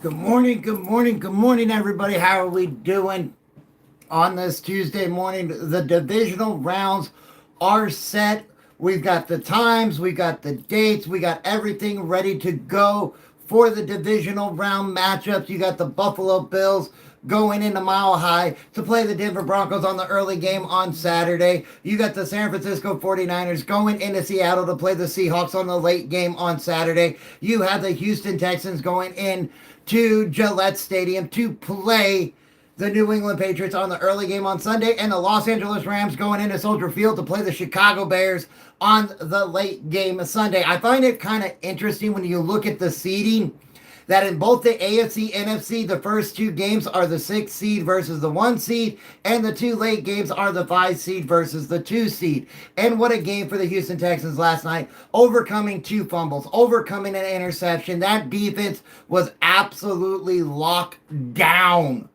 Good morning, everybody. How are we doing on this Tuesday morning? The divisional rounds are set. We've got the times, we got the dates, we got everything ready to go for the divisional round matchups. You got the Buffalo Bills going into Mile High to play the Denver Broncos on the early game on Saturday. You got the San Francisco 49ers going into Seattle to play the Seahawks on the late game on Saturday. You have the Houston Texans going in to Gillette Stadium to play the New England Patriots on the early game on Sunday, and the Los Angeles Rams going into Soldier Field to play the Chicago Bears on the late game of Sunday. I find it kind of interesting when you look at the seeding that in both the AFC, NFC, the first two games are the 6 seed versus the 1 seed, and the two late games are the 5 seed versus the 2 seed. And what a game for the Houston Texans last night, overcoming 2 fumbles, overcoming an interception. That defense was absolutely locked down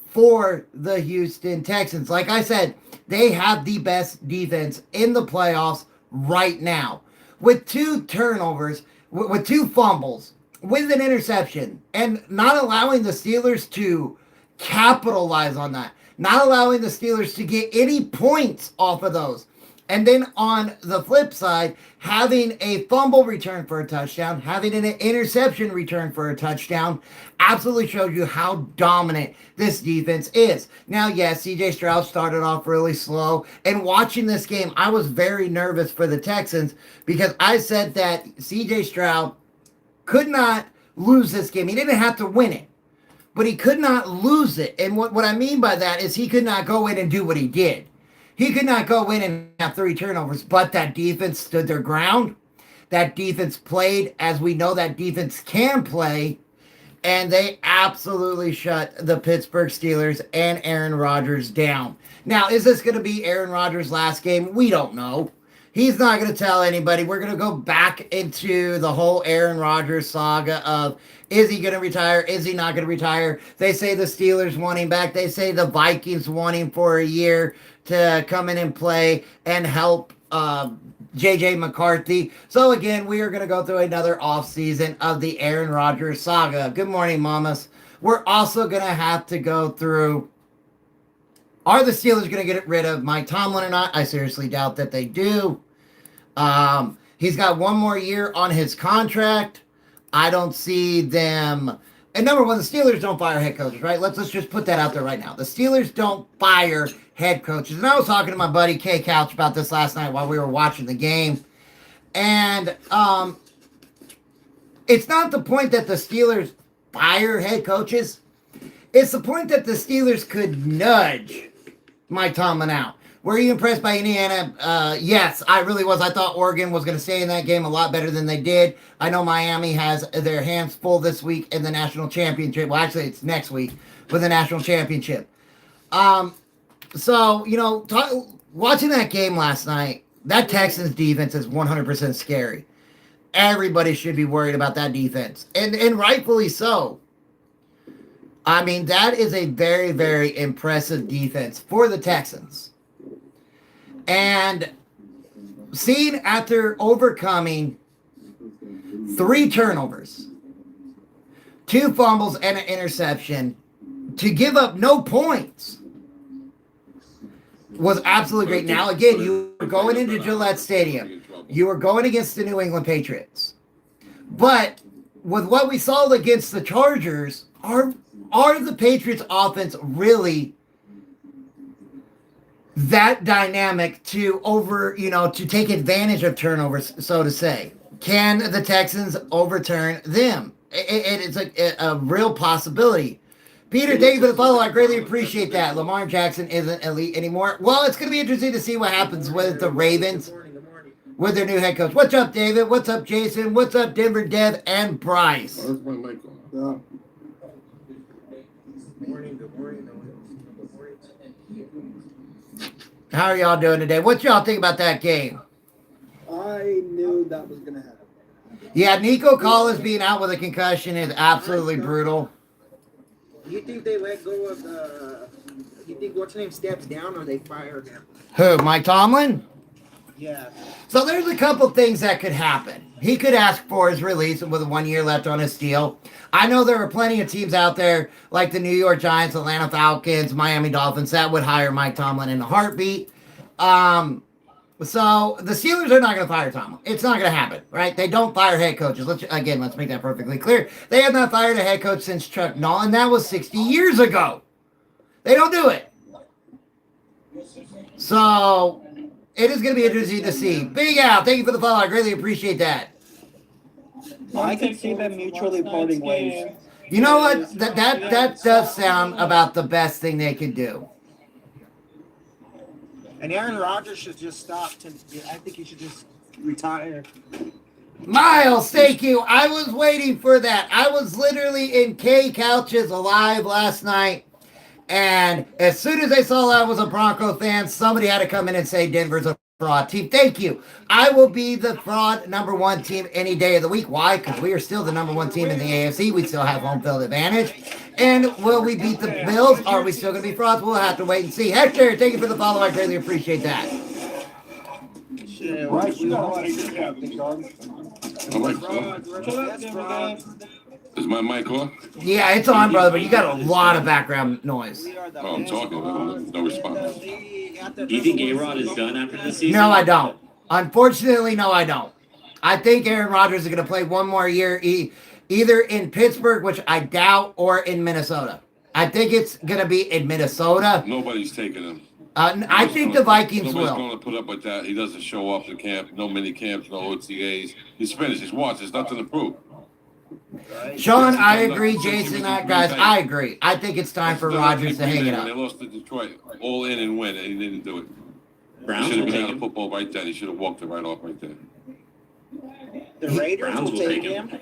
for the Houston Texans. Like I said, they have the best defense in the playoffs right now. With 2 turnovers, with 2 fumbles, with an interception, and not allowing the Steelers to capitalize on that, not allowing the Steelers to get any points off of those. And then on the flip side, having a fumble return for a touchdown, having an interception return for a touchdown, absolutely shows you how dominant this defense is. Now, yes, CJ Stroud started off really slow. And watching this game, I was very nervous for the Texans because I said that CJ Stroud could not lose this game. He didn't have to win it, but he could not lose it. And what I mean by that is he could not go in and do what he did. He could not go in and have 3 turnovers, but that defense stood their ground. That defense played as we know that defense can play, and they absolutely shut the Pittsburgh Steelers and Aaron Rodgers down. Now, is this going to be Aaron Rodgers' last game? We don't know. He's not going to tell anybody. We're going to go back into the whole Aaron Rodgers saga of, is he going to retire? Is he not going to retire? They say the Steelers want him back. They say the Vikings want him for a year to come in and play and help J.J. McCarthy. So again, we are going to go through another offseason of the Aaron Rodgers saga. Good morning, mamas. We're also going to have to go through, are the Steelers going to get rid of Mike Tomlin or not? I seriously doubt that they do. He's got 1 more year on his contract. I don't see them. And number one, the Steelers don't fire head coaches, right? Let's just put that out there right now. The Steelers don't fire head coaches. And I was talking to my buddy Kay Couch about this last night while we were watching the game. And it's not the point that the Steelers fire head coaches. It's the point that the Steelers could nudge Mike Tomlin out. Were you impressed by Indiana? Yes, I really was. I thought Oregon was going to stay in that game a lot better than they did. I know Miami has their hands full this week in the national championship. Well, actually, it's next week with the national championship. So, you know, watching that game last night, that Texans defense is 100% scary. Everybody should be worried about that defense, and rightfully so. I mean, that is a very, very impressive defense for the Texans. And seeing after overcoming 3 turnovers, 2 fumbles, and an interception to give up no points was absolutely great. Now, again, you were going into Gillette Stadium. You were going against the New England Patriots. But with what we saw against the Chargers, are the Patriots offense really that dynamic to to take advantage of turnovers, so to say? Can the Texans overturn them? It's a real possibility. Peter, thank you for the follow. I greatly appreciate that. Lamar Jackson isn't elite anymore. Well, it's going to be interesting to see what happens with the Ravens with their new head coach. What's up, David? What's up, Jason? What's up, Denver, Dev, and Bryce? Where's my mic on? How are y'all doing today? What y'all think about that game? I knew that was going to happen. Yeah, Nico Collins being out with a concussion is absolutely brutal. Do you think they let go of do you think what's his name steps down or they fire him? Who, Mike Tomlin? Yeah. So there's a couple things that could happen. He could ask for his release with 1 year left on his deal. I know there are plenty of teams out there like the New York Giants, Atlanta Falcons, Miami Dolphins that would hire Mike Tomlin in a heartbeat. So the Steelers are not going to fire Tomlin. It's not going to happen, right? They don't fire head coaches. Let's make that perfectly clear. They have not fired a head coach since Chuck Noll, and that was 60 years ago. They don't do it. So it is going to be interesting to see. Big Al, thank you for the follow. I greatly appreciate that. I can see them mutually parting ways. You know what? That does sound about the best thing they could do. And Aaron Rodgers should just stop. I think he should just retire. Miles, thank you. I was waiting for that. I was literally in K Couches Alive last night. And as soon as they saw I was a Bronco fan, somebody had to come in and say Denver's a fraud team. Thank you. I will be the fraud #1 team any day of the week. Why? Because we are still the #1 team in the AFC. We still have home field advantage. And will we beat the Bills? Are we still going to be frauds? We'll have to wait and see. Hector, thank you for the follow. I greatly appreciate that. Shit, Right, you got a lot of good captains, John. Is my mic on? Yeah, it's on, brother, but you got a lot of background noise. Oh, I'm talking. No response. Do you think A-Rod is done after this season? No, I don't. Unfortunately, no, I don't. I think Aaron Rodgers is going to play one more year, either in Pittsburgh, which I doubt, or in Minnesota. I think it's going to be in Minnesota. Nobody's taking him. I think the Vikings Nobody's will. going to put up with that. He doesn't show up to camp. No mini camps, no OTAs. He's finished. He's watched. There's nothing to prove. Sean, I agree. Jason, guys, I agree. I think it's time for Rodgers to hang it When they up. lost to Detroit, all in and win, and he didn't do it. He Browns should have will been take out of him. football right then. He should have walked it right off right there. The Raiders Browns will will take take him. him.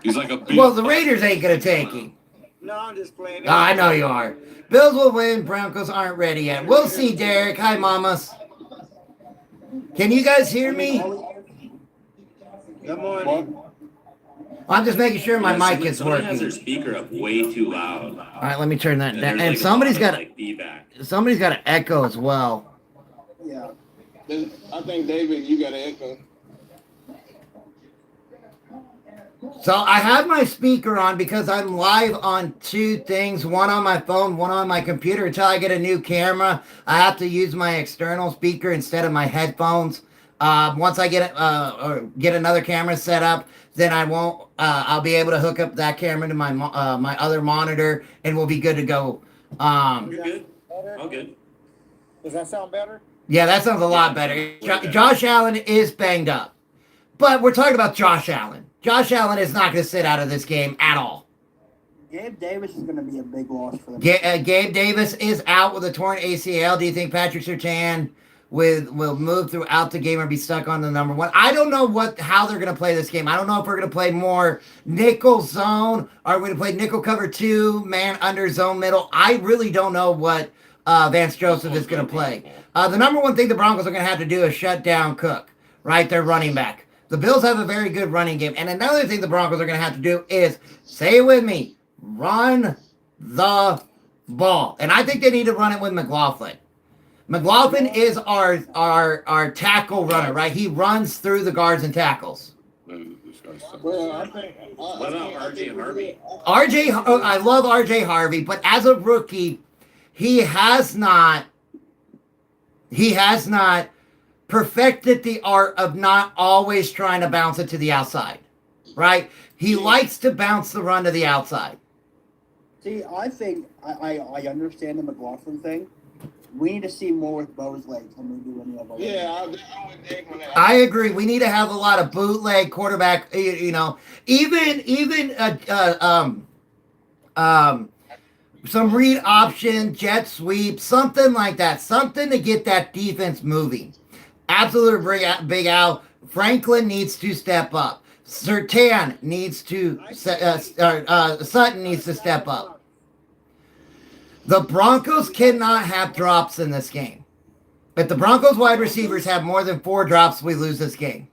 He's like a beast. Well, the Raiders ain't going to take him. No, I'm just playing. Oh, I know you are. Bills will win. Broncos aren't ready yet. We'll see, Derek. Hi, mamas. Can you guys hear me? Good morning. I'm just making sure my mic is Somebody has their working. speaker up way too loud. All right, let me turn that And down. there's And like somebody's a lot got of, like, feedback. an echo as well. Yeah. I think, David, you got an echo. So I have my speaker on because I'm live on two things, one on my phone, one on my computer. Until I get a new camera, I have to use my external speaker instead of my headphones. Once I get or get another camera set up, then I won't. I'll be able to hook up that camera to my my other monitor, and we'll be good to go. You're good. All good. Does that sound better? Yeah, that sounds a lot better. Josh Allen is banged up, but we're talking about Josh Allen. Josh Allen is not going to sit out of this game at all. Gabe Davis is going to be a big loss for them. Gabe Davis is out with a torn ACL. Do you think Patrick Surtain will move throughout the game or be stuck on the #1? I don't know how they're going to play this game. I don't know if we're going to play more nickel zone. Are we going to play nickel cover 2, man under zone middle? I really don't know what Vance Joseph is going to play. The #1 thing the Broncos are going to have to do is shut down Cook, right? Their running back. The Bills have a very good running game. And another thing the Broncos are going to have to do is, say it with me, run the ball. And I think they need to run it with McLaughlin. McLaughlin is our tackle runner, right? He runs through the guards and tackles. Well, I think. What about RJ Harvey? I love RJ Harvey, but as a rookie, he has not perfected the art of not always trying to bounce it to the outside, right? He likes to bounce the run to the outside. See, I think I understand the McLaughlin thing. We need to see more with Bo's legs than we do any of our. Yeah, I'm with Dave on that. I agree. We need to have a lot of bootleg quarterback, even some read option, jet sweep, something like that, something to get that defense moving. Absolutely, Big Al. Franklin needs to step up. Surtain needs to, Sutton needs to step up. The Broncos cannot have drops in this game. If the Broncos wide receivers have more than 4 drops, we lose this game.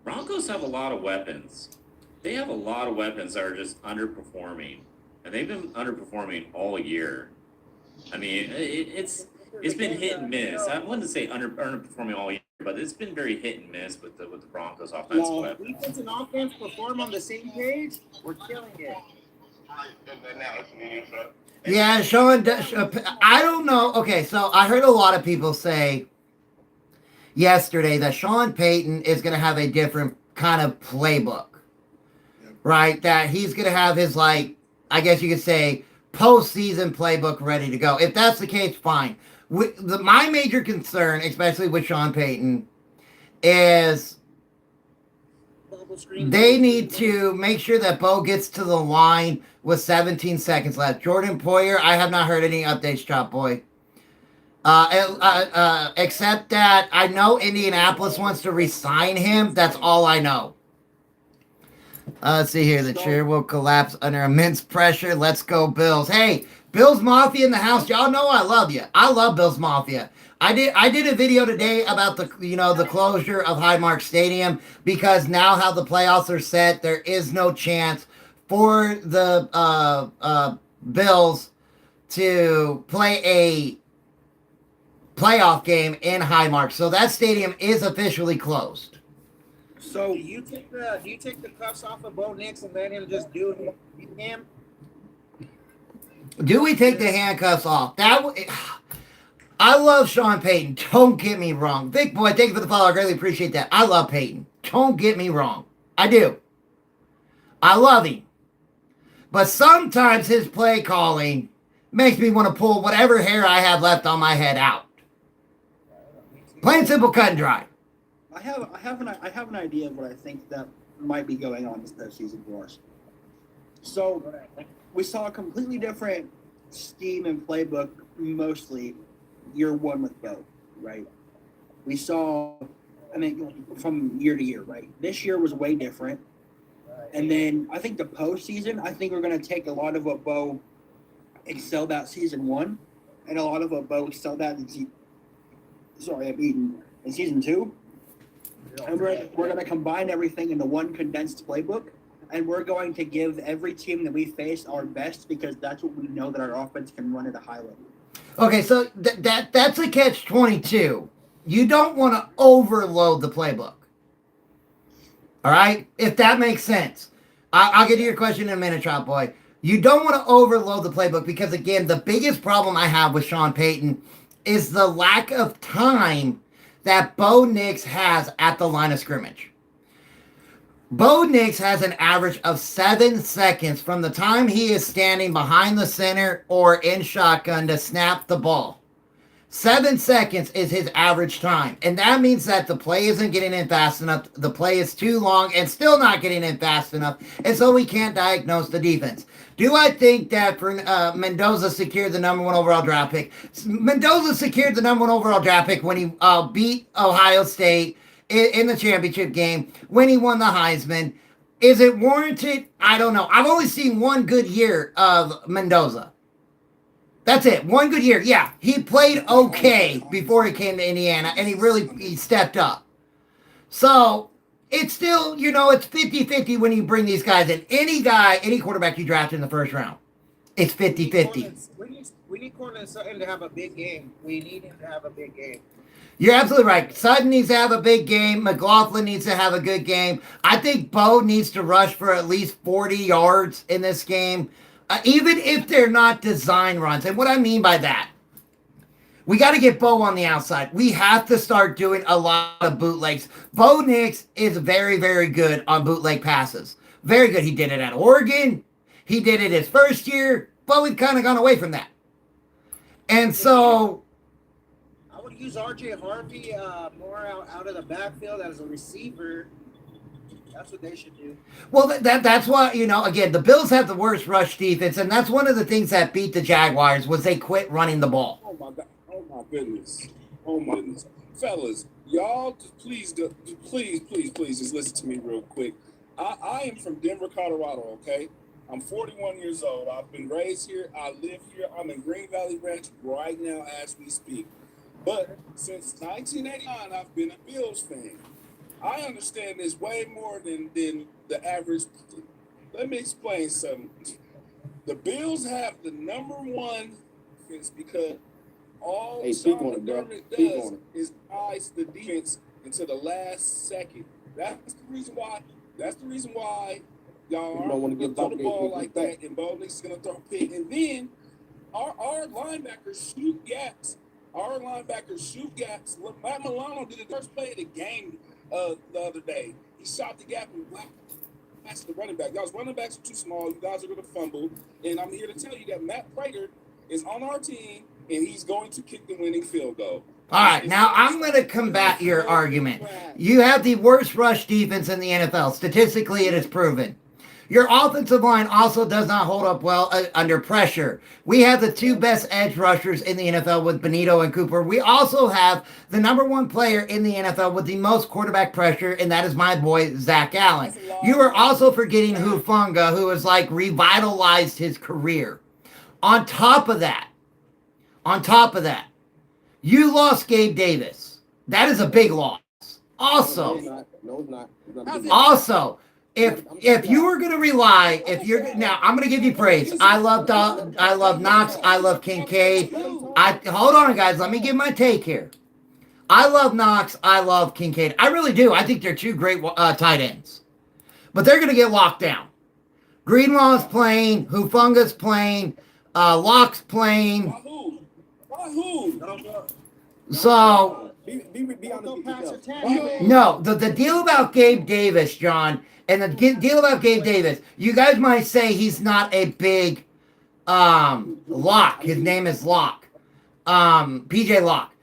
Broncos have a lot of weapons. They have a lot of weapons that are just underperforming. And they've been underperforming all year. I mean, it's been hit and miss. I wouldn't say underperforming all year. but it's been very hit and miss with the Broncos' offensive No. weapons. Defense and offense perform on the same page. We're killing it. Yeah, Sean. I don't know. Okay, so I heard a lot of people say yesterday that Sean Payton is going to have a different kind of playbook, right? That he's going to have his, like, I guess you could say, postseason playbook ready to go. If that's the case, fine. My major concern, especially with Sean Payton, is they need to make sure that Bo gets to the line with 17 seconds left. Jordan Poyer, I have not heard any updates, Chop Boy. Except that I know Indianapolis wants to re-sign him. That's all I know. Let's see here. The chair will collapse under immense pressure. Let's go, Bills. Hey, Bills Mafia in the house. Y'all know I love you. I love Bills Mafia. I did a video today about the closure of Highmark Stadium because now how the playoffs are set, there is no chance for the Bills to play a playoff game in Highmark. So that stadium is officially closed. So do you take the cuffs off of Bo Nix and let him just do him? Do we take the handcuffs off? I love Sean Payton. Don't get me wrong. Big boy, thank you for the follow. I greatly appreciate that. I love Payton. Don't get me wrong. I do. I love him. But sometimes his play calling makes me want to pull whatever hair I have left on my head out. Plain simple, cut and dry. I have an idea of what I think that might be going on this postseason for us. So we saw a completely different scheme and playbook mostly year one with Bo, right? We saw, from year to year, right? This year was way different. And then I think the postseason, I think we're going to take a lot of what Bo excelled at season one and a lot of what Bo excelled at in season two. And we're going to combine everything into one condensed playbook. And we're going to give every team that we face our best because that's what we know that our offense can run at a high level. Okay, so that's a catch-22. You don't want to overload the playbook. All right? If that makes sense. I'll get to your question in a minute, Chop Boy. You don't want to overload the playbook because, again, the biggest problem I have with Sean Payton is the lack of time that Bo Nix has at the line of scrimmage. Bo Nix has an average of 7 seconds from the time he is standing behind the center or in shotgun to snap the ball. 7 seconds is his average time. And that means that the play isn't getting in fast enough. The play is too long and still not getting in fast enough. And so we can't diagnose the defense. Do I think that Mendoza secured the number 1 overall draft pick? Mendoza secured the number 1 overall draft pick when he beat Ohio State in the championship game, when he won the Heisman. Is it warranted? I don't know. I've only seen one good year of Mendoza. That's it. One good year. Yeah, he played okay before he came to Indiana, and he stepped up. So it's still, it's 50-50 when you bring these guys in. Any quarterback you draft in the first round, it's 50-50. We need Cortland Sutton to have a big game. We need him to have a big game. You're absolutely right. Sutton needs to have a big game. McLaughlin needs to have a good game. I think Bo needs to rush for at least 40 yards in this game, even if they're not design runs. And what I mean by that, we got to get Bo on the outside. We have to start doing a lot of bootlegs. Bo Nix is very, very good on bootleg passes. Very good. He did it at Oregon. He did it his first year, but we've kind of gone away from that. And so I would use RJ Harvey more out of the backfield as a receiver. That's what they should do. Well, that's why, again, the Bills have the worst rush defense, and that's one of the things that beat the Jaguars was they quit running the ball. Oh, my God. Oh, my goodness. Oh, my goodness. Fellas, y'all just please just listen to me real quick. I am from Denver, Colorado, okay? I'm 41 years old. I've been raised here. I live here. I'm in Green Valley Ranch right now as we speak. But since 1989, I've been a Bills fan. I understand this way more than the average. Let me explain something. The Bills have the number 1 defense because all Sean McDermott does is ice the defense until the last second. That's the reason why. That's the reason why y'all You don't aren't wanna going to give throw the Bobby ball a like pick. that, and Bo Nix is going to throw a pick. And then our linebackers shoot gaps. Our linebackers shoot gaps. Look, Matt Milano did the first play of the game the other day. He shot the gap and passed the running back. Y'all's running backs are too small. You guys are going to fumble. And I'm here to tell you that Matt Prater is on our team, and he's going to kick the winning field goal. All right, now I'm going to combat your argument. You have the worst rush defense in the NFL. Statistically, it is proven. Your offensive line also does not hold up well under pressure. We have the two best edge rushers in the NFL with Benito and Cooper. We also have the number one player in the NFL with the most quarterback pressure, and that is my boy, Zach Allen. You are also forgetting Hufanga, who has like revitalized his career. On top of that, you lost Gabe Davis. That is a big loss. Also, No, it's not. also, if you were going to rely, now I'm going to give you praise. I love Knox. I love Kincaid. Hold on, guys. Let me give my take here. I love Knox. I love Kincaid. I really do. I think they're two great tight ends, but they're going to get locked down. Greenlaw's playing. Hufunga's playing. Locke's playing. Wahoo! So, Be honest with yourself. no, the deal about Gabe Davis, John, and the deal about Gabe Davis, you guys might say he's not a big Locke. His name is Locke. PJ Locke.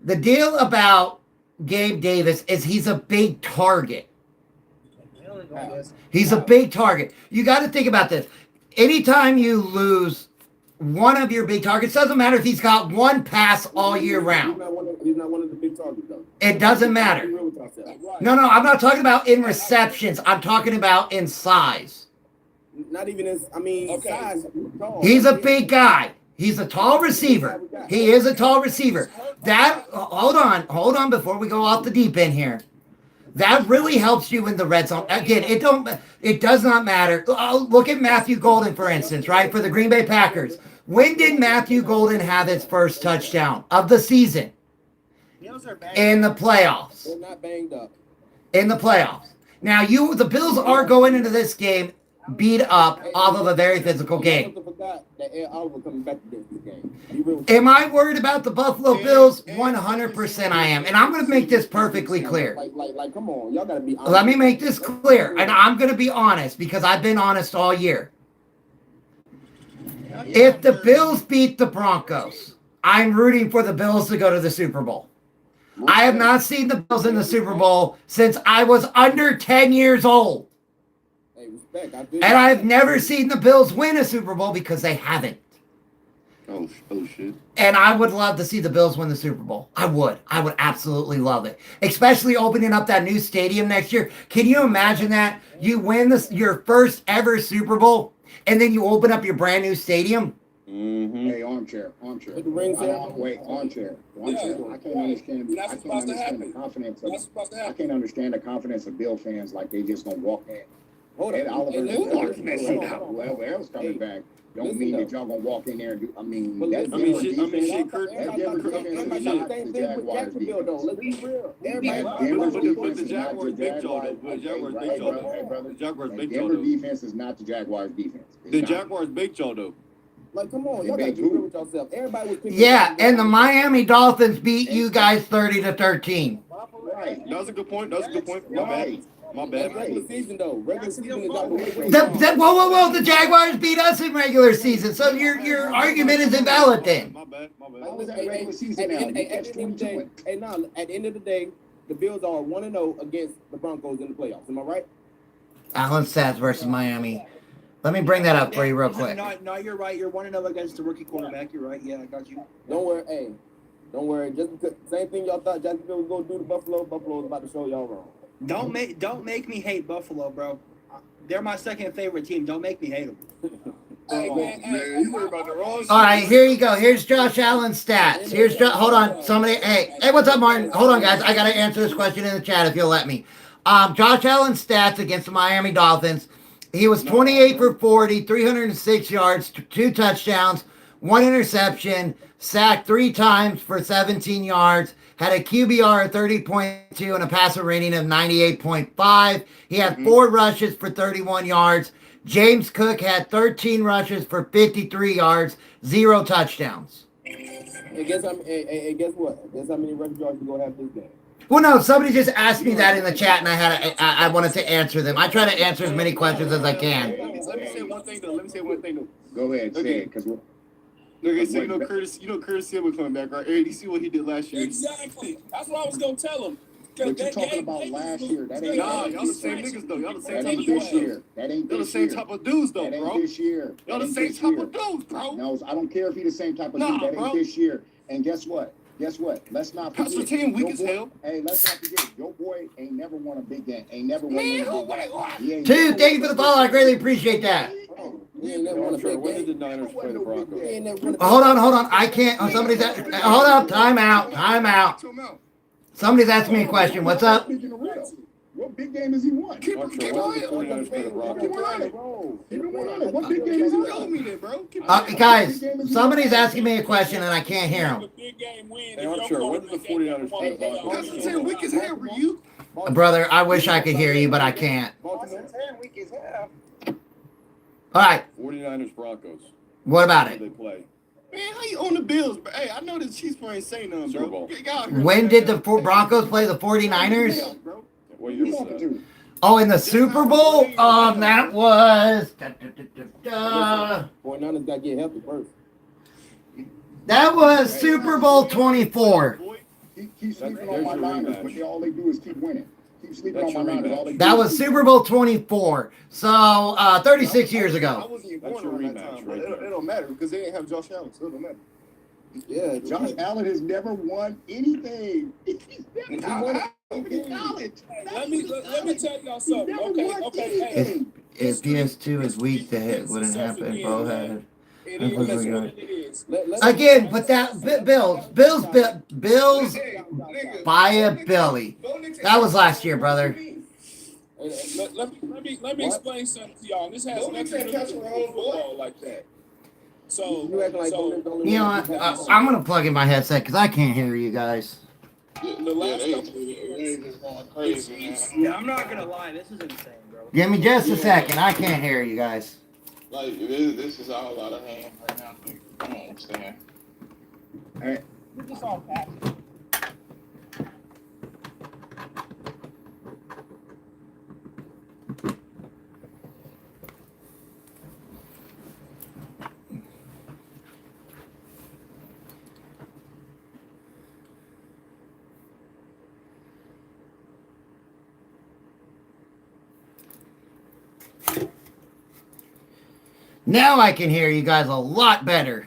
The deal about Gabe Davis is he's a big target. He's a big target. You got to think about this. Anytime you lose one of your big targets, doesn't matter if he's got one pass all year round. He's not one of the big targets, though. It doesn't matter. No, I'm not talking about in receptions. I'm talking about in size. Not even as, size. He's a big guy. He's a tall receiver. He is a tall receiver. Hold on before we go off the deep end here. That really helps you in the red zone. Again, it does not matter. Look at Matthew Golden, for instance, right? For the Green Bay Packers. When did Matthew Golden have his first touchdown of the season? In the playoffs. They're not banged up. In the playoffs. Now, the Bills are going into this game beat up off of a very physical game. Am I worried about the Buffalo Bills? 100% I am. And I'm going to make this perfectly clear. Like, come on. Y'all got to be honest. Let me make this clear. And I'm going to be honest because I've been honest all year. If the Bills beat the Broncos, I'm rooting for the Bills to go to the Super Bowl. I have not seen the Bills in the Super Bowl since I was under 10 years old. And I've never seen the Bills win a Super Bowl because they haven't. Oh shit. And I would love to see the Bills win the Super Bowl. I would absolutely love it. Especially opening up that new stadium next year. Can you imagine that? You win your first ever Super Bowl, and then you open up your brand new stadium? Mm-hmm. Hey, armchair. With the rings there? Wait, armchair. I can't understand. That's supposed to happen. I can't understand the confidence of Bill fans like they just gonna walk in. Hold And on. Oliver, Hey, whoever else coming back, don't mean that y'all gonna walk in there and do. But That's listen, different Kurt, defense. everybody got the same thing with Jacksonville, though. Let's be real. But the Jaguars big jaw though. The Jaguars big jaw though. The Jaguars big jaw Denver though. defense is not the Jaguars defense. The Jaguars big jaw though. Like, come on, y'all got to be real with yourself. Everybody was picking. Yeah, and the Miami Dolphins beat you guys 30-13. Right. That's a good point. My bad. My That's bad. regular season, though. Regular season is out the way. Whoa! The Jaguars beat us in regular season, so your argument is invalid then. My bad. How was that regular season now? You catch 22. At the end of the day, the Bills are 1-0 against the Broncos in the playoffs. Am I right? Allen Stats versus Miami. Let me bring that up for you real quick. No, you're right. You're 1-0 against the rookie quarterback. You're right. Yeah, I got you. Don't worry. Don't worry. Just because same thing y'all thought Jacksonville was gonna do to Buffalo. Buffalo is about to show y'all wrong. Don't make me hate Buffalo, bro. They're my second favorite team. Don't make me hate them. Hey, man, you worry about the wrong shit. All right, here you go. Here's Josh Allen's stats. Hold on. Somebody, hey, what's up, Martin? Hold on, guys. I got to answer this question in the chat if you'll let me. Josh Allen's stats against the Miami Dolphins. He was 28 for 40, 306 yards, 2 touchdowns, 1 interception, sacked 3 times for 17 yards, had a QBR of 30.2 and a passer rating of 98.5. He had 4 rushes for 31 yards. James Cook had 13 rushes for 53 yards, 0 touchdowns. And guess what? Guess how many rushing yards you gonna have this game? Well, no, somebody just asked me that in the chat, and I wanted to answer them. I try to answer as many questions as I can. Let me say one thing though. Go ahead, say it, because Okay, so Curtis Hill coming back, right? Hey, you see what he did last year? Exactly. That's what I was gonna tell him. what you're talking about last year, that ain't Nah, y'all the same niggas though. Y'all the same that type ain't of this dudes. year. That ain't Y'all the this same year. type of dudes though, That ain't bro. this year. Y'all That the ain't same this type year. of dudes, bro. No, I don't care if he the same type of Nah, dude. That bro. ain't this year. And guess what? Let's not forget. Pastor team weak Your as boy- hell. Hey, let's not forget. Your boy ain't never won a big game. Ain't never won Man, a who big would game. it He ain't Dude, never thank you won for the a follow. I big greatly game. appreciate that. He ain't never won a big When did the game. Niners play the Broncos? He ain't never won a big Hold on. I can't. Somebody's hold up. Time out. Somebody's asking me a question. What's up? Speaking of real, what big game has he won? Keep Armchair, keep when did the on 49ers play the Broncos? Keep it 100. Keep it 100. What big game has he Tell won? me that, bro. Keep Guys, somebody's asking me a question, and I can't hear him. Hey, Armchair, when did the 49ers play the Broncos? Pastor team weak as hell for you. Brother, I wish I could hear you, but I can't. Baltimore. Week is half. All right. 49ers Broncos. What about When it? did they play? Man, how you on the Bills? Bro? Hey, I know the Chiefs ain't saying nothing, bro. Super Bowl. Get out here. When did the Broncos play the 49ers? Bro. What What year you was talking that? to? Oh, in the Super Bowl? That was... 49ers got to get healthy first. That was Super Bowl 24. Keep sleeping There's on my your Niners, rematch. but all they do is keep winning. Keep sleeping That's on my your Niners. rematch. All they do That is was keep Super Bowl 24. So, 36 years I ago. wasn't even That's born your around that rematch time, right but there. it don't matter because they didn't have Josh Allen, so it don't matter. Yeah, Josh Allen has never won anything. He's never won anything in college. Let me tell y'all something. Never Okay, won hey. anything. If PS2 is weak, the hit wouldn't happen. Bowhead. It is what it is. Again, but that Bills viability. That was last year, brother. Let me explain something to y'all. This has nothing to do with football like that. So You acting like Bowman's the only You know one what? that can I'm gonna plug in my headset because I can't hear you guys. the last couple of years, crazy, Yeah, I'm not gonna lie, this is insane, bro. Give me just a second. I can't hear you guys. Like this is all out of hand right now. I don't understand. Now I can hear you guys a lot better.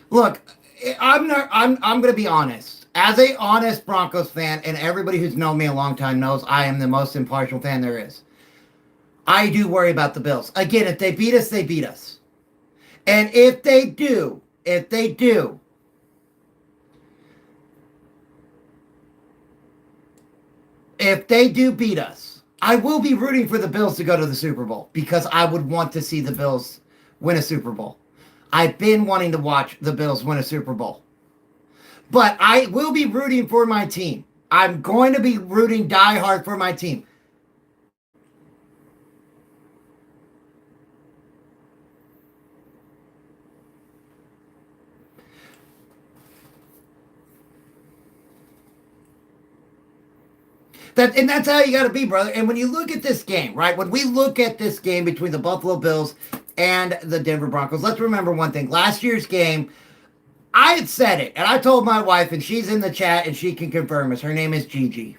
Look, I'm going to be honest. As a honest Broncos fan, and everybody who's known me a long time knows I am the most impartial fan there is. I do worry about the Bills. Again, if they beat us, they beat us. And if they do beat us, I will be rooting for the Bills to go to the Super Bowl because I would want to see the Bills win a Super Bowl. I've been wanting to watch the Bills win a Super Bowl. But I will be rooting for my team. I'm going to be rooting die hard for my team. And that's how you got to be, brother. And when you look at this game, right? When we look at this game between the Buffalo Bills and the Denver Broncos, let's remember one thing. Last year's game, I had said it, and I told my wife, and she's in the chat, and she can confirm this. Her name is Gigi.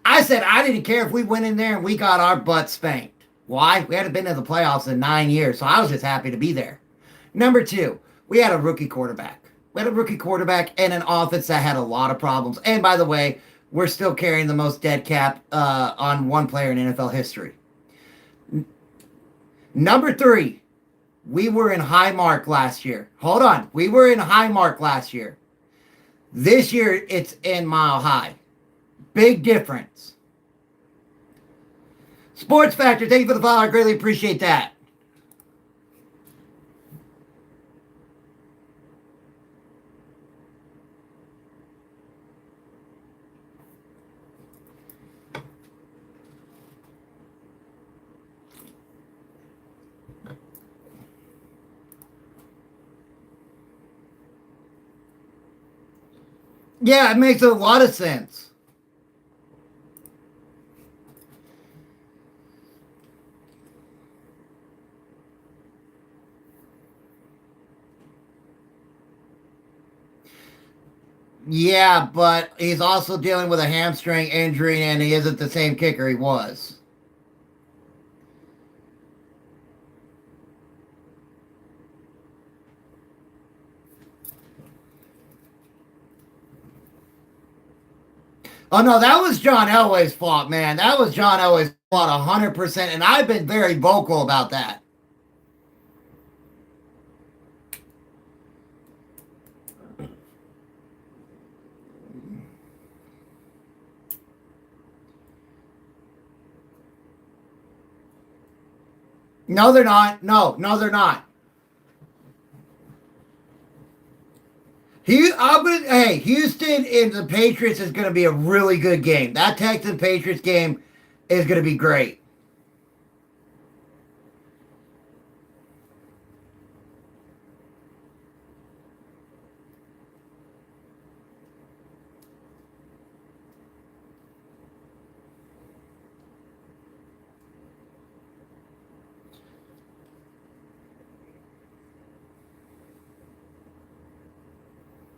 I said I didn't care if we went in there and we got our butt spanked. Why? We hadn't been to the playoffs in 9 years, so I was just happy to be there. Number two, we had a rookie quarterback. We had a rookie quarterback and an offense that had a lot of problems. And by the way, we're still carrying the most dead cap on one player in NFL history. Number three, we were in high mark last year. Hold on. We were in high mark last year. This year, it's in Mile High. Big difference. Sports Factor, thank you for the follow. I greatly appreciate that. Yeah, it makes a lot of sense. Yeah, but he's also dealing with a hamstring injury, and he isn't the same kicker he was. Oh, no, that was John Elway's fault, man. That was John Elway's fault 100%, and I've been very vocal about that. No, they're not. No, they're not. Hey, Houston and the Patriots is going to be a really good game. That Texans Patriots game is going to be great.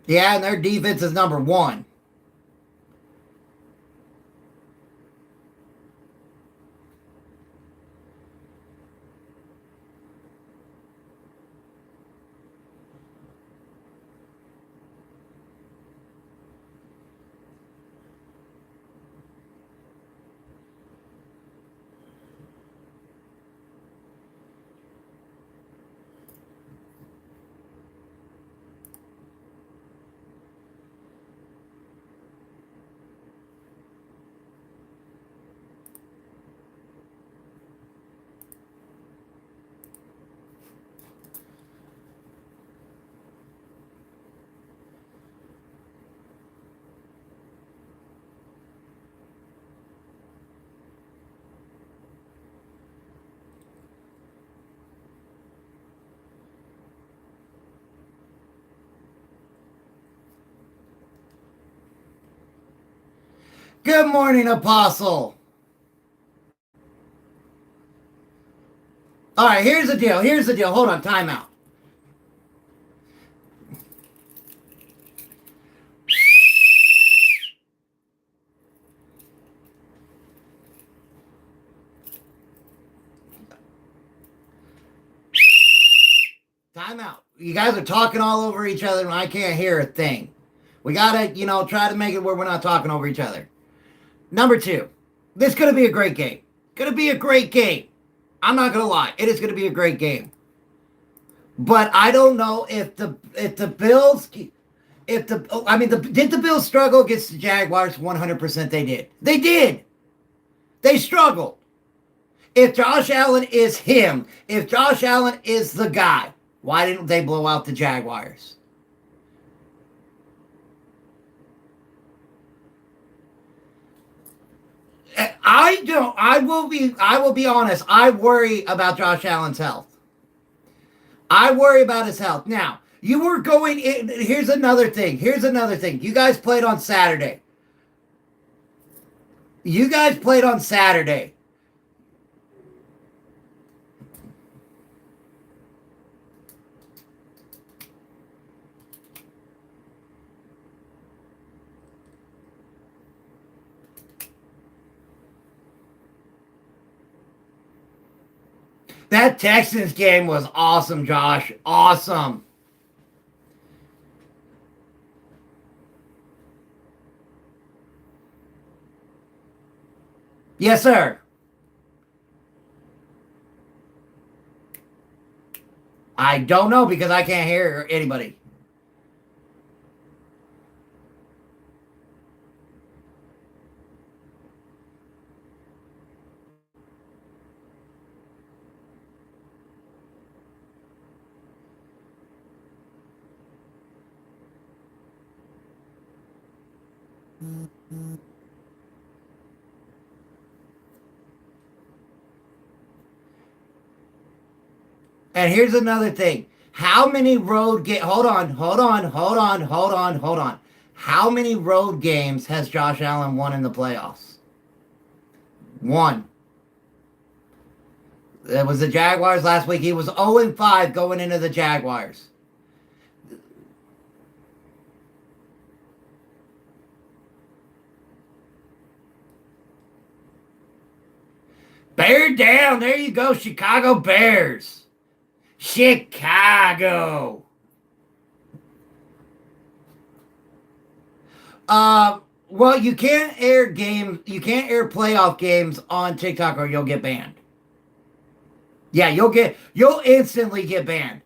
Yeah, and their defense is number one. Good morning, Apostle. All right, here's the deal. Hold on, timeout. Timeout. You guys are talking all over each other, and I can't hear a thing. We got to, try to make it where we're not talking over each other. Number two, this is going to be a great game. Going to be a great game. I'm not going to lie. It is going to be a great game. But I don't know if the Bills, did the Bills struggle against the Jaguars? 100% they did. They did. They struggled. If Josh Allen is him, if Josh Allen is the guy, why didn't they blow out the Jaguars? I will be honest. I worry about Josh Allen's health. I worry about his health. Now, you were going in. Here's another thing. You guys played on Saturday. That Texans game was awesome, Josh. Awesome. Yes, sir. I don't know because I can't hear anybody. And here's another thing. How many road games? Hold on. How many road games has Josh Allen won in the playoffs? One. It was the Jaguars last week. He was 0-5 going into the Jaguars. Bear down. There you go, Chicago Bears. Chicago. Well, you can't air playoff games on TikTok or you'll get banned. Yeah, you'll instantly get banned.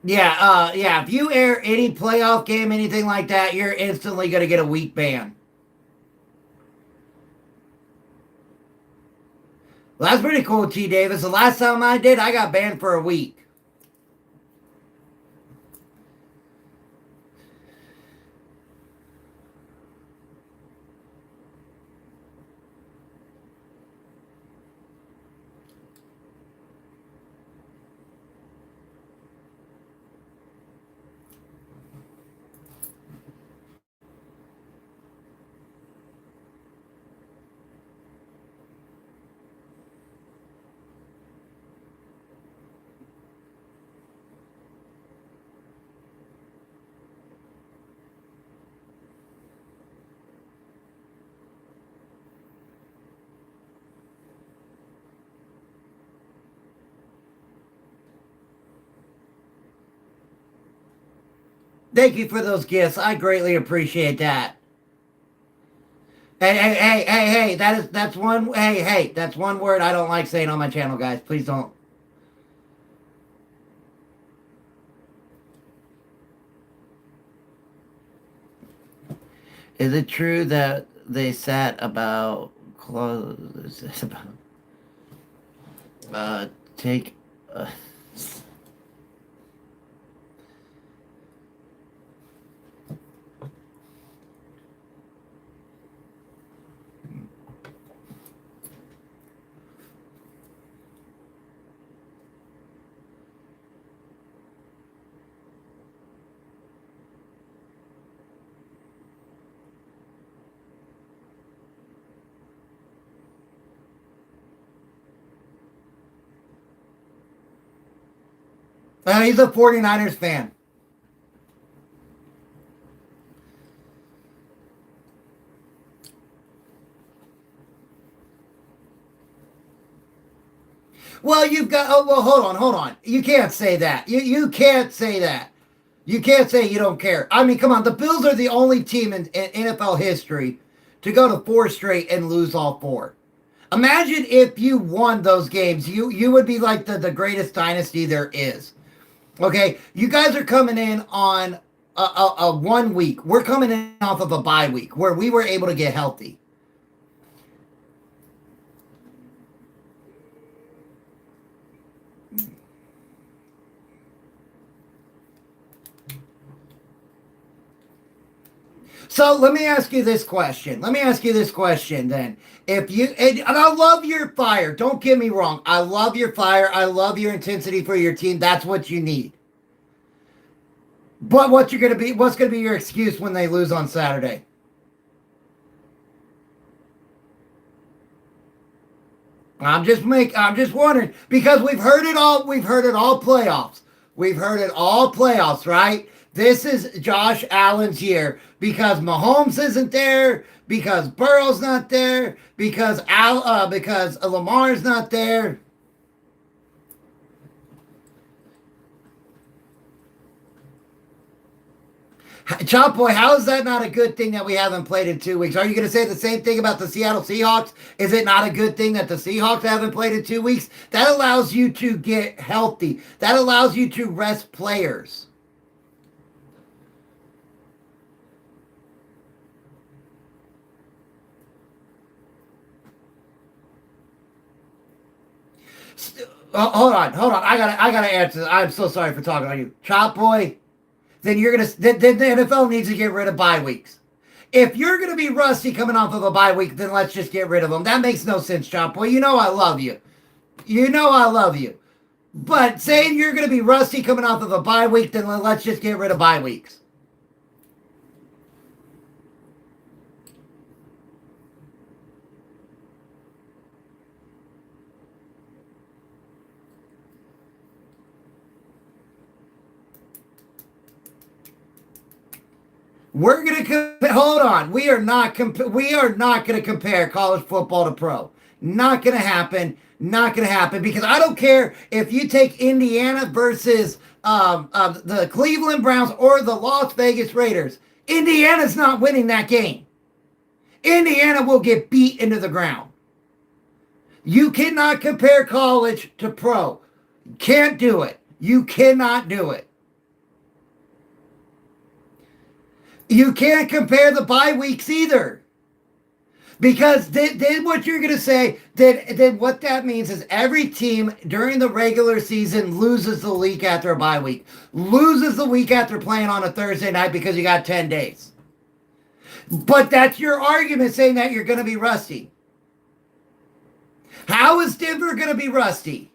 Yeah, if you air any playoff game, anything like that, you're instantly going to get a week ban. Well, that's pretty cool, T. Davis. The last time I did, I got banned for a week. Thank you for those gifts. I greatly appreciate that. Hey, that's one word I don't like saying on my channel, guys. Please don't. Is it true that they sat about close take he's a 49ers fan. Well, hold on. You can't say that. You can't say that. You can't say you don't care. I mean, come on. The Bills are the only team in NFL history to go to 4 straight and lose all 4. Imagine if you won those games. You would be like the greatest dynasty there is. Okay, you guys are coming in on a 1 week. We're coming in off of a bye week where we were able to get healthy. So let me ask you this question. Then. And I love your fire. Don't get me wrong. I love your fire. I love your intensity for your team. That's what you need. But what's going to be your excuse when they lose on Saturday? I'm just wondering, because we've heard it all playoffs. We've heard it all playoffs, right? This is Josh Allen's year because Mahomes isn't there, because Burrow's not there, because Lamar's not there. Chop Boy, how is that not a good thing that we haven't played in 2 weeks? Are you going to say the same thing about the Seattle Seahawks? Is it not a good thing that the Seahawks haven't played in 2 weeks? That allows you to get healthy. That allows you to rest players. Hold on. I gotta answer this. I'm so sorry for talking on you, Chop Boy. Then then the NFL needs to get rid of bye weeks. If you're gonna be rusty coming off of a bye week, then let's just get rid of them. That makes no sense, Chop Boy. You know I love you. You know I love you. But saying you're gonna be rusty coming off of a bye week, then let's just get rid of bye weeks. We're gonna hold on. We are not gonna compare college football to pro. Not gonna happen. Not gonna happen because I don't care if you take Indiana versus the Cleveland Browns or the Las Vegas Raiders. Indiana's not winning that game. Indiana will get beat into the ground. You cannot compare college to pro. Can't do it. You cannot do it. You can't compare the bye weeks either. Because then what you're going to say, then what that means is every team during the regular season loses the week after a bye week. Loses the week after playing on a Thursday night because you got 10 days. But that's your argument saying that you're going to be rusty. How is Denver going to be rusty?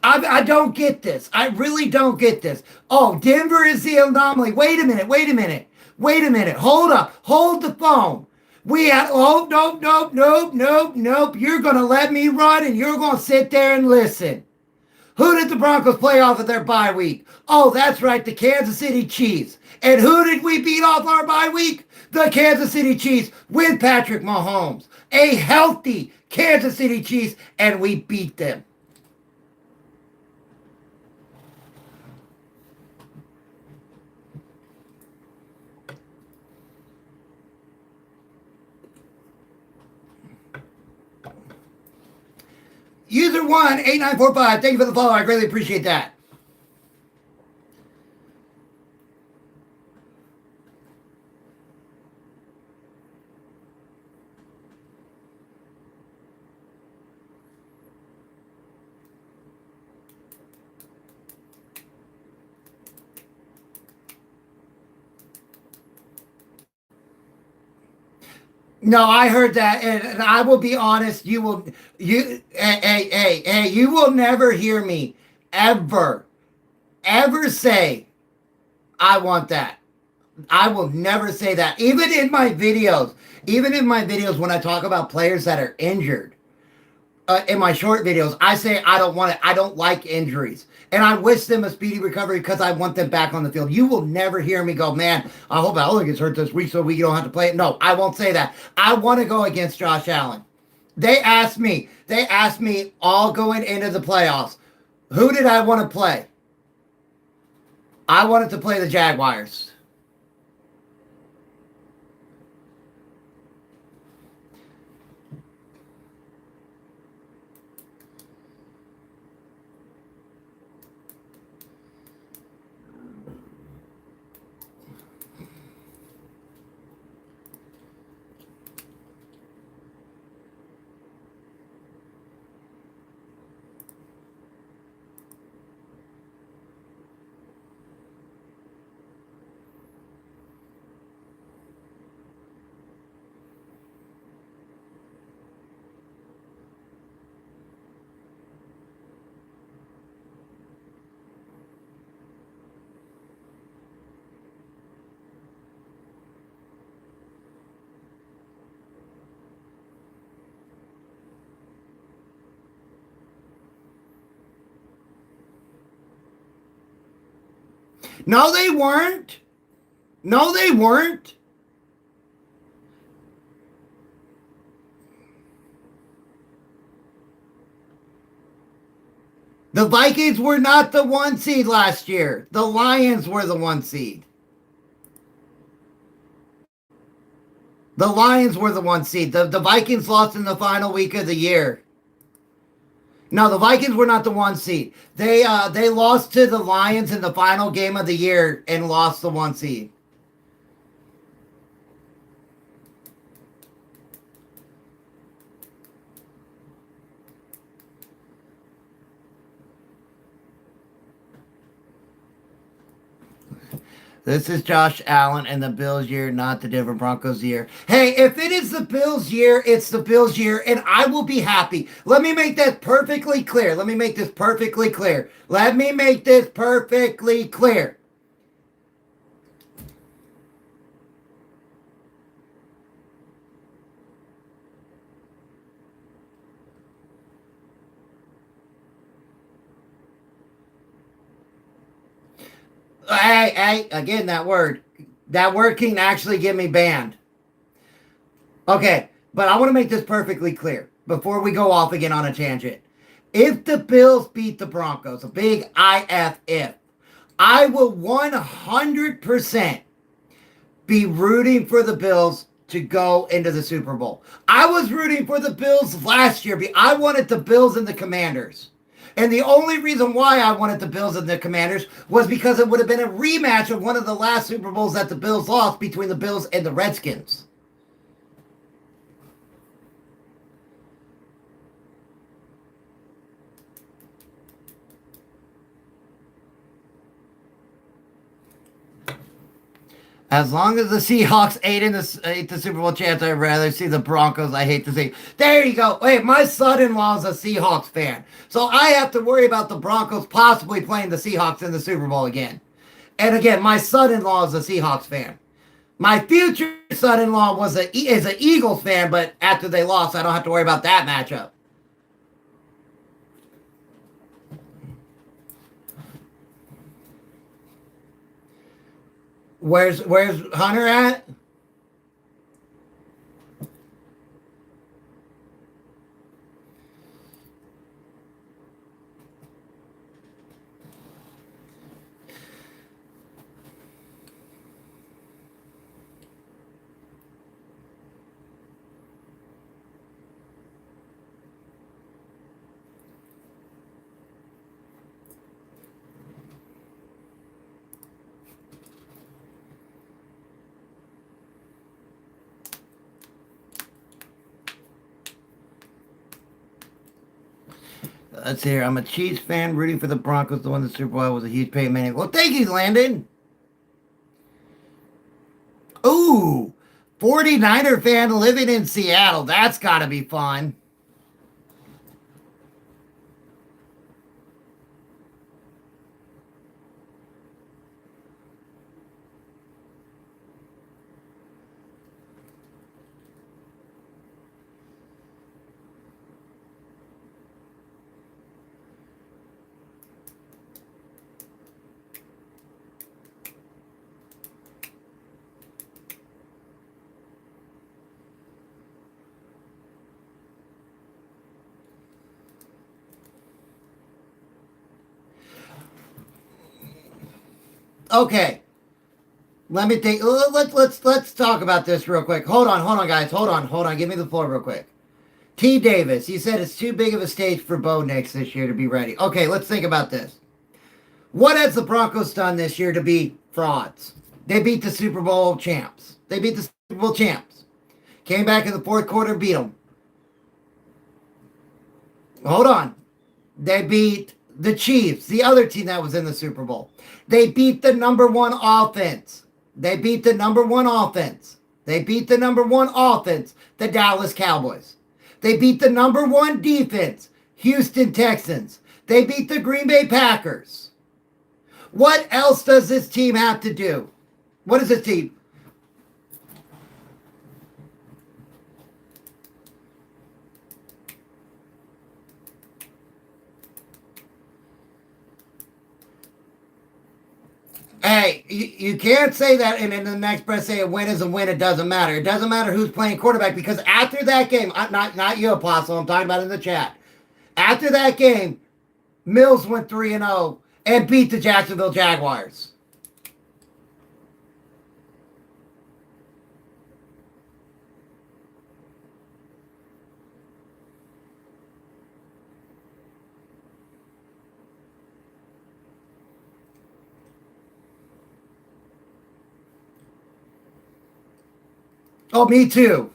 I don't get this. I really don't get this. Oh, Denver is the anomaly. Wait a minute. Hold up. Hold the phone. Nope. You're going to let me run and you're going to sit there and listen. Who did the Broncos play off of their bye week? Oh, that's right, the Kansas City Chiefs. And who did we beat off our bye week? The Kansas City Chiefs with Patrick Mahomes. A healthy Kansas City Chiefs, and we beat them. User 18945, thank you for the follow. I greatly appreciate that. No, I heard that, and I will be honest. You will never hear me ever say, I want that. I will never say that. Even in my videos, when I talk about players that are injured, in my short videos, I say I don't want it. I don't like injuries. And I wish them a speedy recovery because I want them back on the field. You will never hear me go, man, I hope Allen gets hurt this week so we don't have to play it. No, I won't say that. I want to go against Josh Allen. They asked me all going into the playoffs, who did I want to play? I wanted to play the Jaguars. No, they weren't. No, they weren't. The Vikings were not the 1 seed last year. The Lions were the 1 seed. The Lions were the 1 seed. The Vikings lost in the final week of the year. No, the Vikings were not the 1 seed. They lost to the Lions in the final game of the year and lost the 1 seed. This is Josh Allen and the Bills year, not the Denver Broncos year. Hey, if it is the Bills year, it's the Bills year, and I will be happy. Let me make that perfectly clear. Let me make this perfectly clear. Let me make this perfectly clear. Hey, again, that word can actually get me banned. Okay, but I want to make this perfectly clear before we go off again on a tangent. If the Bills beat the Broncos, a big if, I will 100% be rooting for the Bills to go into the Super Bowl. I was rooting for the Bills last year. I wanted the Bills and the Commanders. And the only reason why I wanted the Bills and the Commanders was because it would have been a rematch of one of the last Super Bowls that the Bills lost between the Bills and the Redskins. As long as the Seahawks ate the Super Bowl chance, I'd rather see the Broncos. I hate to see. There you go. Wait, my son-in-law is a Seahawks fan. So I have to worry about the Broncos possibly playing the Seahawks in the Super Bowl again. And again, my son-in-law is a Seahawks fan. My future son-in-law is an Eagles fan, but after they lost, I don't have to worry about that matchup. Where's Hunter at? Let's see here. I'm a Chiefs fan rooting for the Broncos to win the Super Bowl. I was a huge Peyton Manning. Well, thank you, Landon. Ooh, 49er fan living in Seattle. That's got to be fun. Okay. Let me think. Let's talk about this real quick. Hold on, guys. Hold on. Give me the floor real quick. T. Davis, he said it's too big of a stage for Bo Nix this year to be ready. Okay, let's think about this. What has the Broncos done this year to be frauds? They beat the Super Bowl champs. Came back in the fourth quarter, beat them. Hold on. They beat the Chiefs, the other team that was in the Super Bowl. They beat the number one offense. The Dallas Cowboys. They beat the number one defense, Houston Texans. They beat the Green Bay Packers. What else does this team have to do? What is this team? Hey, you can't say that and in the next breath say a win is a win. It doesn't matter. It doesn't matter who's playing quarterback because after that game, not you, Apostle, I'm talking about in the chat. After that game, Mills went 3-0 and beat the Jacksonville Jaguars. Oh, me too.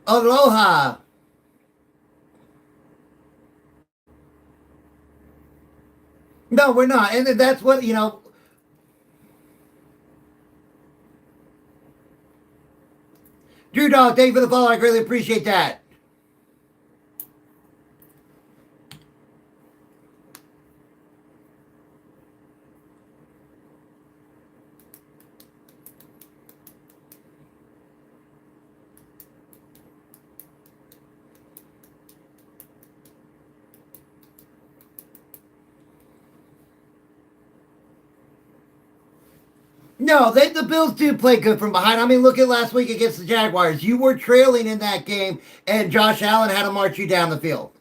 Aloha. No, we're not. And that's what, Drew Dog, thank you for the follow. I greatly appreciate that. No, the Bills do play good from behind. I mean, look at last week against the Jaguars. You were trailing in that game, and Josh Allen had to march you down the field.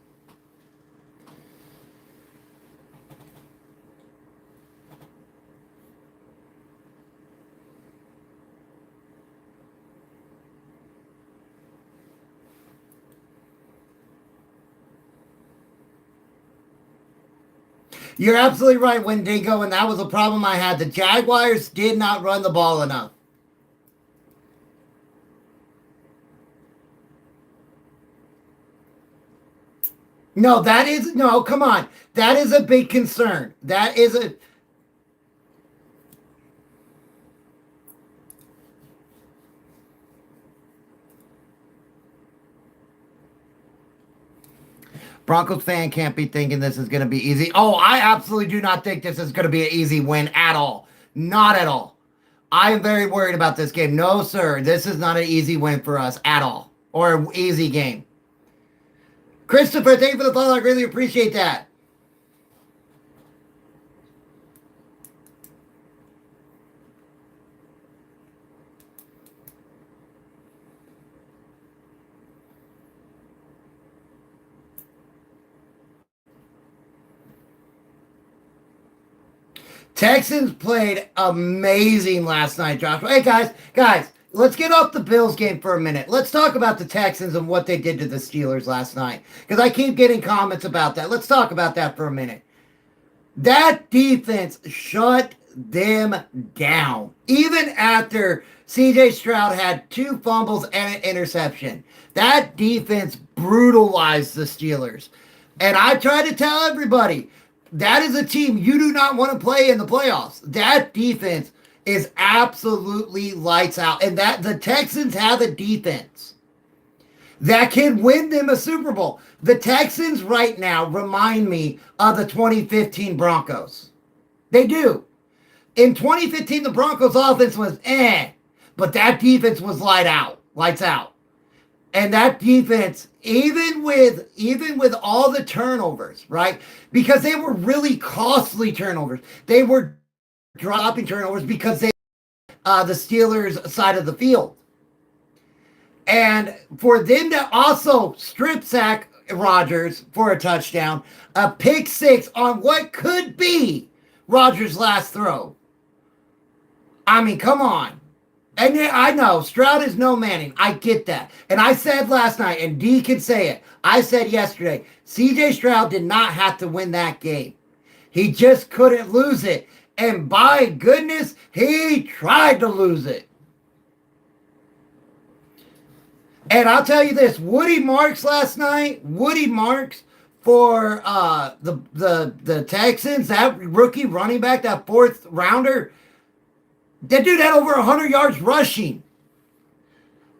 You're absolutely right, Wendigo, and that was a problem I had. The Jaguars did not run the ball enough. No, come on. That is a big concern. That is a. Broncos fan can't be thinking this is going to be easy. Oh, I absolutely do not think this is going to be an easy win at all. Not at all. I am very worried about this game. No, sir. This is not an easy win for us at all. Or an easy game. Christopher, thank you for the follow. I really appreciate that. Texans played amazing last night, Josh. Hey, guys, let's get off the Bills game for a minute. Let's talk about the Texans and what they did to the Steelers last night, because I keep getting comments about that. Let's talk about that for a minute. That defense shut them down. Even after CJ Stroud had 2 fumbles and an interception, that defense brutalized the Steelers. And I try to tell everybody, that is a team you do not want to play in the playoffs. That defense is absolutely lights out. And that the Texans have a defense that can win them a Super Bowl. The Texans right now remind me of the 2015 Broncos. They do. In 2015, the Broncos offense was but that defense was lights out. And that defense, even with all the turnovers, right? Because they were really costly turnovers. They were dropping turnovers because they the Steelers' side of the field. And for them to also strip sack Rodgers for a touchdown, a pick 6 on what could be Rodgers' last throw. I mean, come on. And yeah, I know Stroud is no Manning. I get that. And I said last night, and D can say it, I said yesterday, CJ Stroud did not have to win that game. He just couldn't lose it. And by goodness, he tried to lose it. And I'll tell you this, Woody Marks last night, for the Texans, that rookie running back, that 4th rounder, that dude had over 100 yards rushing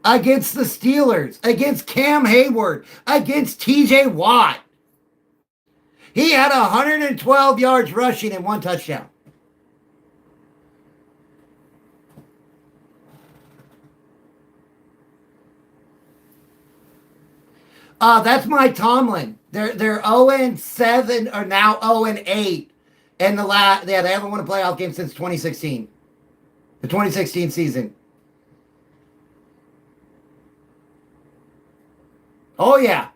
against the Steelers, against Cam Hayward, against TJ Watt. He had 112 yards rushing and 1 touchdown. That's Mike Tomlin. They're 0-7 or now 0-8. And they haven't won a playoff game since 2016. The 2016 season. Oh yeah.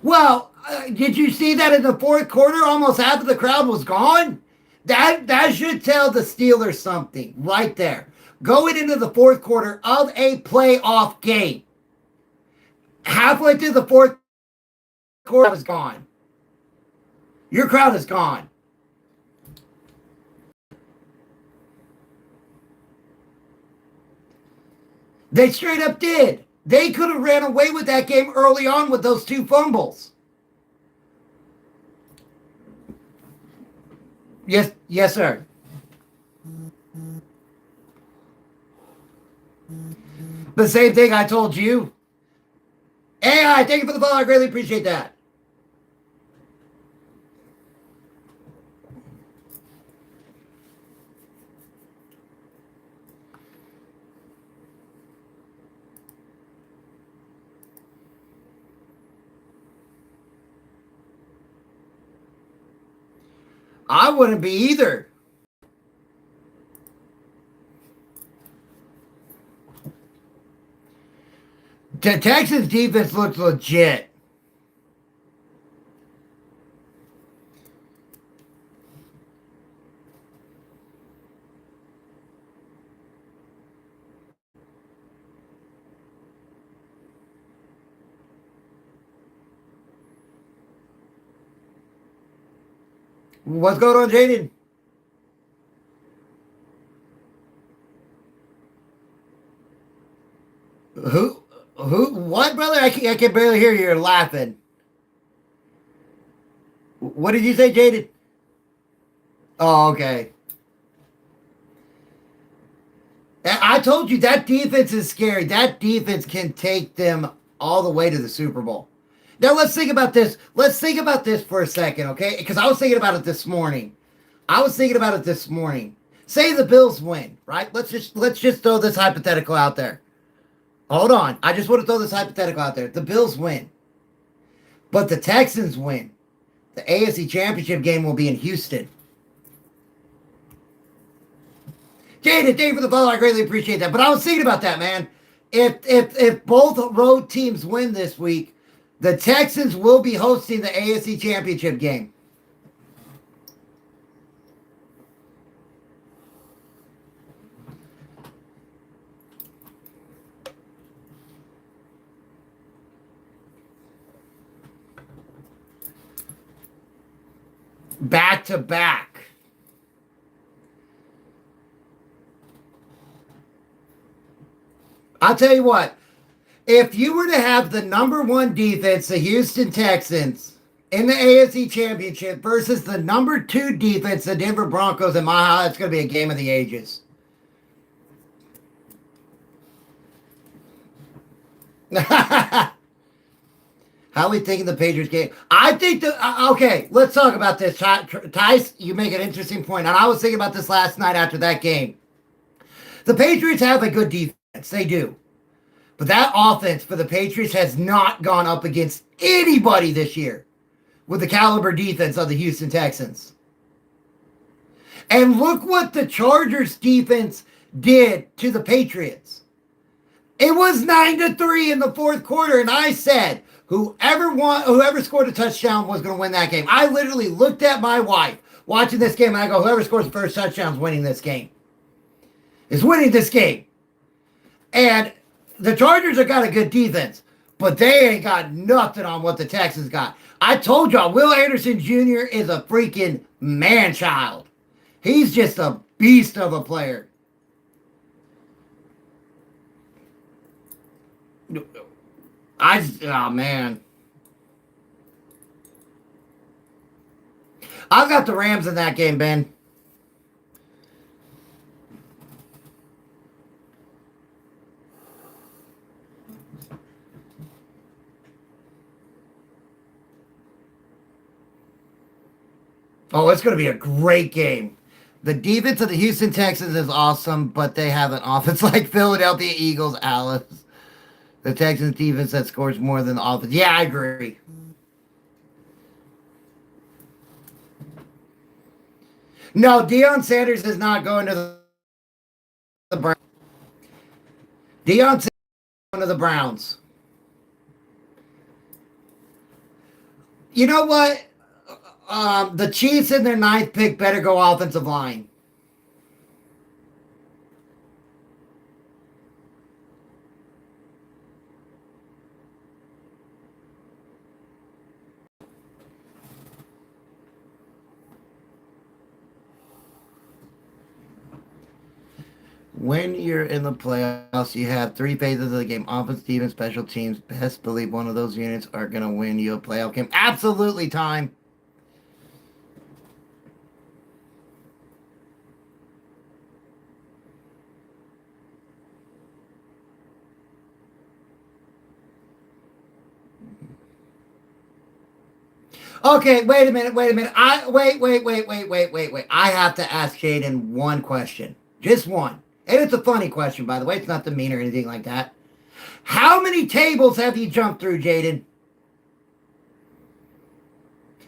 Well, did you see that in the fourth quarter? Almost half of the crowd was gone. That should tell the Steelers something right there. Going into the fourth quarter of a playoff game, halfway through the fourth quarter was gone. Your crowd is gone. They straight up did. They could have ran away with that game early on with those 2 fumbles. Yes, sir. The same thing I told you. AI, thank you for the follow. I greatly appreciate that. I wouldn't be either. The Texans defense looks legit. What's going on, Jaden? Who? What, brother? I can barely hear you. You're laughing. What did you say, Jaden? Oh, okay. I told you that defense is scary. That defense can take them all the way to the Super Bowl. Now let's think about this. Let's think about this for a second, okay? Because I was thinking about it this morning. Say the Bills win, right? Let's just throw this hypothetical out there. Hold on. I just want to throw this hypothetical out there. The Bills win. But the Texans win. The AFC Championship game will be in Houston. Jaden, thank you for the follow. I greatly appreciate that. But I was thinking about that, man. If both road teams win this week, the Texans will be hosting the AFC Championship game. Back to back. I'll tell you what. If you were to have the number 1 defense, the Houston Texans, in the AFC Championship versus the number 2 defense, the Denver Broncos, in my house, it's going to be a game of the ages. How are we thinking the Patriots game? I think okay, let's talk about this. Tice, you make an interesting point. And I was thinking about this last night after that game. The Patriots have a good defense. They do. But that offense for the Patriots has not gone up against anybody this year with the caliber defense of the Houston Texans. And look what the Chargers defense did to the Patriots. It was 9-3 in the fourth quarter, and I said whoever scored a touchdown was going to win that game. I literally looked at my wife watching this game, and I go, whoever scores the first touchdown is winning this game. Is winning this game. And the Chargers have got a good defense, but they ain't got nothing on what the Texans got. I told y'all, Will Anderson Jr. is a freaking man-child. He's just a beast of a player. Oh, man. I've got the Rams in that game, Ben. Oh, it's going to be a great game. The defense of the Houston Texans is awesome, but they have an offense like Philadelphia Eagles, Alice. The Texans defense that scores more than the offense. Yeah, I agree. No, Deion Sanders is not going to the Browns. Deion Sanders is going to the Browns. You know what? The Chiefs in their 9th pick better go offensive line. When you're in the playoffs, you have 3 phases of the game: offense, defense, special teams. Best believe one of those units are going to win you a playoff game. Absolutely, time. Okay, wait a minute. Wait. I have to ask Jaden one question. Just one. And it's a funny question, by the way. It's not demean or anything like that. How many tables have you jumped through, Jaden?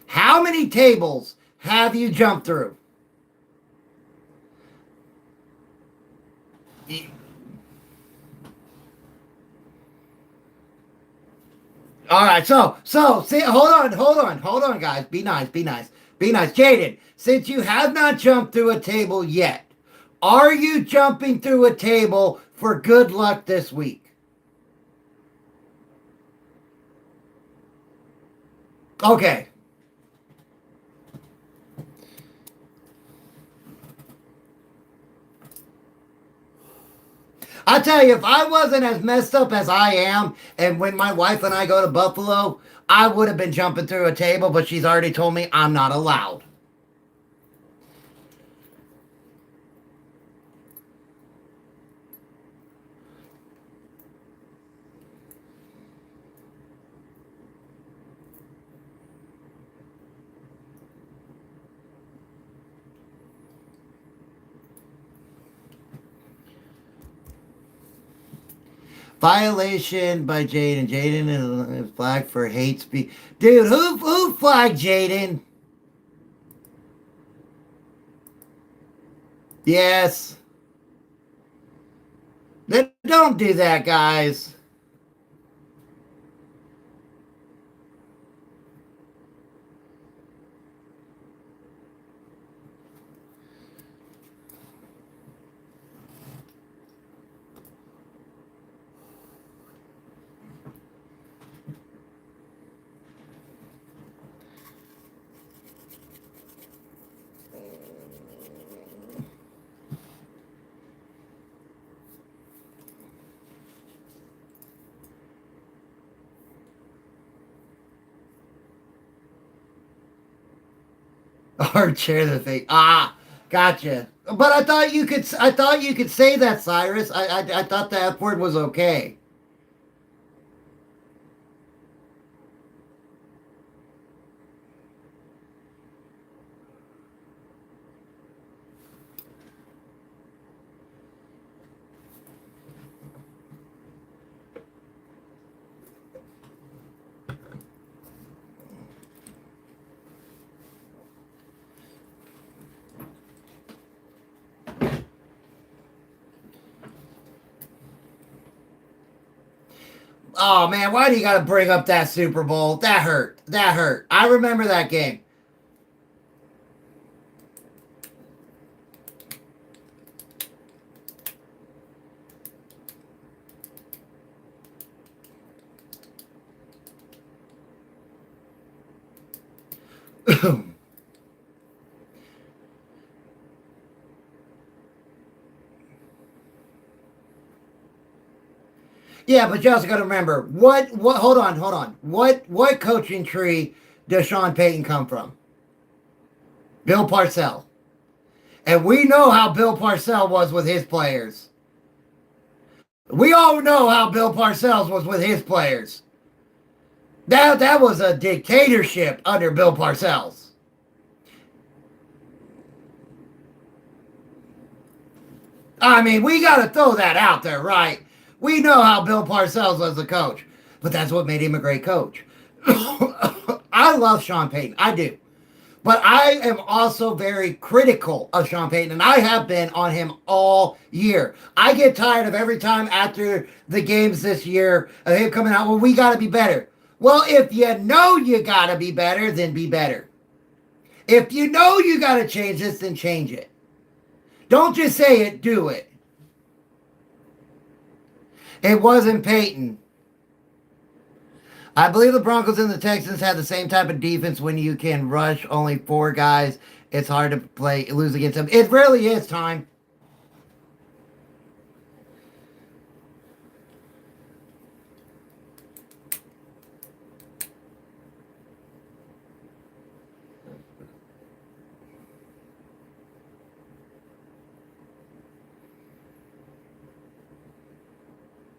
How many tables have you jumped through? All right, so see, hold on, guys. Be nice. Jaden, since you have not jumped through a table yet, are you jumping through a table for good luck this week? Okay. I tell you, if I wasn't as messed up as I am, and when my wife and I go to Buffalo, I would have been jumping through a table, but she's already told me I'm not allowed. Violation by Jaden. Jaden is flagged for hate speech. Dude, who flagged Jaden? Yes. Don't do that, guys. Armchair the fake. Ah, gotcha. But I thought you could say that, Cyrus. I thought the F word was okay. Oh man, why do you gotta bring up that Super Bowl? That hurt. I remember that game. Yeah, but you also got to remember what. Hold on. What coaching tree does Sean Payton come from? Bill Parcells, and we know how Bill Parcells was with his players. We all know how Bill Parcells was with his players. That was a dictatorship under Bill Parcells. I mean, we got to throw that out there, right? We know how Bill Parcells was a coach, but that's what made him a great coach. I love Sean Payton. I do. But I am also very critical of Sean Payton, and I have been on him all year. I get tired of every time after the games this year of him coming out, well, we got to be better. Well, if you know you got to be better, then be better. If you know you got to change this, then change it. Don't just say it, do it. It wasn't Peyton. I believe the Broncos and the Texans have the same type of defense when you can rush only 4 guys. It's hard to lose against them. It really is, time.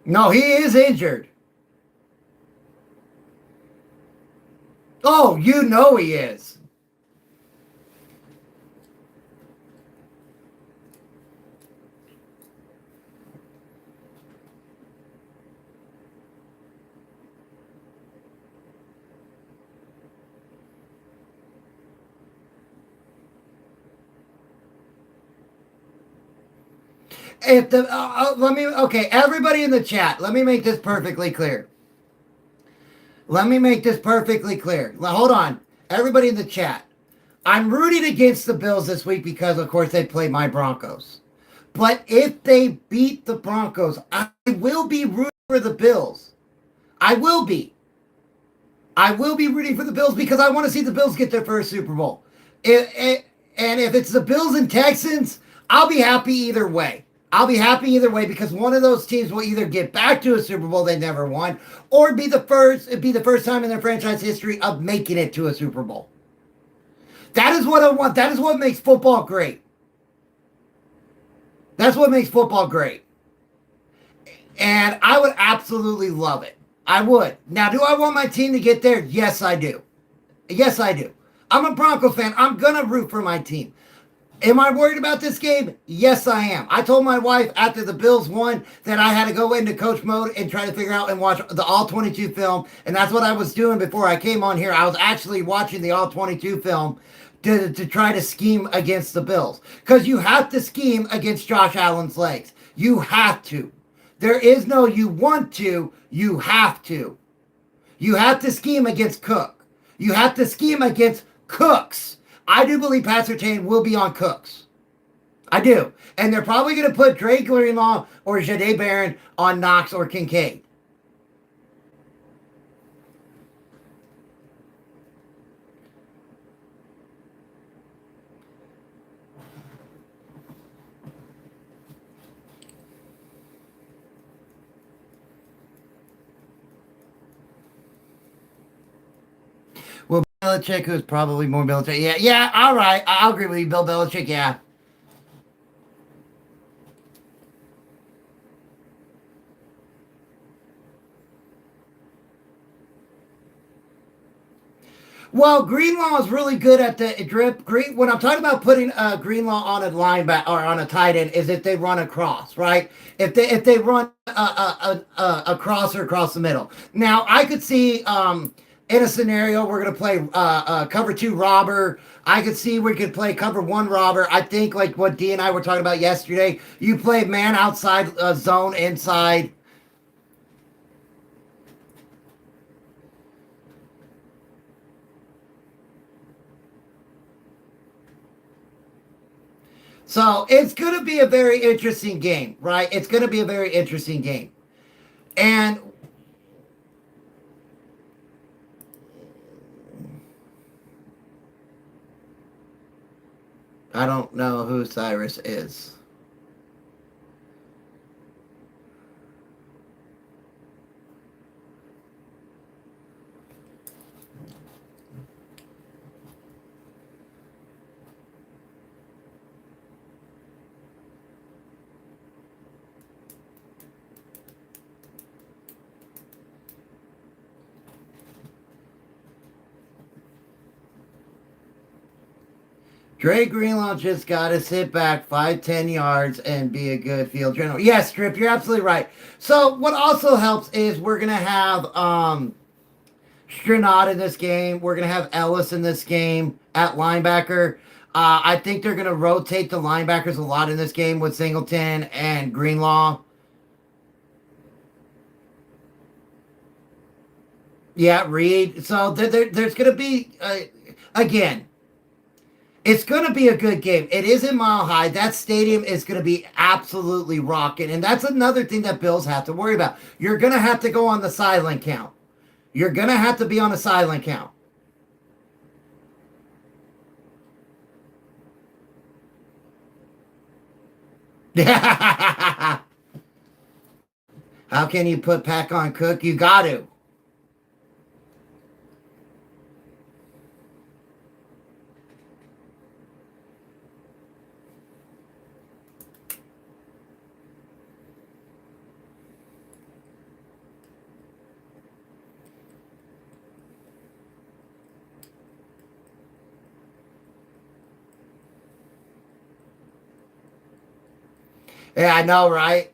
No, he is injured. Oh, you know he is. If the everybody in the chat, let me make this perfectly clear. Hold on, everybody in the chat. I'm rooting against the Bills this week because, of course, they play my Broncos. But if they beat the Broncos, I will be rooting for the Bills. I will be. I will be rooting for the Bills because I want to see the Bills get their first Super Bowl. And if it's the Bills and Texans, I'll be happy either way. Because one of those teams will either get back to a Super Bowl they never won, or be the first time in their franchise history of making it to a Super Bowl. That is what I want. That is what makes football great. That's what makes football great. And I would absolutely love it. I would. Now, do I want my team to get there? Yes, I do. Yes, I do. I'm a Broncos fan. I'm going to root for my team. Am I worried about this game? Yes, I am. I told my wife after the Bills won that I had to go into coach mode and try to figure out and watch the All-22 film. And that's what I was doing before I came on here. I was actually watching the All-22 film to try to scheme against the Bills. Because you have to scheme against Josh Allen's legs. You have to. There is no you want to, you have to. You have to scheme against Cook. You have to scheme against Cooks. I do believe Pat Surtain will be on Cooks. I do. And they're probably going to put Dre Greenlaw or Jahdae Barron on Knox or Kincaid. Well, Belichick, who's probably more Belichick. Yeah, all right. I'll agree with you, Bill Belichick, yeah. Well, Greenlaw is really good at the drip. When I'm talking about putting Greenlaw on a linebacker or on a tight end, is if they run across, right? If they run a crosser across the middle. Now, I could see in a scenario we're going to play cover 2 robber. I could see we could play cover 1 robber. I think like what D and I were talking about yesterday. You play man outside, zone inside. So it's going to be a very interesting game, right? It's going to be a very interesting game. And I don't know who Cyrus is. Dre Greenlaw just got to sit back 5-10 yards and be a good field general. Yes, Strip, you're absolutely right. So what also helps is we're going to have Strenad in this game. We're going to have Ellis in this game at linebacker. I think they're going to rotate the linebackers a lot in this game with Singleton and Greenlaw. Yeah, Reed. So there's going to be, again, it's going to be a good game. It is in Mile High. That stadium is going to be absolutely rocking. And that's another thing that Bills have to worry about. You're going to have to go on the silent count. You're going to have to be on a silent count. How can you put Pack on Cook? You got to. Yeah, I know, right?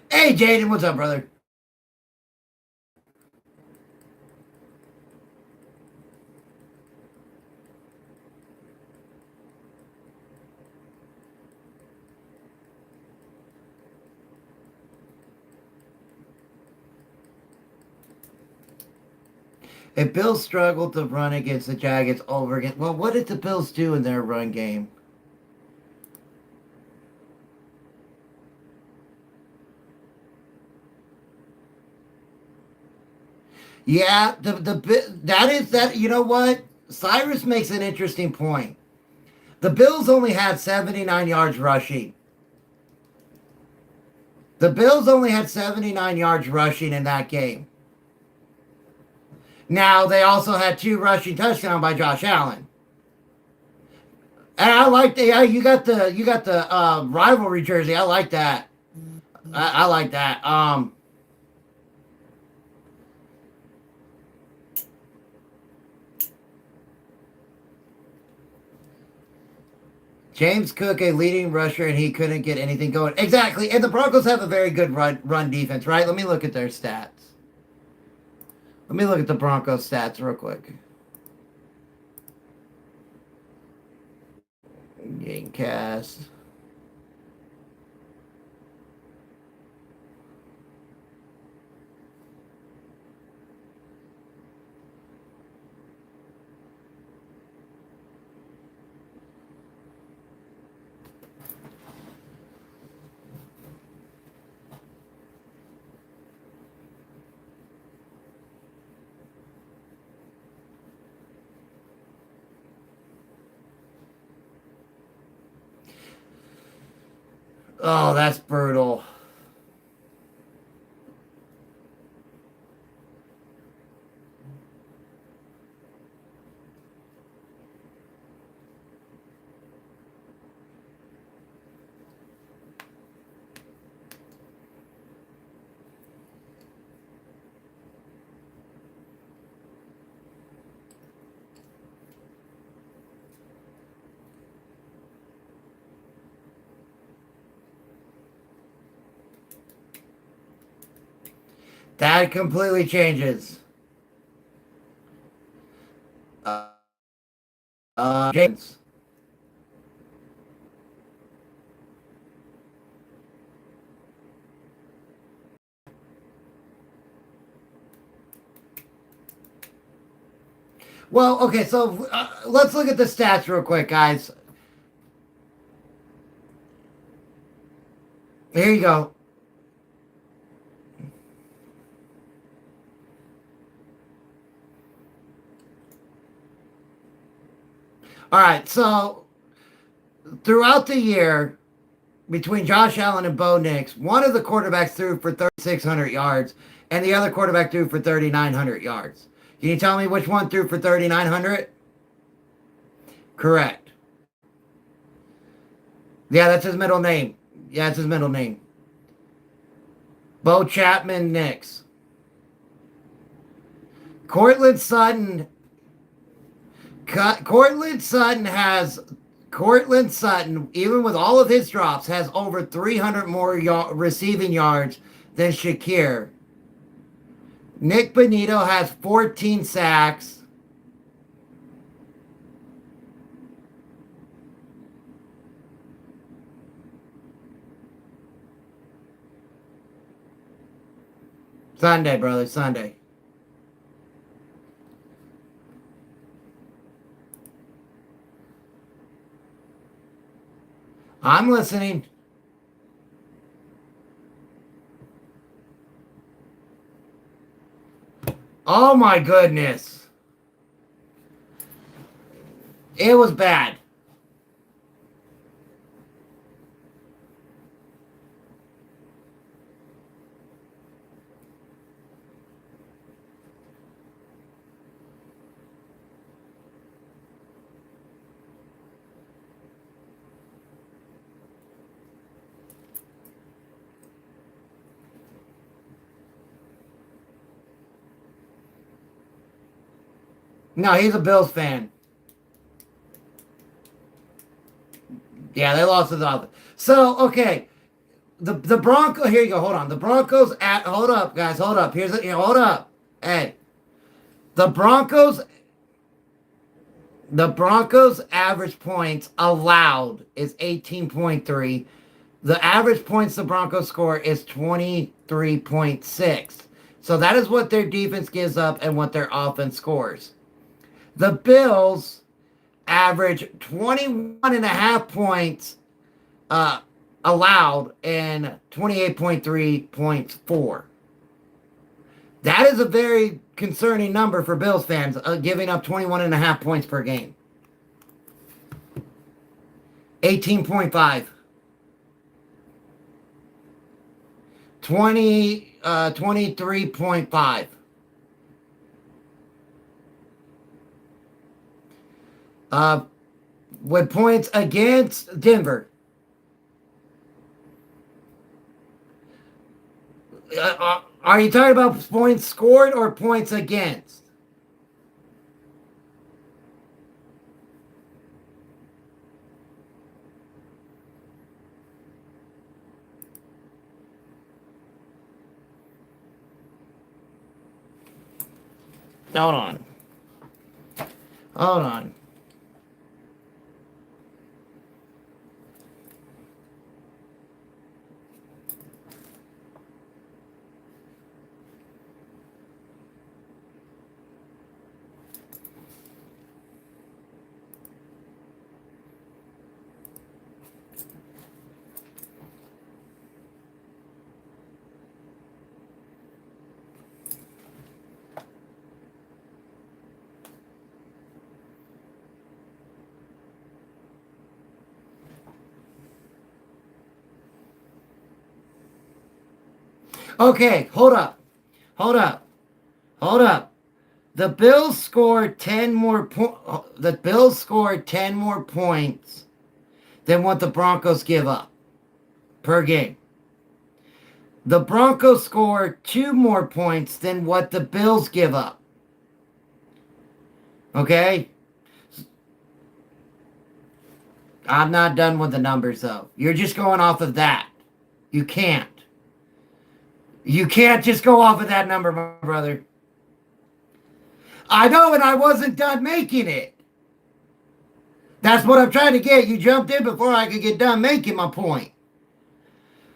Hey, Jaden, what's up, brother? If Bills struggled to run against the Jags over again, well, what did the Bills do in their run game? Yeah, that you know what? Cyrus makes an interesting point. The Bills only had 79 yards rushing. The Bills only had 79 yards rushing in that game. Now they also had 2 rushing touchdowns by Josh Allen. And I like the you got the rivalry jersey. I like that. I like that. James Cook, a leading rusher, and he couldn't get anything going. Exactly. And the Broncos have a very good run defense, right? Let me look at their stats. Let me look at the Broncos stats real quick. Game cast. Oh, that's brutal. That completely changes. James. Well, okay, so let's look at the stats real quick, guys. Here you go. All right, so throughout the year, between Josh Allen and Bo Nix, one of the quarterbacks threw for 3,600 yards, and the other quarterback threw for 3,900 yards. Can you tell me which one threw for 3,900? Correct. Yeah, that's his middle name. Yeah, that's his middle name. Bo Chapman Nix. Cortland Sutton. Cortland Sutton, even with all of his drops, has over 300 more receiving yards than Shakir. Nick Benito has 14 sacks. Sunday, brother, Sunday. I'm listening. Oh my goodness. It was bad. No, he's a Bills fan. Yeah, they lost to the Dolphins. So, okay. The Broncos, here you go, hold on. The Broncos hold up, guys, hold up. Hold up. Hey. The Broncos average points allowed is 18.3. The average points the Broncos score is 23.6. So that is what their defense gives up and what their offense scores. The Bills average 21.5 points allowed and 28.3 points for. That is a very concerning number for Bills fans, giving up 21.5 points per game. 18.5. 23.5. With points against Denver. Are you talking about points scored or points against? Hold on. Hold on. Okay, hold up. Hold up. Hold up. The Bills scored 10 more the Bills scored 10 more points than what the Broncos give up per game. The Broncos scored 2 more points than what the Bills give up. Okay? I'm not done with the numbers though. You're just going off of that. You can't. You can't just go off of that number, my brother. I know, and I wasn't done making it. That's what I'm trying to get. You jumped in before I could get done making my point.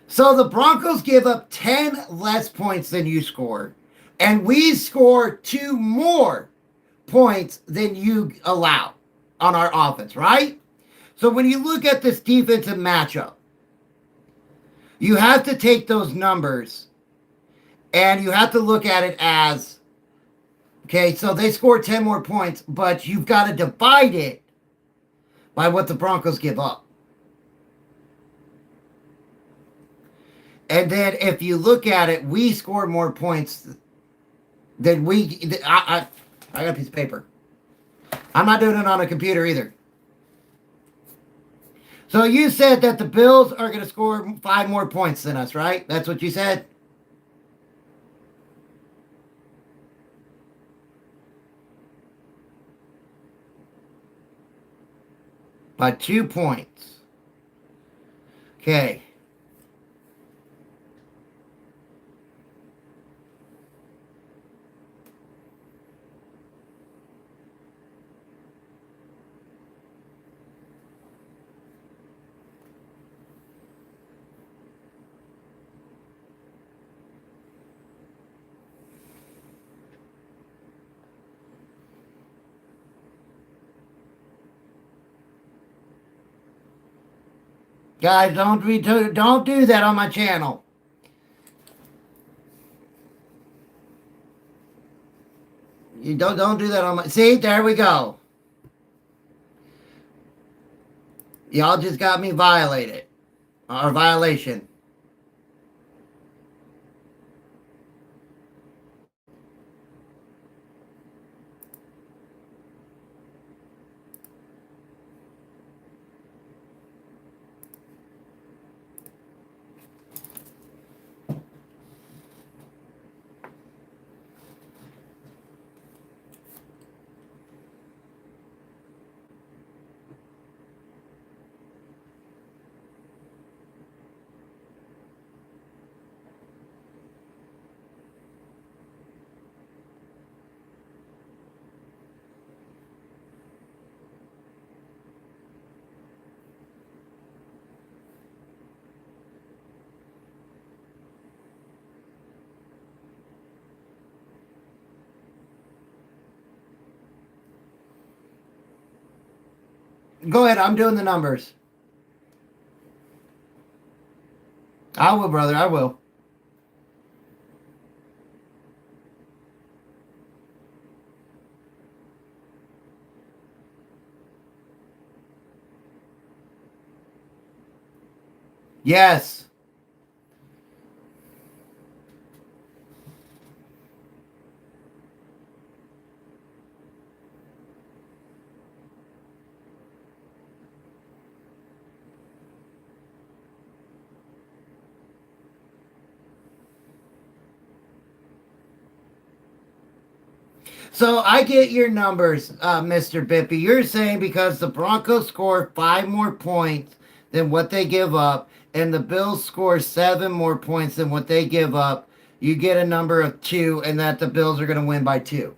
So the Broncos give up 10 less points than you score, and we score 2 more points than you allow on our offense, right? So when you look at this defensive matchup, you have to take those numbers and you have to look at it as, okay, so they scored 10 more points, but you've got to divide it by what the Broncos give up. And then if you look at it, we score more points than I got a piece of paper. I'm not doing it on a computer either. So you said that the Bills are going to score 5 more points than us, right? That's what you said? by 2 points. Okay. Guys, don't do that on my channel. You don't do that on my. See, there we go. Y'all just got me violated or violation. Go ahead. I'm doing the numbers. I will, brother. I will. Yes. So I get your numbers, Mr. Bippy. You're saying because the Broncos score 5 more points than what they give up, and the Bills score 7 more points than what they give up, you get a number of 2, and that the Bills are going to win by 2.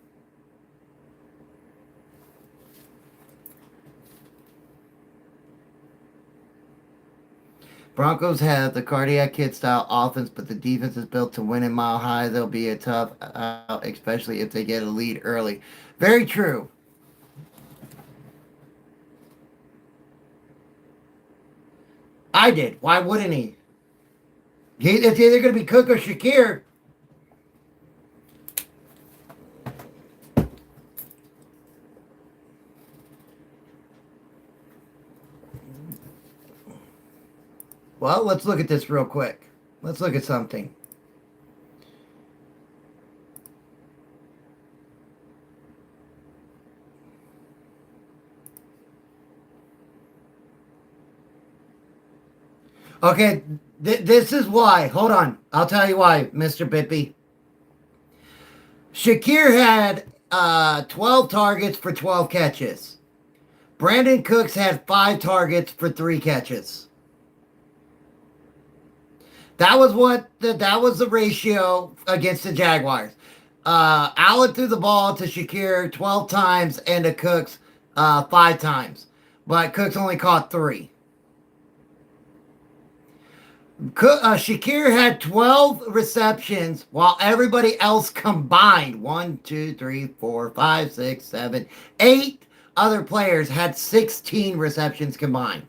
Broncos have the cardiac kid style offense, but the defense is built to win in Mile High. They'll be a tough, especially if they get a lead early. Very true. I did. Why wouldn't he? It's either going to be Cook or Shakir. Well, let's look at this real quick. Let's look at something. Okay, this is why. Hold on. I'll tell you why, Mr. Bippy. Shakir had 12 targets for 12 catches. Brandon Cooks had 5 targets for 3 catches. That was that was the ratio against the Jaguars. Allen threw the ball to Shakir 12 times and to Cooks 5 times. But Cooks only caught 3. Shakir had 12 receptions while everybody else combined 1, 2, 3, 4, 5, 6, 7, 8 other players had 16 receptions combined.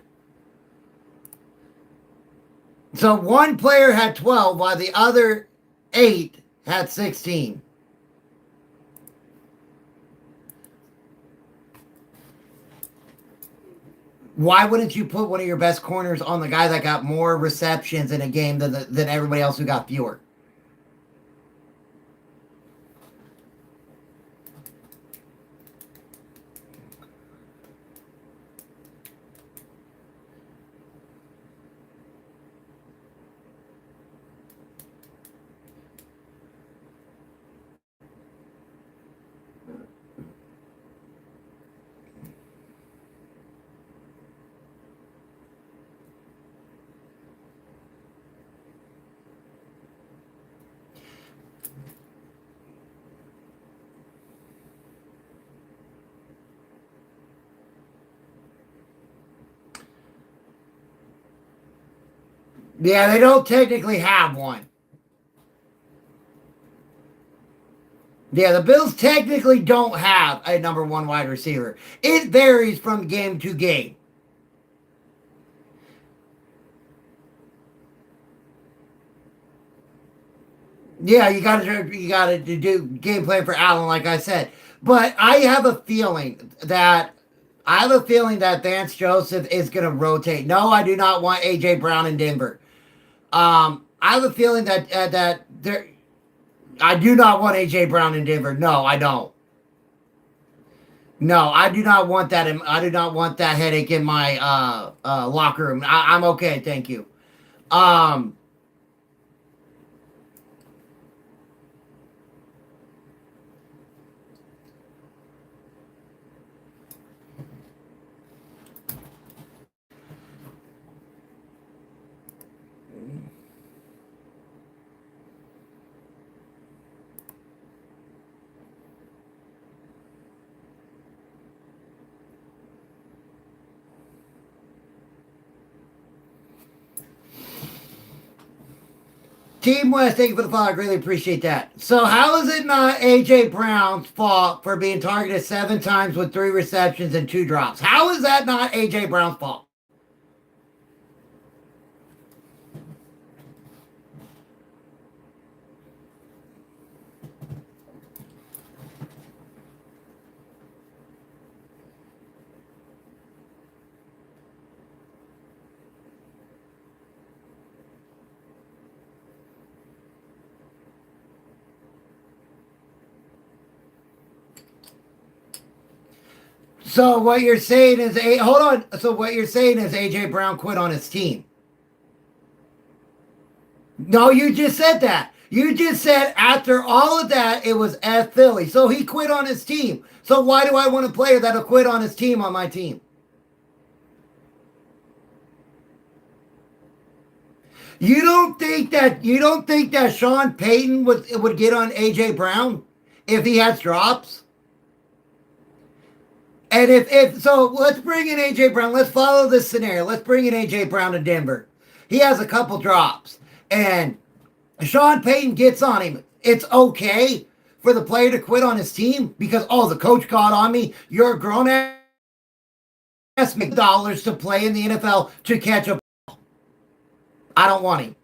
So one player had 12 while the other 8 had 16. Why wouldn't you put one of your best corners on the guy that got more receptions in a game than everybody else who got fewer? Yeah, they don't technically have one. Yeah, the Bills technically don't have a number one wide receiver. It varies from game to game. Yeah, you got to do game plan for Allen, like I said. But I have a feeling that Vance Joseph is going to rotate. No, I do not want AJ Brown in Denver. I have a feeling that there. I do not want AJ Brown in Denver. No, I don't. No, I do not want that. I do not want that headache in my locker room. I'm okay, thank you. Team West, thank you for the follow. I greatly appreciate that. So, how is it not AJ Brown's fault for being targeted 7 times with 3 receptions and 2 drops? How is that not AJ Brown's fault? So what you're saying is, hold on. So what you're saying is AJ Brown quit on his team. No, you just said that. You just said after all of that, it was F Philly. So he quit on his team. So why do I want a player that'll quit on his team on my team? You don't think that Sean Payton would get on AJ Brown if he has drops? And if so, let's bring in AJ Brown. Let's follow this scenario. Let's bring in AJ Brown to Denver. He has a couple drops, and Sean Payton gets on him. It's okay for the player to quit on his team because the coach got on me. You're a grown ass make dollars to play in the NFL to catch a ball. I don't want him.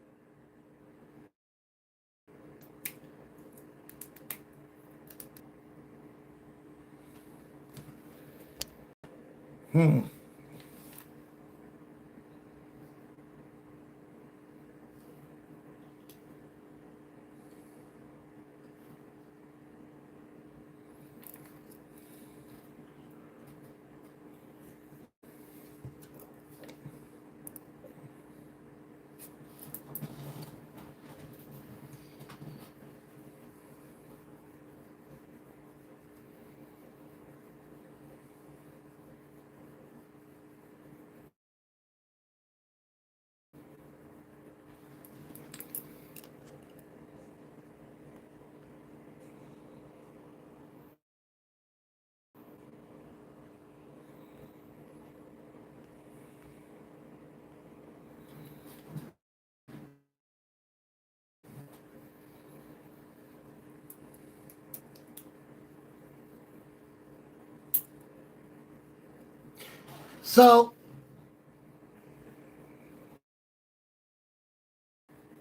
So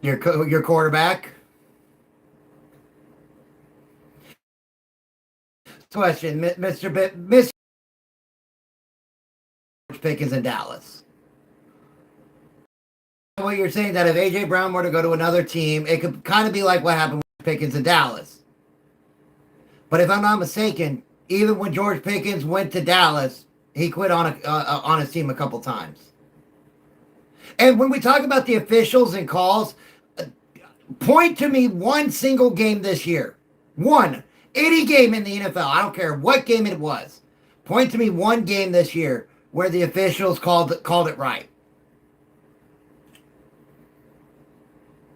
your quarterback. Question, Mr. Pickens in Dallas. What you're saying that if AJ Brown were to go to another team, it could kind of be like what happened with Pickens in Dallas. But if I'm not mistaken, even when George Pickens went to Dallas, he quit on his team a couple times. And when we talk about the officials and calls, point to me one single game this year. One. Any game in the NFL. I don't care what game it was. Point to me one game this year where the officials called it right.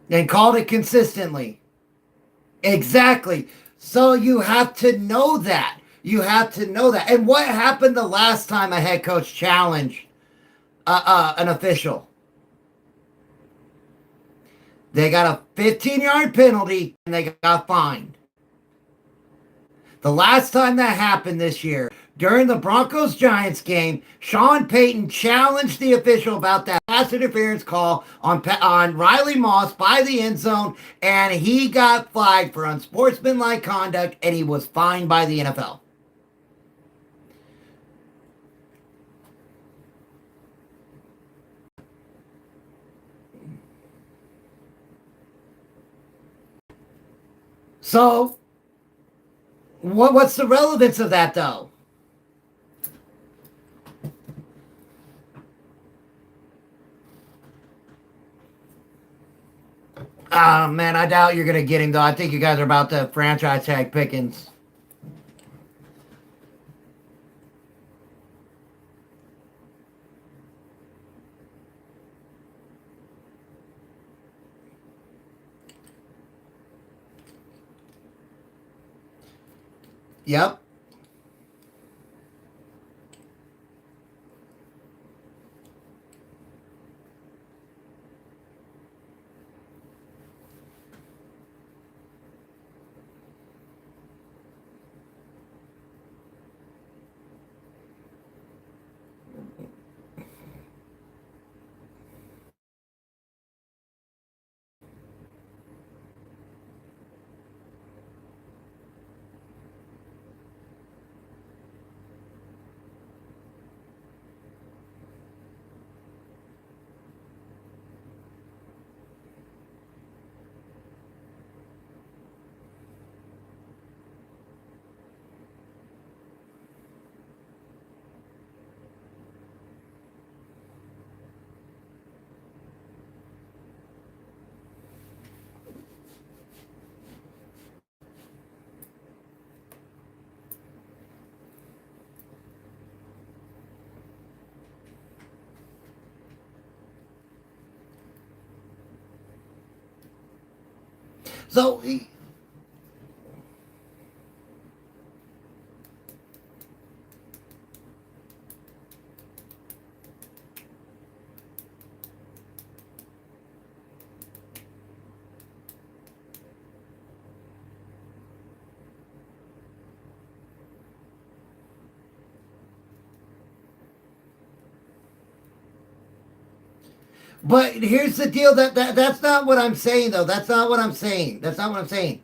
And called it consistently. Exactly. So you have to know that. You have to know that. And what happened the last time a head coach challenged an official? They got a 15-yard penalty, and they got fined. The last time that happened this year, during the Broncos-Giants game, Sean Payton challenged the official about that pass interference call on Riley Moss by the end zone, and he got flagged for unsportsmanlike conduct, and he was fined by the NFL. So, what's the relevance of that, though? Man, I doubt you're going to get him, though. I think you guys are about to franchise tag Pickens. Yep. So, but here's the deal. That's not what I'm saying, though. That's not what I'm saying. That's not what I'm saying.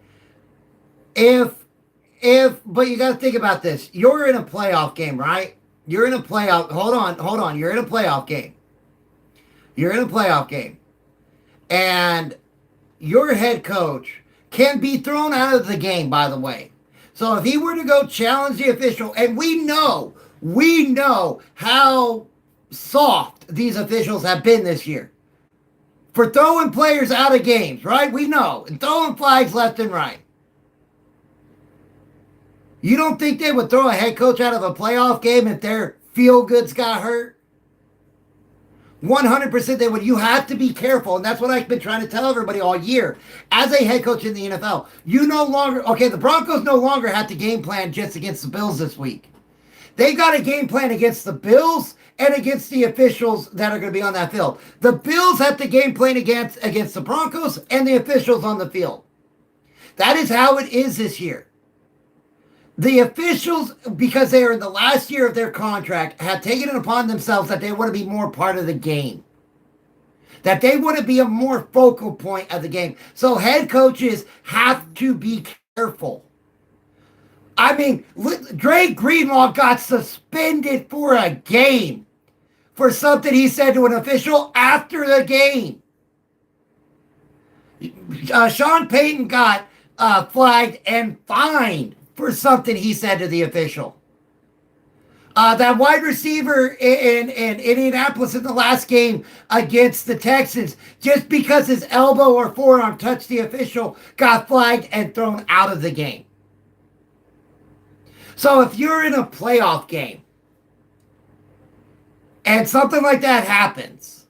But you got to think about this. You're in a playoff game, right? You're in a playoff. Hold on. You're in a playoff game. You're in a playoff game. And your head coach can be thrown out of the game, by the way. So if he were to go challenge the official, and we know how soft these officials have been this year for throwing players out of games, right? We know, and throwing flags left and right. You don't think they would throw a head coach out of a playoff game if their feel-goods got hurt? 100% they would. You have to be careful, and that's what I've been trying to tell everybody all year. As a head coach in the NFL, you no longer, okay, the Broncos no longer have to game plan just against the Bills this week. They got a game plan against the Bills and against the officials that are going to be on that field. The Bills have to game plan against the Broncos and the officials on the field. That is how it is this year. The officials, because they are in the last year of their contract, have taken it upon themselves that they want to be more part of the game. That they want to be a more focal point of the game. So head coaches have to be careful. I mean, Dre Greenlaw got suspended for a game for something he said to an official after the game. Sean Payton got flagged and fined for something he said to the official. That wide receiver in Indianapolis in the last game against the Texans, just because his elbow or forearm touched the official, got flagged and thrown out of the game. So if you're in a playoff game and something like that happens,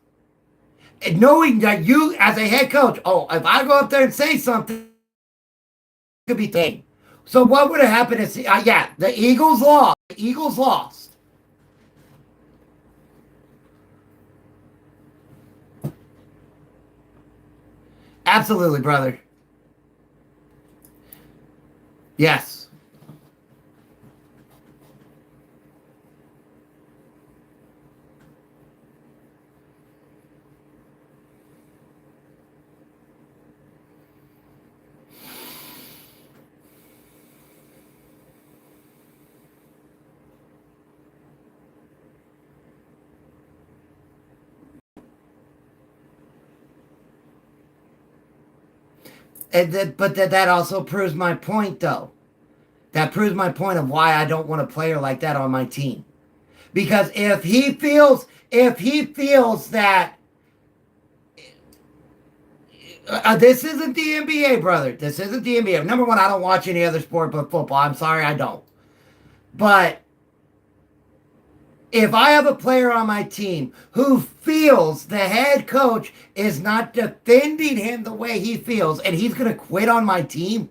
and knowing that you as a head coach, if I go up there and say something, it could be taken. So what would have happened is, the Eagles lost. The Eagles lost. Absolutely, brother. Yes. But that also proves my point, though. That proves my point of why I don't want a player like that on my team. Because if he feels that this isn't the NBA, brother. This isn't the NBA. Number one, I don't watch any other sport but football. I'm sorry, I don't. But if I have a player on my team who feels the head coach is not defending him the way he feels and he's going to quit on my team,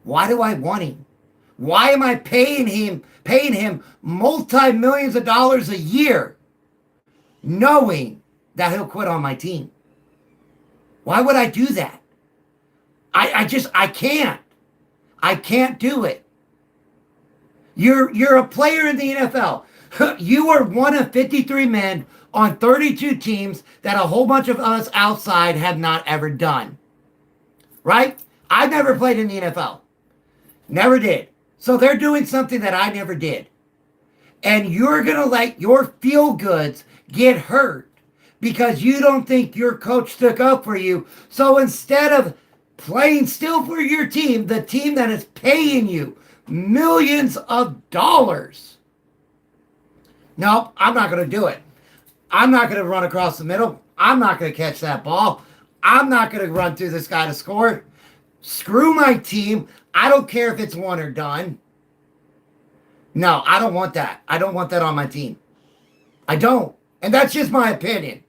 why do I want him? Why am I paying him multi-millions of dollars a year knowing that he'll quit on my team? Why would I do that? I can't. I can't do it. You're a player in the NFL. You are one of 53 men on 32 teams that a whole bunch of us outside have not ever done. Right? I've never played in the NFL. Never did. So they're doing something that I never did. And you're going to let your feel-goods get hurt because you don't think your coach stuck up for you. So instead of playing still for your team, the team that is paying you millions of dollars, nope, I'm not going to do it. I'm not going to run across the middle. I'm not going to catch that ball. I'm not going to run through this guy to score. Screw my team. I don't care if it's one or done. No, I don't want that. I don't want that on my team. I don't. And that's just my opinion.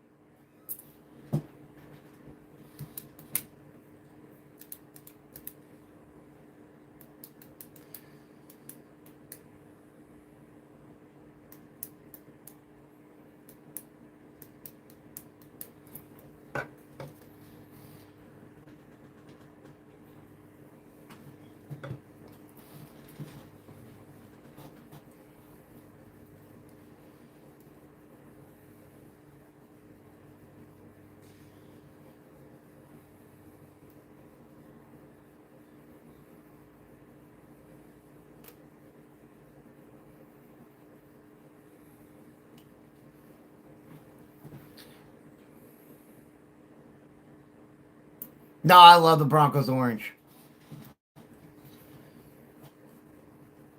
No, I love the Broncos orange.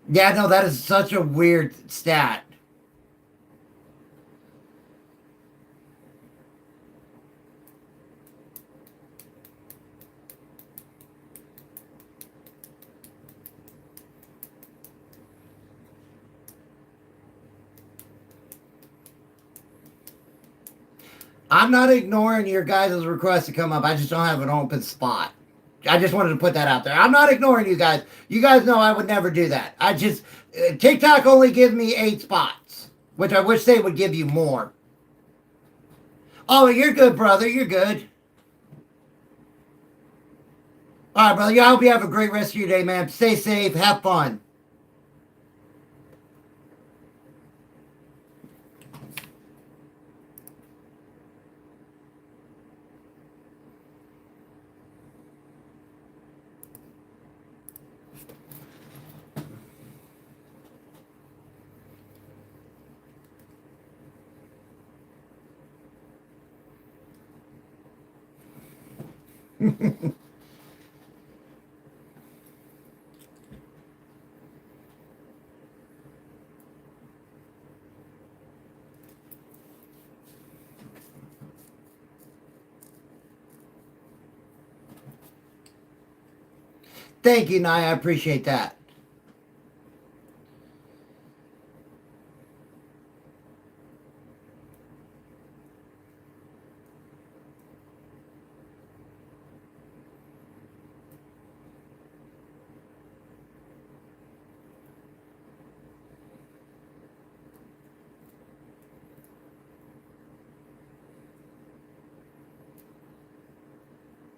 Yeah, no, that is such a weird stat. I'm not ignoring your guys' request to come up. I just don't have an open spot. I just wanted to put that out there. I'm not ignoring you guys. You guys know I would never do that. I just, TikTok only gives me 8 spots, which I wish they would give you more. Oh, you're good, brother. You're good. All right, brother. Yeah, I hope you have a great rest of your day, man. Stay safe. Have fun. Thank you, Naya. I appreciate that.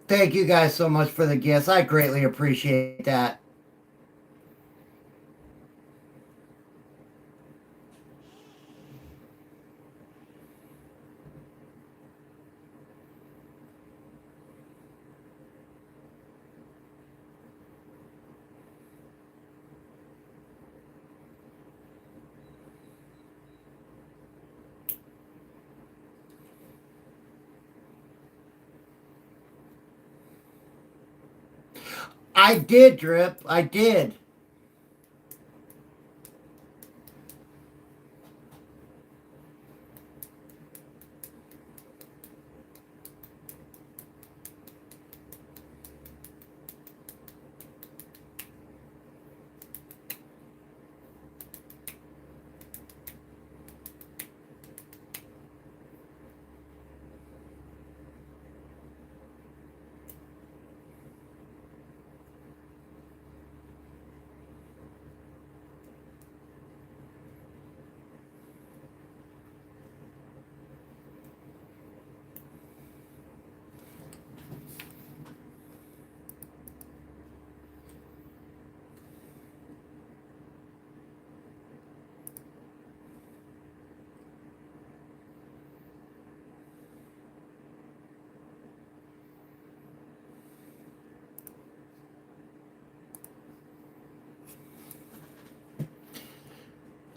Thank you guys so much for the gifts. I greatly appreciate that. I did, Drip. I did.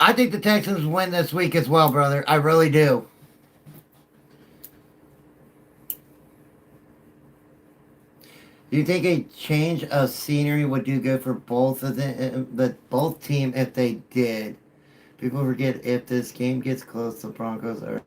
I think the Texans win this week as well, brother. I really do. Do you think a change of scenery would do good for both of them, but both team if they did? People forget if this game gets close, the Broncos are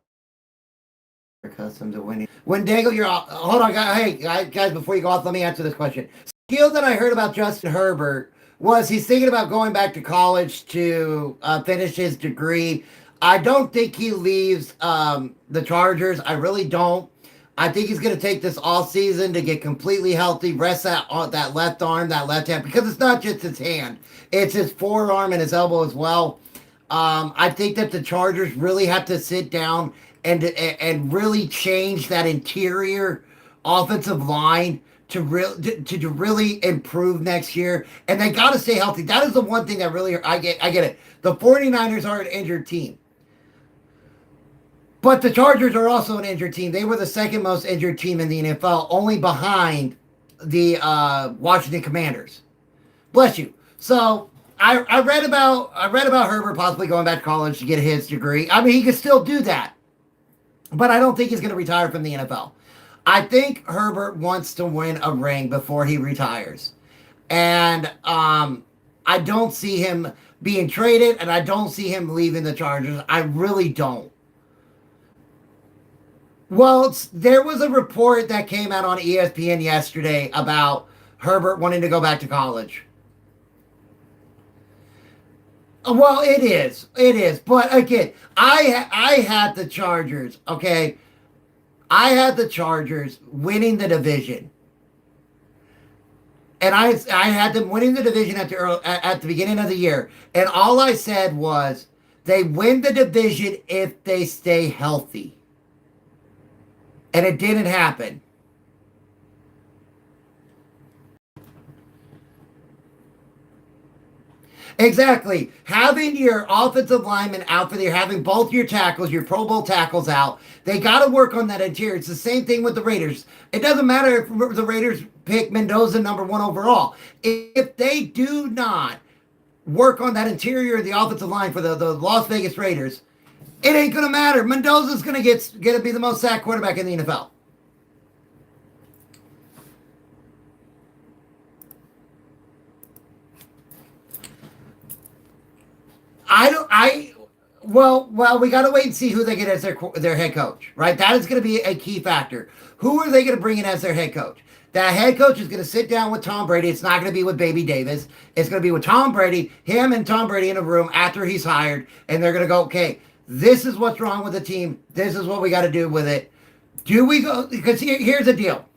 accustomed to winning. When Dangle, you're hold on, guys. Hey, guys, before you go off, let me answer this question. Skill that I heard about Justin Herbert was he's thinking about going back to college to finish his degree. I don't think he leaves the Chargers. I really don't. I think he's going to take this all season to get completely healthy, rest that left arm, that left hand, because it's not just his hand. It's his forearm and his elbow as well. I think that the Chargers really have to sit down and really change that interior offensive line to really improve next year. And they got to stay healthy. That is the one thing that really I get it. The 49ers are an injured team. But the Chargers are also an injured team. They were the second most injured team in the NFL, only behind the Washington Commanders. Bless you. So I read about Herbert possibly going back to college to get his degree. I mean, he could still do that, but I don't think he's going to retire from the NFL. I think Herbert wants to win a ring before he retires, and I don't see him being traded, and I don't see him leaving the Chargers. I really don't. Well, there was a report that came out on ESPN yesterday about Herbert wanting to go back to college. Well, it is. But again, I had the Chargers. Okay, I had the Chargers winning the division, and I had them winning the division at the beginning of the year, and all I said was they win the division if they stay healthy. And it didn't happen. Exactly. Having your offensive lineman out for the year, having both your tackles, your Pro Bowl tackles out, they got to work on that interior. It's the same thing with the Raiders. It doesn't matter if the Raiders pick Mendoza #1 overall. If they do not work on that interior of the offensive line for the Las Vegas Raiders, it ain't going to matter. Mendoza's going to be the most sacked quarterback in the NFL. Well, we got to wait and see who they get as their head coach, right? That is going to be a key factor. Who are they going to bring in as their head coach? That head coach is going to sit down with Tom Brady. It's not going to be with Baby Davis. It's going to be with Tom Brady, him and Tom Brady in a room after he's hired, and they're going to go, okay, this is what's wrong with the team. This is what we got to do with it. Do we go? Because here's the deal.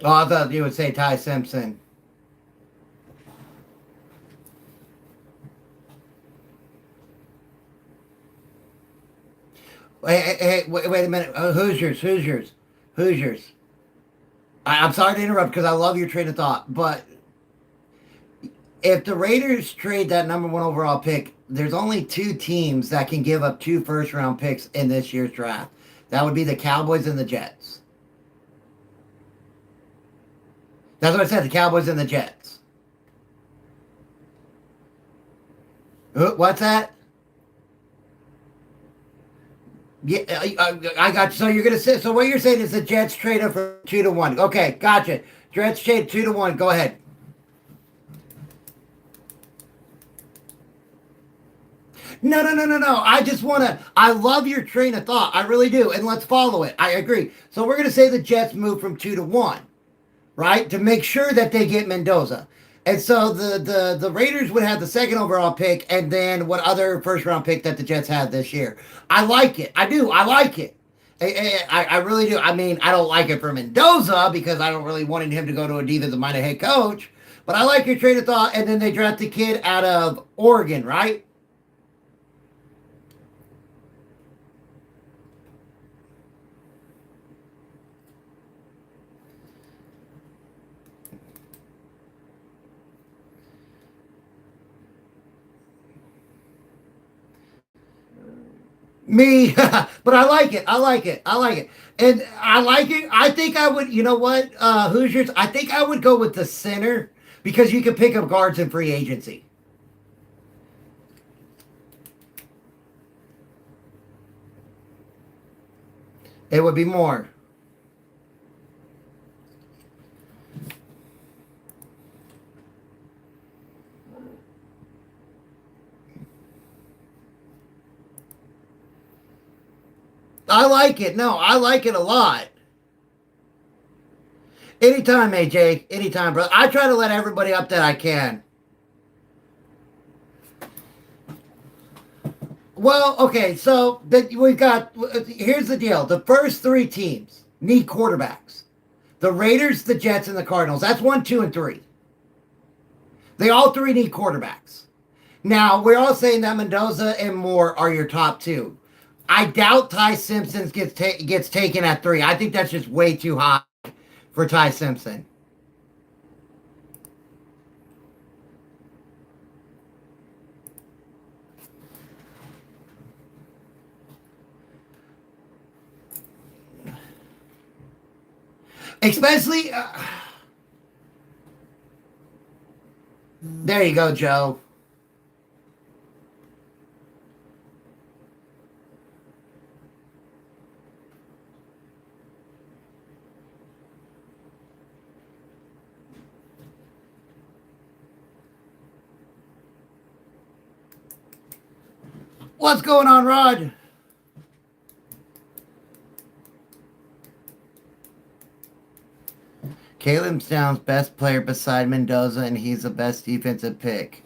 Oh, I thought you would say Ty Simpson. Wait a minute. Hoosiers. I'm sorry to interrupt because I love your train of thought, but if the Raiders trade that number 1 overall pick, there's only 2 teams that can give up 2 first-round picks in this year's draft. That would be the Cowboys and the Jets. That's what I said, the Cowboys and the Jets. What's that? Yeah, I got you. So you're gonna say. So what you're saying is the Jets trade up for 2-1. Okay, gotcha. Jets trade 2-1. Go ahead. No. I just wanna. I love your train of thought. I really do, and let's follow it. I agree. So we're gonna say the Jets move from 2-1, right, to make sure that they get Mendoza. And so the Raiders would have the 2nd overall pick, and then what other first round pick that the Jets had this year. I like it. I do. I like it. I really do. I mean, I don't like it for Mendoza because I don't really want him to go to a defensive-minded head coach. But I like your train of thought. And then they draft the kid out of Oregon, right? Me, but I like it. And I like it. I think I would, you know what, Hoosiers, I think I would go with the center because you can pick up guards in free agency. It would be more. I like it. No, I like it a lot. Anytime, AJ. Anytime, brother. I try to let everybody up that I can. Well, okay, so we've got, here's the deal. The first 3 teams need quarterbacks. The Raiders, the Jets, and the Cardinals. That's 1, 2, and 3. They all 3 need quarterbacks. Now, we're all saying that Mendoza and Moore are your top 2. I doubt Ty Simpson gets taken at 3. I think that's just way too high for Ty Simpson. Especially, there you go, Joe. What's going on, Rod? Caleb Stone's best player beside Mendoza, and he's the best defensive pick.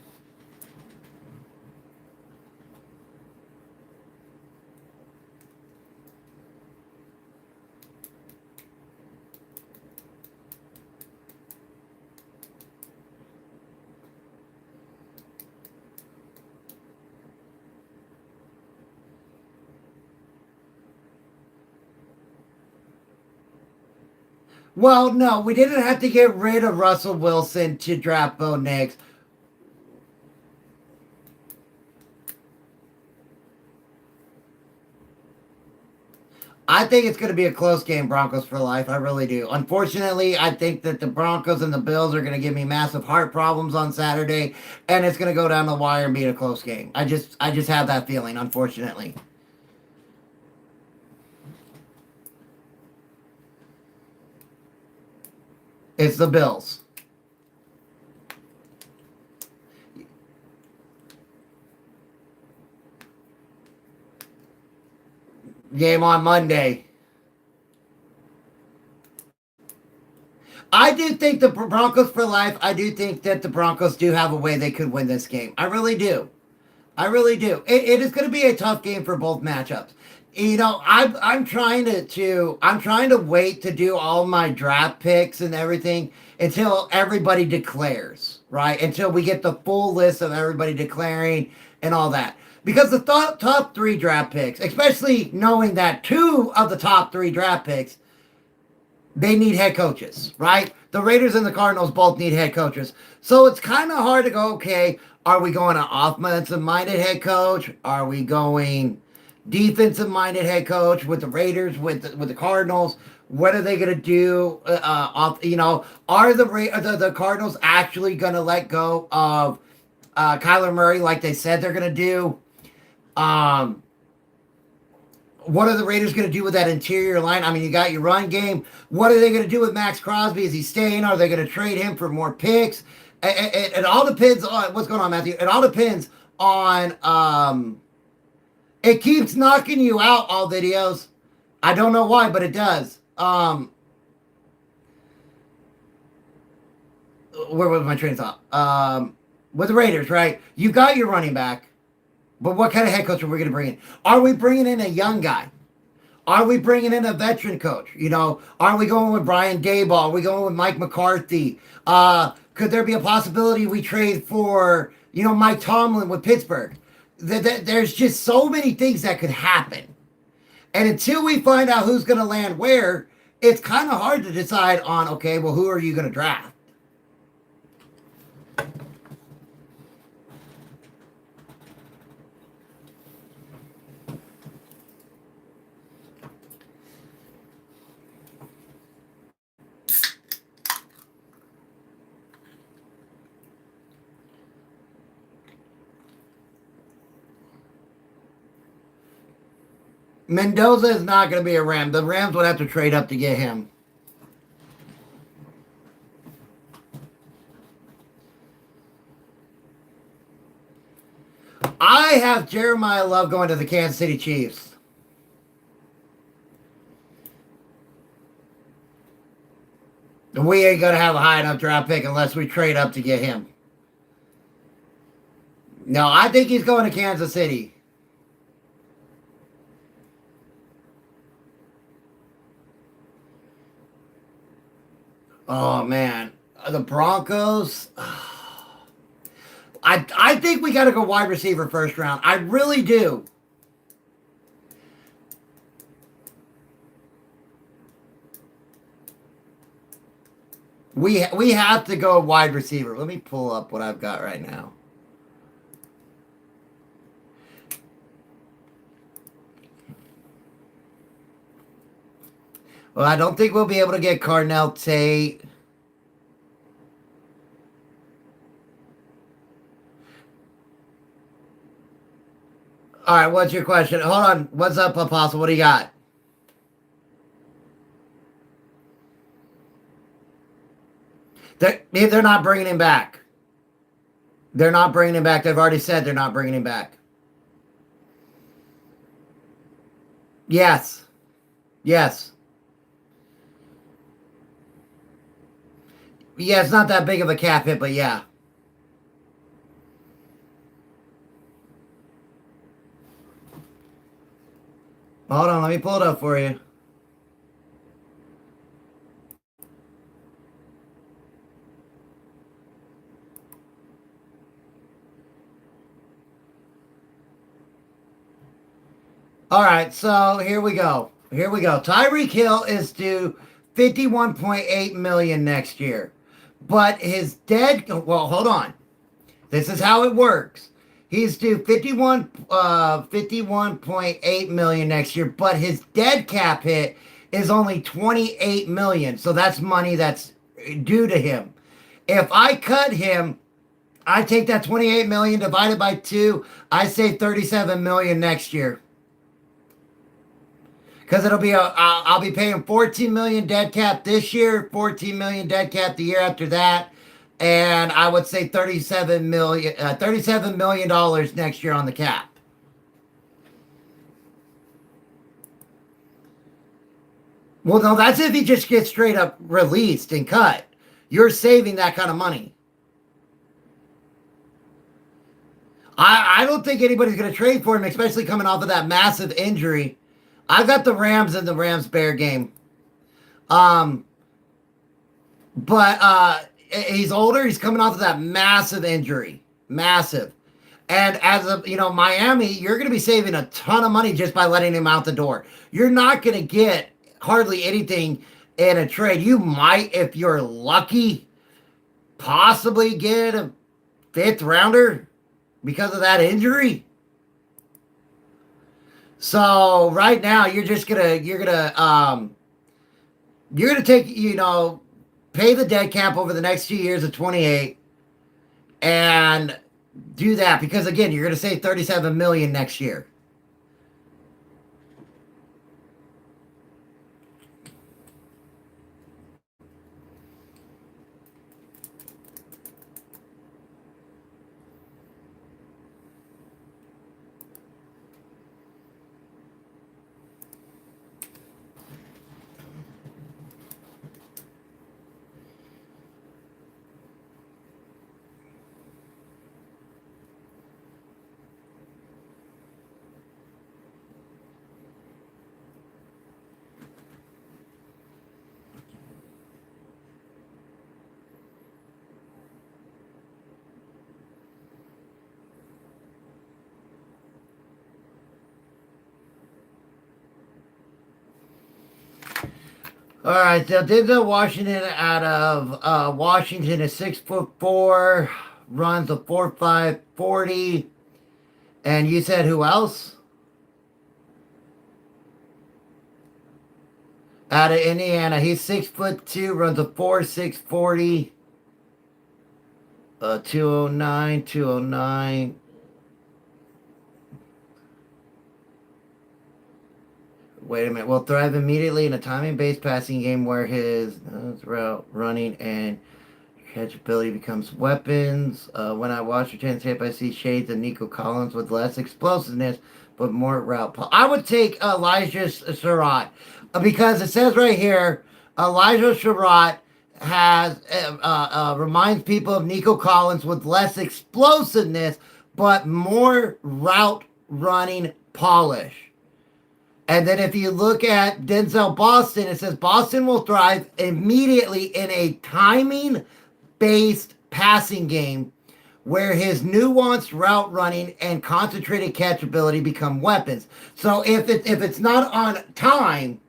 Well, no, we didn't have to get rid of Russell Wilson to draft Bo Nix. I think it's going to be a close game, Broncos for life. I really do. Unfortunately, I think that the Broncos and the Bills are going to give me massive heart problems on Saturday, and it's going to go down the wire and be a close game. I just have that feeling, unfortunately. It's the Bills. Game on Monday. I do think the Broncos for life. I do think that the Broncos do have a way they could win this game. I really do. I really do. It is going to be a tough game for both matchups. I'm trying to wait to do all my draft picks and everything until everybody declares, right? Until we get the full list of everybody declaring and all that. Because the top 3 draft picks, especially knowing that 2 of the top 3 draft picks, they need head coaches, right? The Raiders and the Cardinals both need head coaches. So it's kind of hard to go, okay, are we going an offensive-minded head coach? Are we going defensive-minded head coach with the Raiders, with the Cardinals? What are they going to do? Are the Cardinals actually going to let go of Kyler Murray like they said they're going to do? What are the Raiders going to do with that interior line? I mean, you got your run game. What are they going to do with Max Crosby? Is he staying? Are they going to trade him for more picks? It all depends on what's going on, Matthew. It all depends on. It keeps knocking you out, all videos. I don't know why, but it does. Where was my train of thought? With the Raiders, right? You got your running back. But what kind of head coach are we going to bring in? Are we bringing in a young guy? Are we bringing in a veteran coach? Are we going with Brian Daboll? Are we going with Mike McCarthy? Could there be a possibility we trade for, Mike Tomlin with Pittsburgh? There's just so many things that could happen. And until we find out who's going to land where, it's kind of hard to decide on, okay, well, who are you going to draft? Mendoza is not going to be a Ram. The Rams would have to trade up to get him. I have Jeremiah Love going to the Kansas City Chiefs. We ain't going to have a high enough draft pick unless we trade up to get him. No, I think he's going to Kansas City. Oh, man. The Broncos. I think we got to go wide receiver first round. I really do. We have to go wide receiver. Let me pull up what I've got right now. Well, I don't think we'll be able to get Carnell Tate. All right, what's your question? Hold on. What's up, Apostle? What do you got? They're not bringing him back. They're not bringing him back. They've already said they're not bringing him back. Yes. Yes. Yeah, it's not that big of a cap hit, but yeah. Hold on, let me pull it up for you. All right, so here we go. Here we go. Tyreek Hill is due $51.8 million next year. But his hold on. This is how it works. He's due $51.8 million next year, but his dead cap hit is only $28 million. So that's money that's due to him. If I cut him, I take that $28 million divided by 2, I save $37 million next year. Because I'll be paying $14 million dead cap this year, $14 million dead cap the year after that, and I would say $37 million next year on the cap. Well, no, that's if he just gets straight up released and cut. You're saving that kind of money. I don't think anybody's going to trade for him, especially coming off of that massive injury. I got the Rams in the Rams-Bear game. But he's older. He's coming off of that massive injury. Massive. And as of, Miami, you're going to be saving a ton of money just by letting him out the door. You're not going to get hardly anything in a trade. You might, if you're lucky, possibly get a 5th rounder because of that injury. So right now you're gonna take, pay the dead cap over the next 2 years of 28 and do that, because again, you're gonna save 37 million next year. All right, so Denzel Washington out of Washington is 6'4", runs a 4.5 40. And you said who else? Out of Indiana, he's 6'2", runs a 4.6 40. 209, 209. Wait a minute. Will thrive immediately in a timing-based passing game where his route running and catchability becomes weapons. When I watch your chance tape, I see shades of Nico Collins with less explosiveness, but more route. I would take Elijah Surratt because it says right here, Elijah Surratt has reminds people of Nico Collins with less explosiveness, but more route running polish. And then if you look at Denzel Boston, it says Boston will thrive immediately in a timing-based passing game where his nuanced route running and concentrated catchability become weapons. So if it's not on time,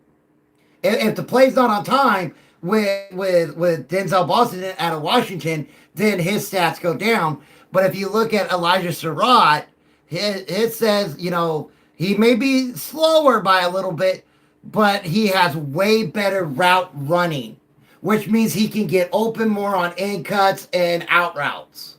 if the play's not on time with Denzel Boston out of Washington, then his stats go down. But if you look at Elijah Surratt, it says, he may be slower by a little bit, but he has way better route running, which means he can get open more on in cuts and out routes.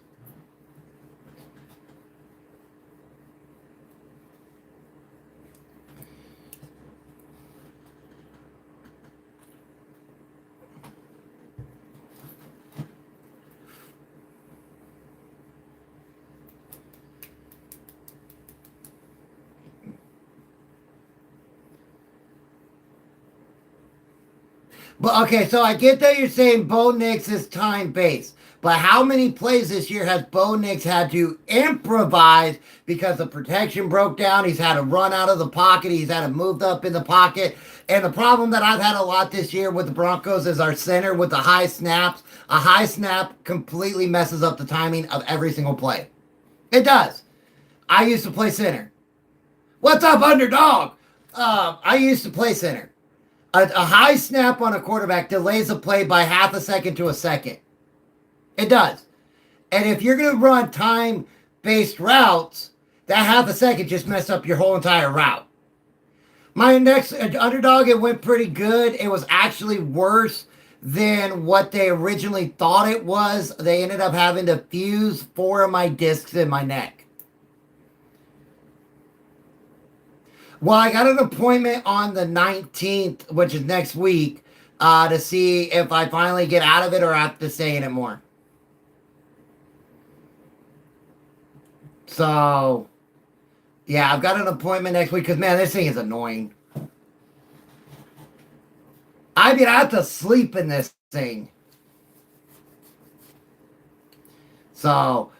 But okay, so I get that you're saying Bo Nix is time-based, but how many plays this year has Bo Nix had to improvise because the protection broke down? He's had to run out of the pocket. He's had to move up in the pocket. And the problem that I've had a lot this year with the Broncos is our center with the high snaps. A high snap completely messes up the timing of every single play. It does. I used to play center. What's up, underdog? I used to play center. A high snap on a quarterback delays a play by half a second to a second. It does. And if you're going to run time-based routes, that half a second just messed up your whole entire route. My next underdog, it went pretty good. It was actually worse than what they originally thought it was. They ended up having to fuse 4 of my discs in my neck. Well, I got an appointment on the 19th, which is next week, to see if I finally get out of it or have to stay in it more. So, yeah, I've got an appointment next week because, man, this thing is annoying. I have to sleep in this thing. So,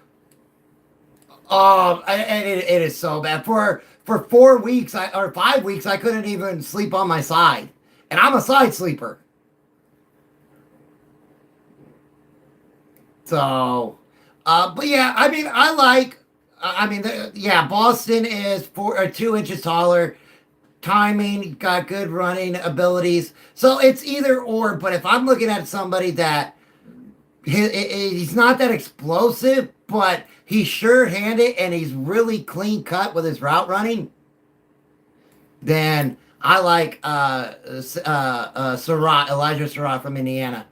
it is so bad. For for 4 weeks or 5 weeks, I couldn't even sleep on my side. And I'm a side sleeper. So, but yeah, I mean, Boston is 2 inches taller. Timing, got good running abilities. So it's either or, but if I'm looking at somebody that he's not that explosive, but he's sure-handed and he's really clean cut with his route running, then I like Elijah Surratt from Indiana.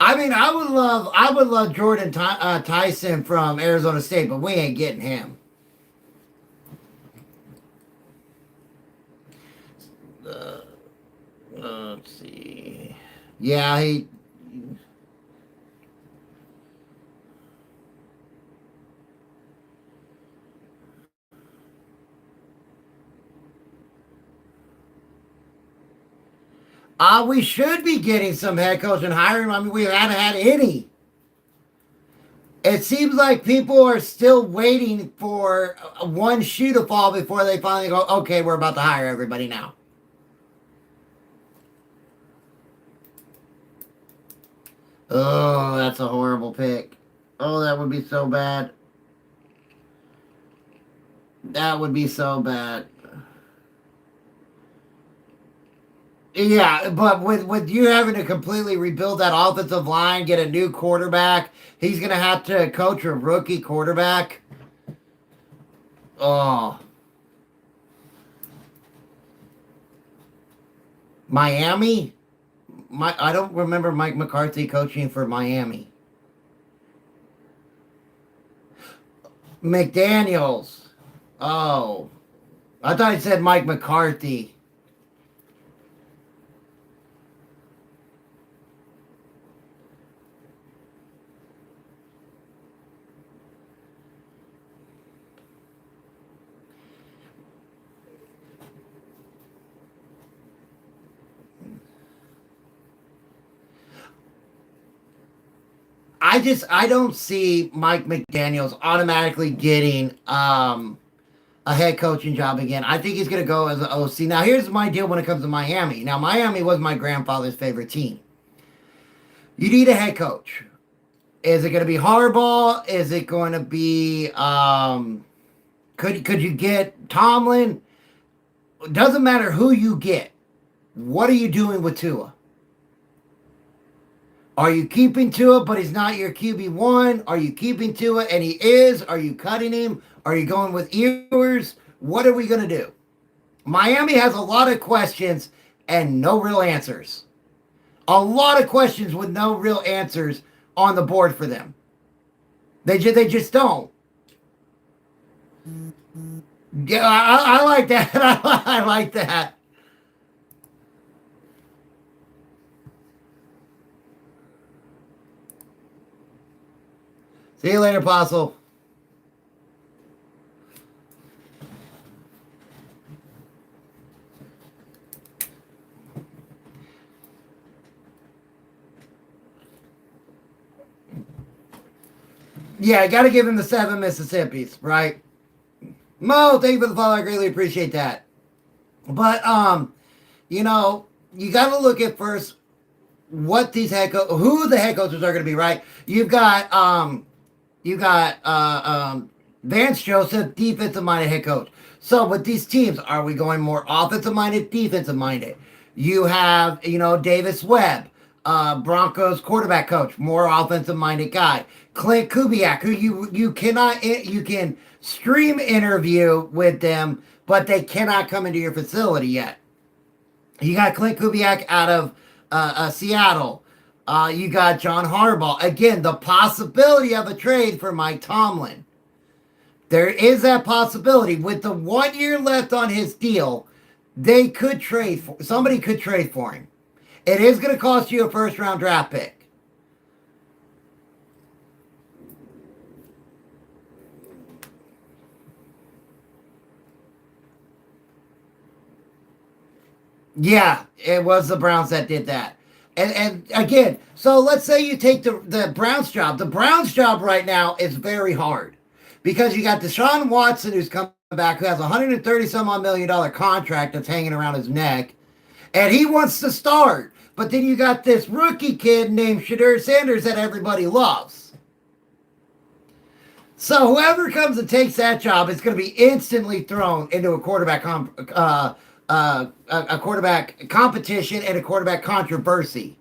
I mean, I would love Jordan Tyson from Arizona State, but we ain't getting him. Let's see. Yeah, he. We should be getting some head coaching hiring. I mean, we haven't had any. It seems like people are still waiting for one shoe to fall before they finally go, okay, we're about to hire everybody now. Oh, that's a horrible pick. Oh, that would be so bad. That would be so bad. Yeah, but with you having to completely rebuild that offensive line, get a new quarterback, he's going to have to coach a rookie quarterback. Oh. Miami? I don't remember Mike McCarthy coaching for Miami. McDaniels. Oh. I thought he said Mike McCarthy. I don't see Mike McDaniels automatically getting a head coaching job again. I think he's going to go as an OC. Now, here's my deal when it comes to Miami. Now, Miami was my grandfather's favorite team. You need a head coach. Is it going to be Harbaugh? Is it going to be could you get Tomlin? It doesn't matter who you get. What are you doing with Tua? Are you keeping Tua, but he's not your QB1? Are you keeping Tua and he is? Are you cutting him? Are you going with Ewers? What are we going to do? Miami has a lot of questions and no real answers. A lot of questions with no real answers on the board for them. They just don't. Yeah, I like that. I like that. See you later, Apostle. Yeah, I got to give him the 7 Mississippis, right? Mo, thank you for the follow. I greatly appreciate that. But, you know, you got to look at first what these who the head coaches are going to be, right? You've got Vance Joseph, defensive-minded head coach. So with these teams, are we going more offensive-minded, defensive-minded? You have, Davis Webb. Broncos quarterback coach, more offensive minded guy. Clint Kubiak, who you can stream interview with them, but they cannot come into your facility yet. You got Clint Kubiak out of Seattle. You got John Harbaugh. Again, the possibility of a trade for Mike Tomlin. There is that possibility. With the 1 year left on his deal, they could trade for somebody could trade for him. It is going to cost you a first-round draft pick. Yeah, it was the Browns that did that. And again, so let's say you take the Browns job. The Browns job right now is very hard because you got Deshaun Watson who's coming back, who has a $130-some-odd million contract that's hanging around his neck, and he wants to start. But then you got this rookie kid named Shadur Sanders that everybody loves. So whoever comes and takes that job is going to be instantly thrown into a quarterback quarterback competition and a quarterback controversy.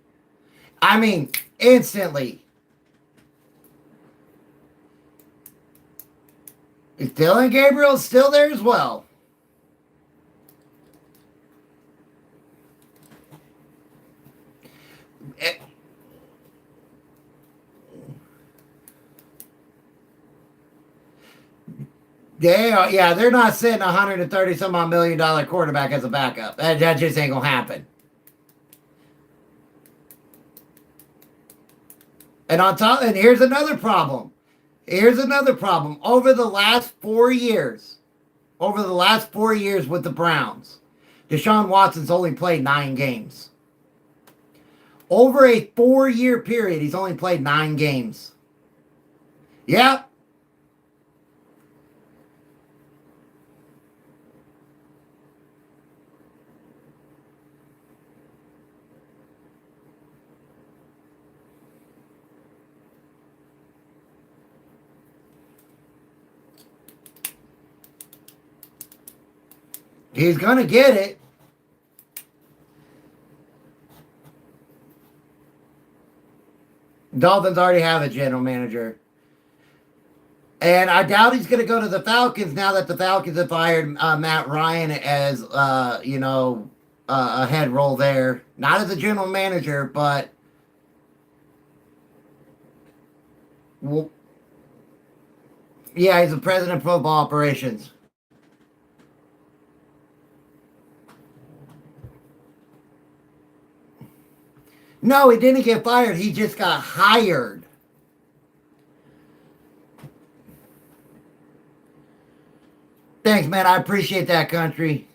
I mean, instantly. Dylan Gabriel's still there as well. They are, yeah, they're not sitting $130-some-odd million quarterback as a backup. That just ain't gonna happen. And on top, and here's another problem. Here's another problem. Over the last 4 years with the Browns, Deshaun Watson's only played 9 games. Over a 4-year period, he's only played 9 games. Yep. He's going to get it. Dolphins already have a general manager. And I doubt he's going to go to the Falcons now that the Falcons have fired Matt Ryan as, a head role there. Not as a general manager, but... Well, yeah, he's the president of football operations. No, he didn't get fired. He just got hired. Thanks, man. I appreciate that, country.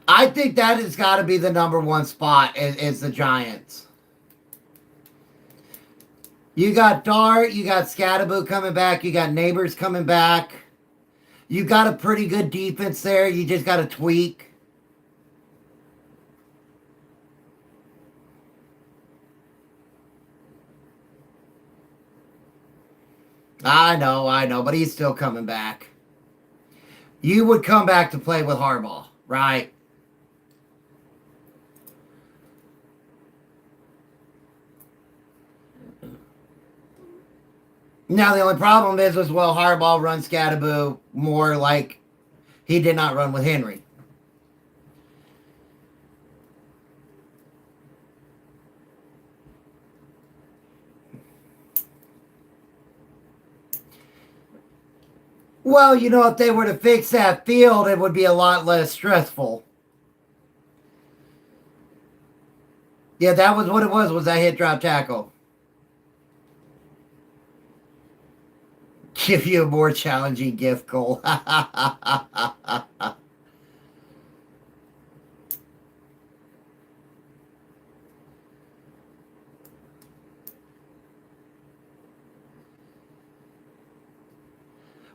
I think that has got to be the number one spot is the Giants. You got Dart, you got Scatterboo coming back, you got Neighbors coming back. You got a pretty good defense there. You just got to tweak. I know, but he's still coming back. You would come back to play with Harbaugh, right? Now, the only problem is, Harbaugh runs Scatterboo more like he did not run with Henry. Well, if they were to fix that field, it would be a lot less stressful. Yeah, that was what it was that hit drop tackle. Give you a more challenging gift goal.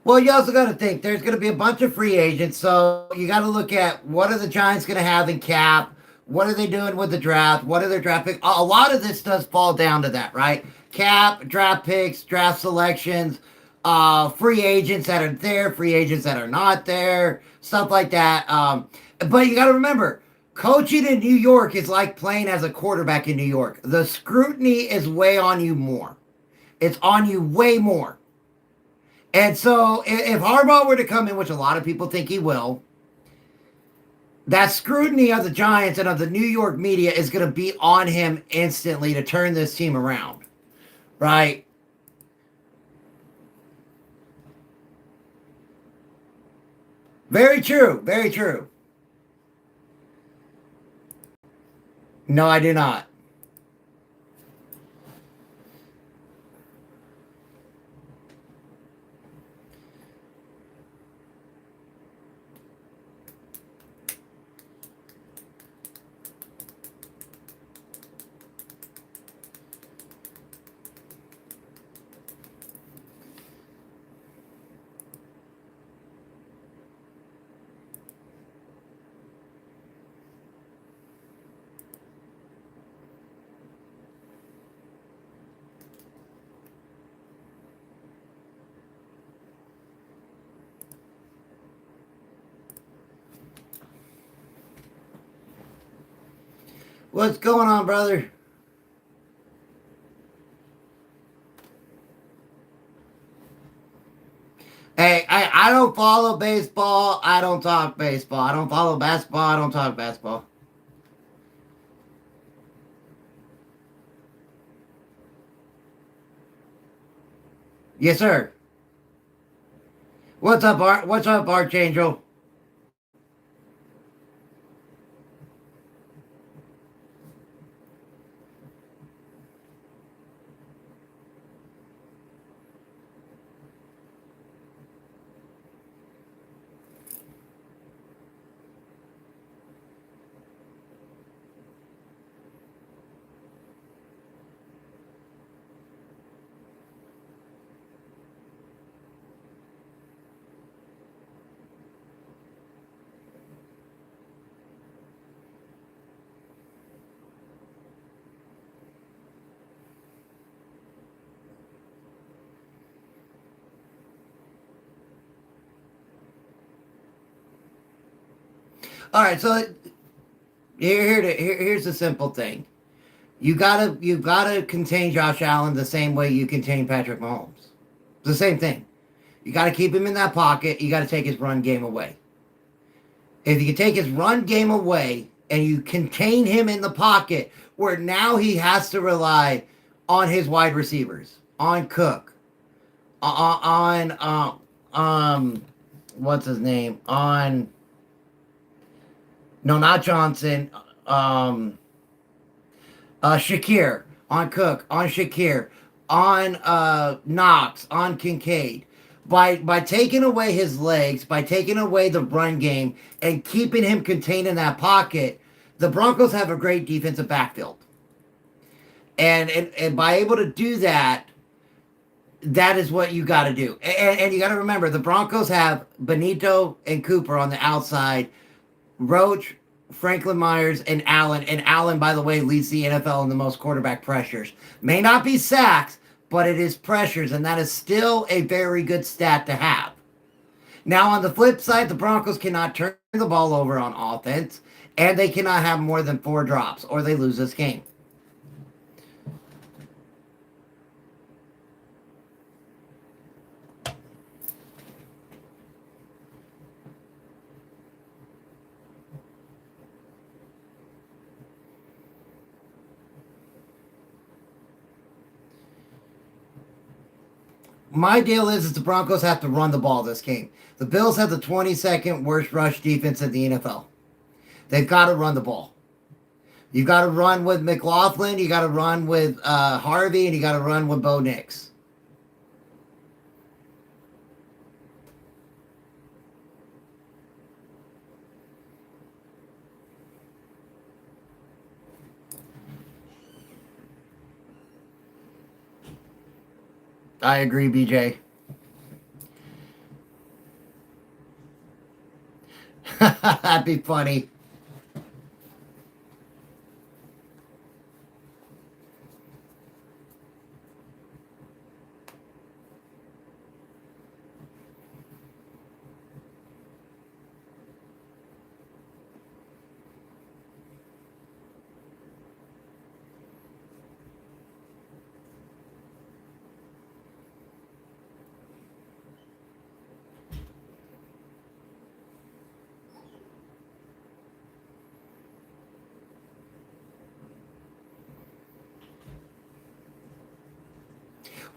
Well, you also got to think there's going to be a bunch of free agents, so you got to look at what are the Giants going to have in cap, What are they doing with the draft? What are their draft picks? A lot of this does fall down to that, right? Cap, draft picks, draft selections, free agents that are there, free agents that are not there, stuff like that. But you got to remember, coaching in New York is like playing as a quarterback in New York. The scrutiny is way on you more. It's on you way more. And so if Harbaugh were to come in, which a lot of people think he will, that scrutiny of the Giants and of the New York media is going to be on him instantly to turn this team around, right? Very true. Very true. No, I do not. What's going on, brother? Hey, I don't follow baseball. I don't talk baseball. I don't follow basketball. I don't talk basketball. Yes, sir. What's up, What's up, Archangel? All right, so here's the simple thing. You gotta contain Josh Allen the same way you contain Patrick Mahomes. It's the same thing. You gotta keep him in that pocket. You gotta take his run game away. If you can take his run game away and you contain him in the pocket, where now he has to rely on his wide receivers, on Cook, on what's his name, on no, not Johnson, Shakir, on Cook, on Shakir, on Knox, on Kincaid. By taking away his legs, by taking away the run game, and keeping him contained in that pocket, the Broncos have a great defensive backfield. And by able to do that, that is what you got to do. And you got to remember, the Broncos have Benito and Cooper on the outside, Roach, Franklin Myers, and Allen. And Allen, by the way, leads the NFL in the most quarterback pressures. May not be sacks, but it is pressures, and that is still a very good stat to have. Now, on the flip side, the Broncos cannot turn the ball over on offense, and they cannot have more than 4 drops, or they lose this game. My deal is the Broncos have to run the ball this game. The Bills have the 22nd worst rush defense in the NFL. They've got to run the ball. You got to run with McLaughlin, you got to run with Harvey, and you got to run with Bo Nix. I agree, BJ. That'd be funny.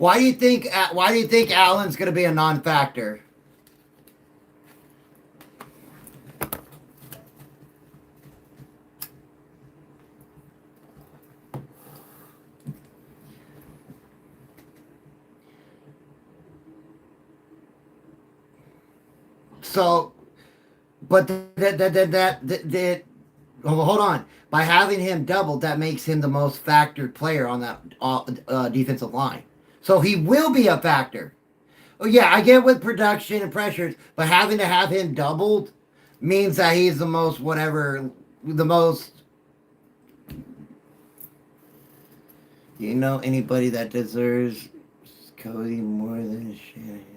Why do you think? Why do you think Allen's going to be a non-factor? So, but that hold on. By having him doubled, that makes him the most factored player on that defensive line. So he will be a factor. Oh yeah, I get with production and pressures, but having to have him doubled means that he's the most whatever, the most. You know anybody that deserves Cody more than Shanahan?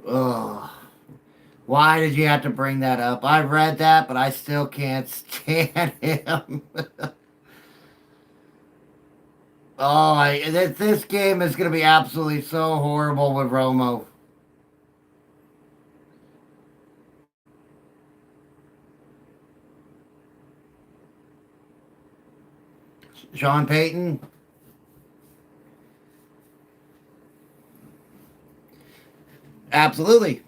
Ugh. Why did you have to bring that up? I read that, but I still can't stand him. This game is going to be absolutely so horrible with Romo. Sean Payton. Absolutely.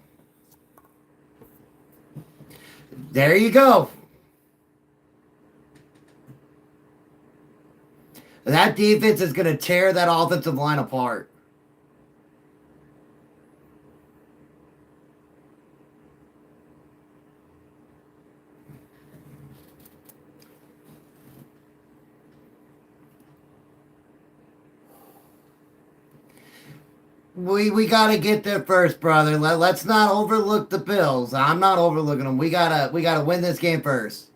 There you go. That defense is going to tear that offensive line apart. We got to get there first, brother. Let's not overlook the Bills. I'm not overlooking them. We gotta win this game first.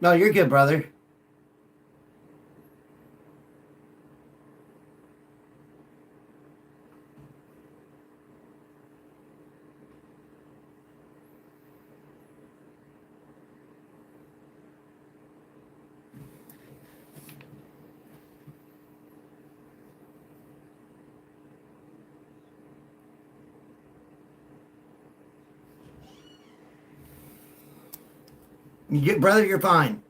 No, you're good, brother. Brother, you're fine.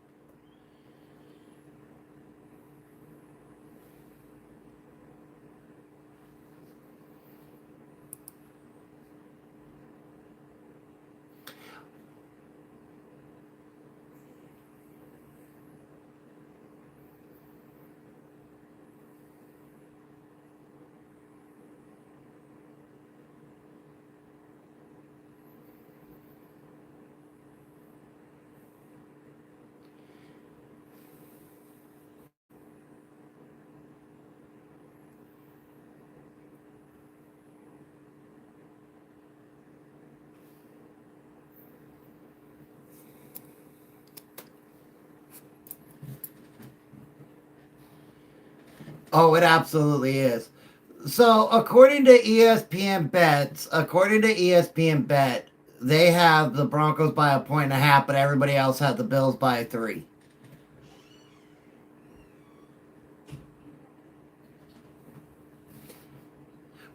Oh, it absolutely is. So, according to ESPN Bet, they have the Broncos by 1.5, but everybody else had the Bills by 3.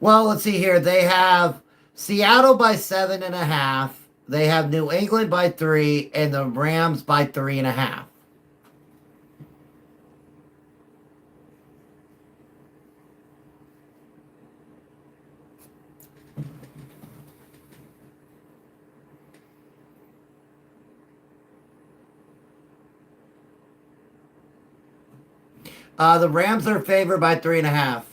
Well, let's see here. They have Seattle by 7.5. They have New England by 3, and the Rams by 3.5. The Rams are favored by 3.5.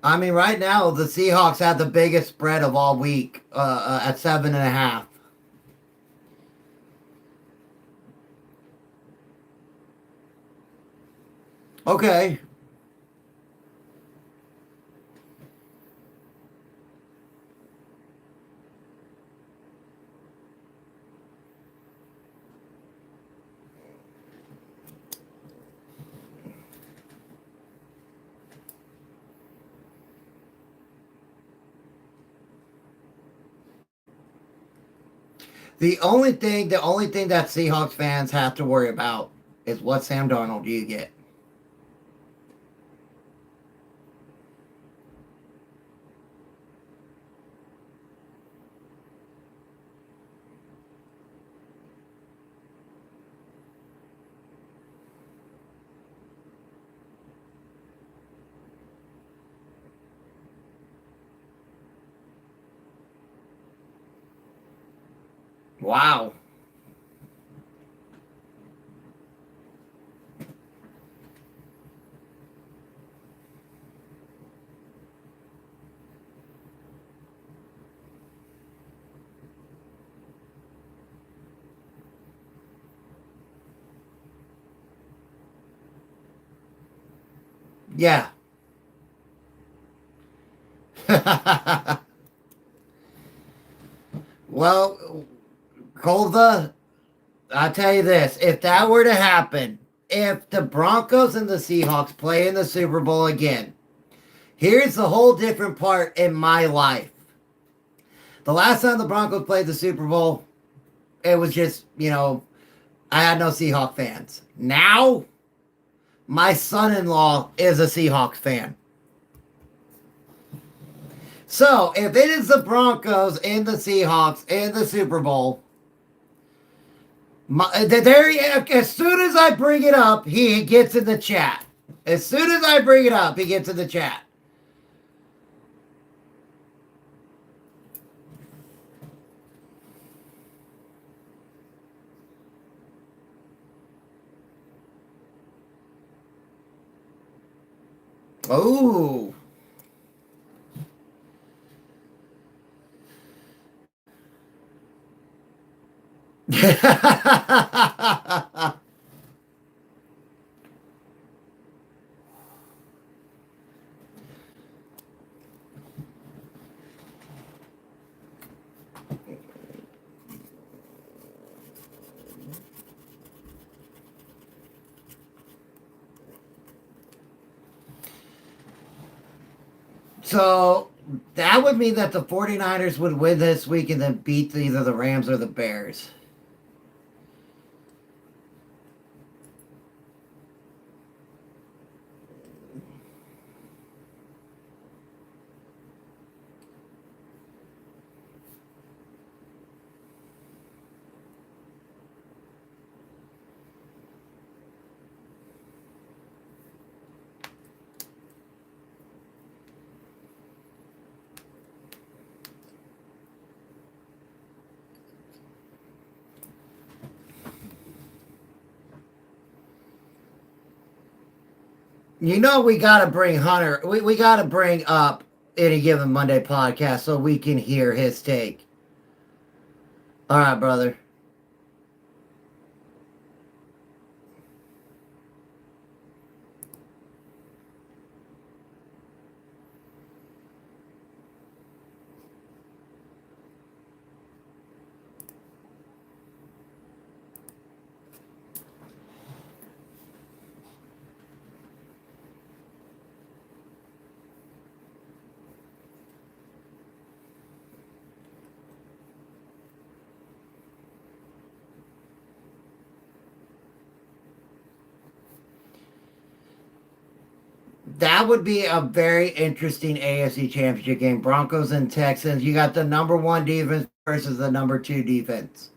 I mean, right now the Seahawks have the biggest spread of all week at 7.5. Okay. The only thing that Seahawks fans have to worry about is what Sam Darnold do you get. Wow. Yeah. Well, Colva, I'll tell you this. If that were to happen, if the Broncos and the Seahawks play in the Super Bowl again, here's the whole different part in my life. The last time the Broncos played the Super Bowl, it was just, I had no Seahawk fans. Now, my son-in-law is a Seahawks fan. So, if it is the Broncos and the Seahawks in the Super Bowl, as soon as I bring it up, he gets in the chat. As soon as I bring it up, he gets in the chat. Oh. So that would mean that the 49ers would win this week and then beat either the Rams or the Bears. We got to bring Hunter. We got to bring up Any Given Monday podcast so we can hear his take. All right, brother. That would be a very interesting AFC Championship game. Broncos and Texans. You got the number 1 defense versus the number 2 defense.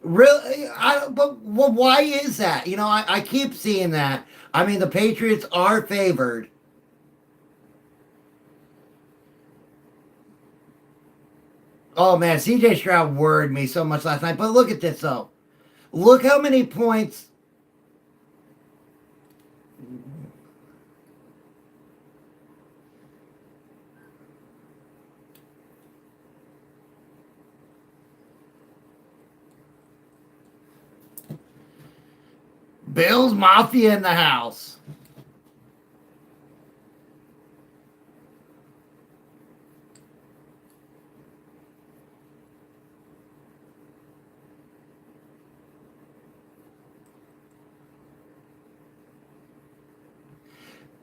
Really? Well, why is that? You know, I keep seeing that. I mean, the Patriots are favored. Oh, man, CJ Stroud worried me so much last night. But look at this, though. Look how many points... Bills Mafia in the house.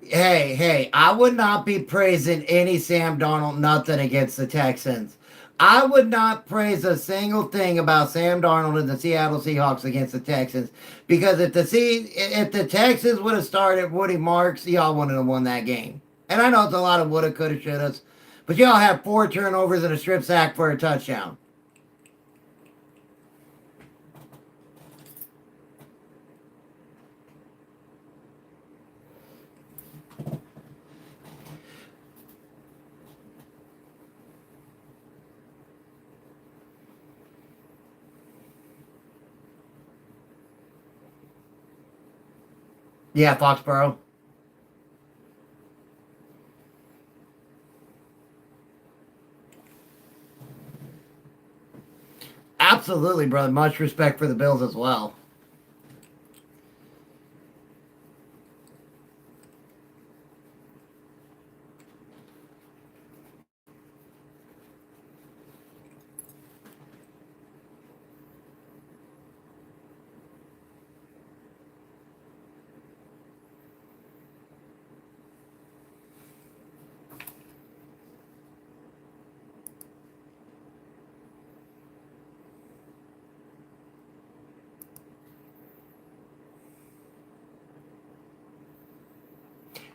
Hey, I would not be praising any Sam Darnold nothing against the Texans. I would not praise a single thing about Sam Darnold and the Seattle Seahawks against the Texans, because if the Texans would have started Woody Marks, y'all wouldn't have won that game. And I know it's a lot of woulda, coulda, shouldas, but y'all have 4 turnovers and a strip sack for a touchdown. Yeah, Foxborough. Absolutely, brother. Much respect for the Bills as well.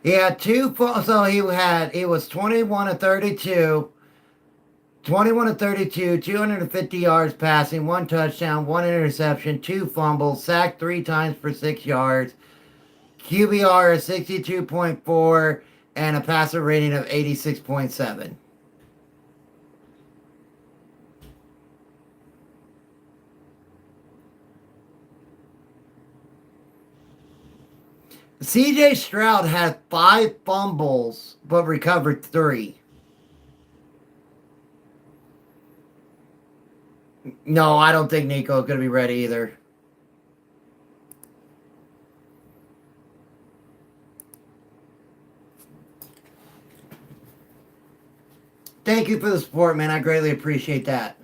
He had so he was 21 of 32, 250 yards passing, 1 touchdown, 1 interception, 2 fumbles, sacked 3 times for 6 yards, QBR of 62.4, and a passer rating of 86.7. CJ Stroud had 5 fumbles, but recovered 3. No, I don't think Nico's going to be ready either. Thank you for the support, man. I greatly appreciate that.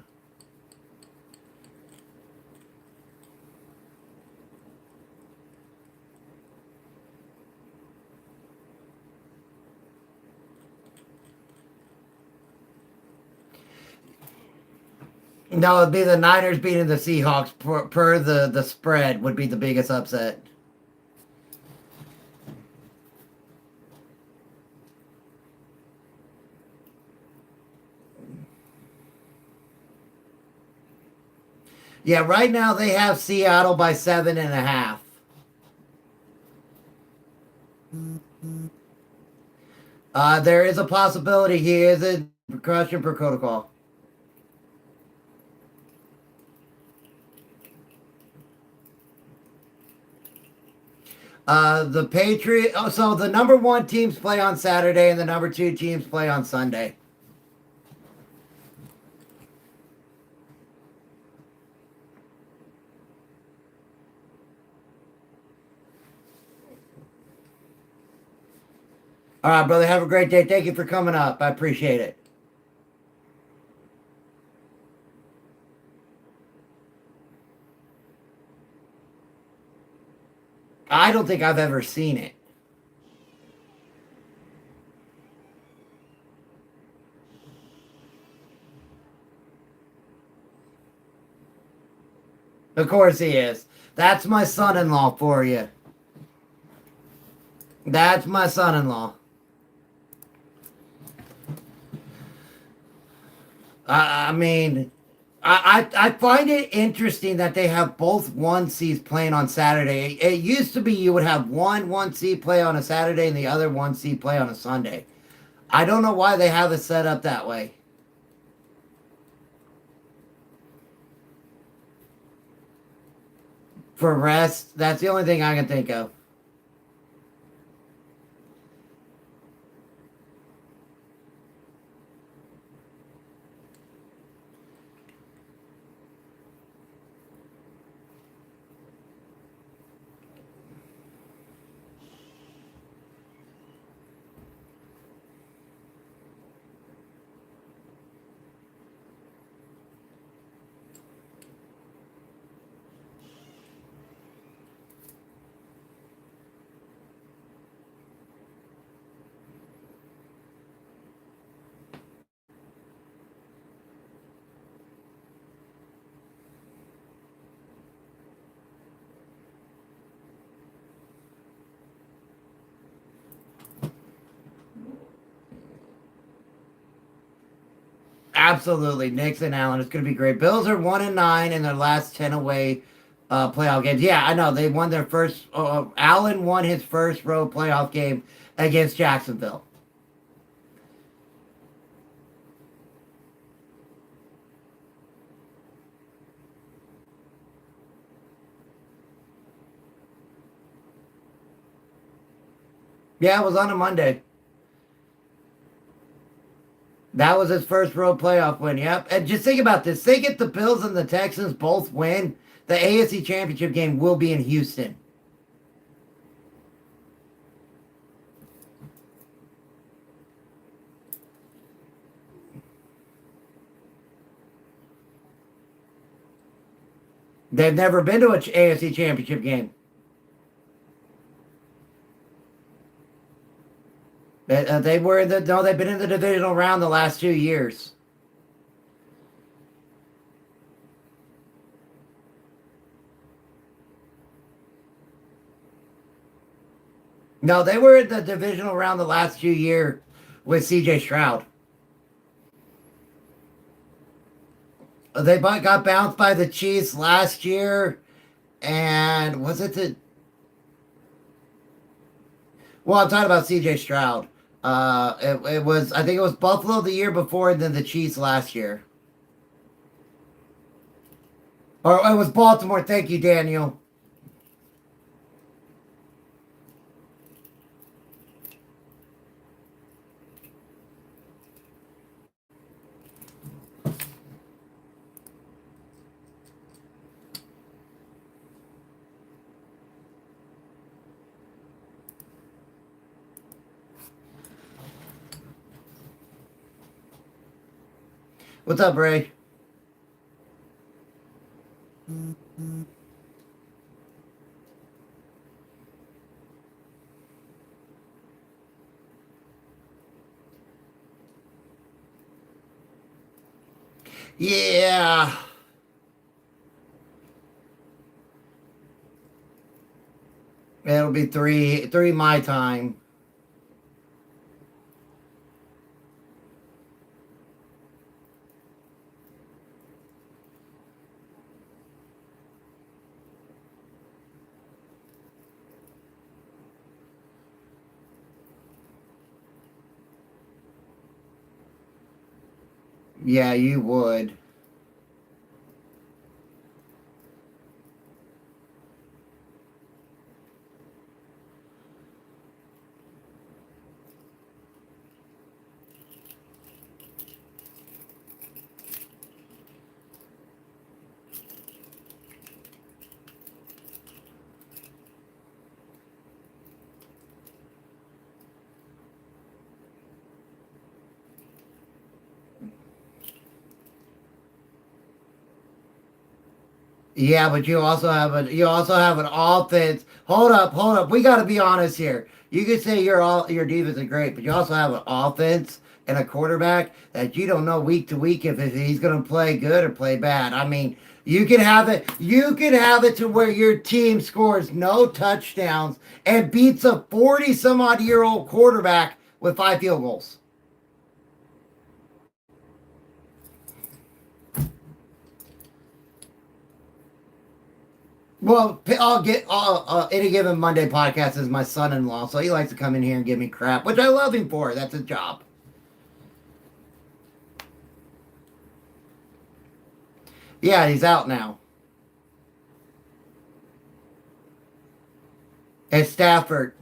No, it'd be the Niners beating the Seahawks per the spread would be the biggest upset. Yeah, right now they have Seattle by 7.5. There is a possibility he is in concussion protocol. The Patriots. Oh, so the number 1 teams play on Saturday, and the number 2 teams play on Sunday. All right, brother. Have a great day. Thank you for coming up. I appreciate it. I don't think I've ever seen it. Of course he is. That's my son-in-law for you. That's my son-in-law. I mean, I find it interesting that they have both 1Cs playing on Saturday. It used to be you would have one 1C play on a Saturday and the other 1C play on a Sunday. I don't know why they have it set up that way. For rest, that's the only thing I can think of. Absolutely, Knicks and Allen. It's going to be great. Bills are 1-9 in their last 10 away playoff games. Yeah, I know they won their first. Allen won his first road playoff game against Jacksonville. Yeah, it was on a Monday. That was his first road playoff win. Yep. And just think about this. Think if the Bills and the Texans both win, the AFC Championship game will be in Houston. They've never been to an AFC Championship game. They were in the no. They've been in the divisional round the last 2 years. No, they were in the divisional round the last 2 years with CJ Stroud. They got bounced by the Chiefs last year, and was it the? Well, I'm talking about CJ Stroud. It was, I think it was Buffalo the year before, and then the Chiefs last year. Or it was Baltimore. Thank you, Daniel. What's up, Ray? Yeah. It'll be three my time. Yeah, you would. Yeah, but you also have an offense. Hold up. We got to be honest here. You could say your defense is great, but you also have an offense and a quarterback that you don't know week to week if he's going to play good or play bad. I mean, You can have it. You can have it to where your team scores no touchdowns and beats a 40-some-odd-year-old quarterback with 5 field goals. Well, I'll get any given Monday podcast is my son-in-law, so he likes to come in here and give me crap, which I love him for. That's his job. Yeah, he's out now. It's Stafford.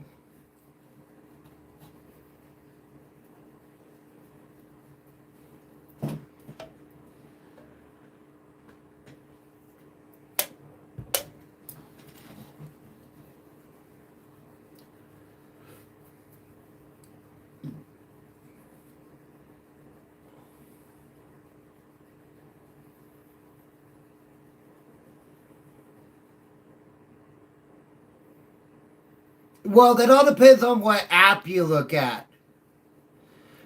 Well, that all depends on what app you look at.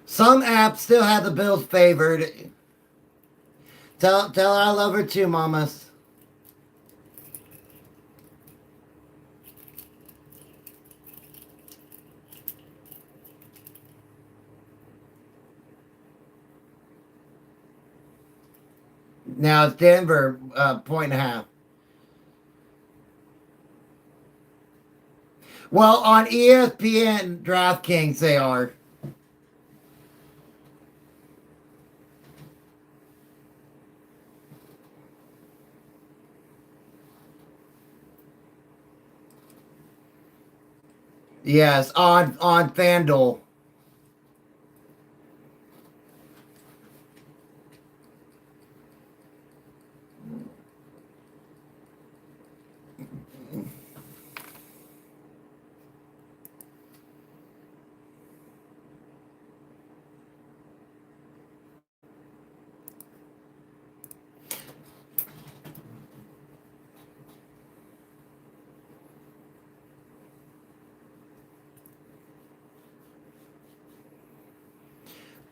Some apps still have the Bills favored. Tell her I love her too, mamas. Now it's Denver, 1.5. Well, on ESPN DraftKings, they are. Yes, on FanDuel.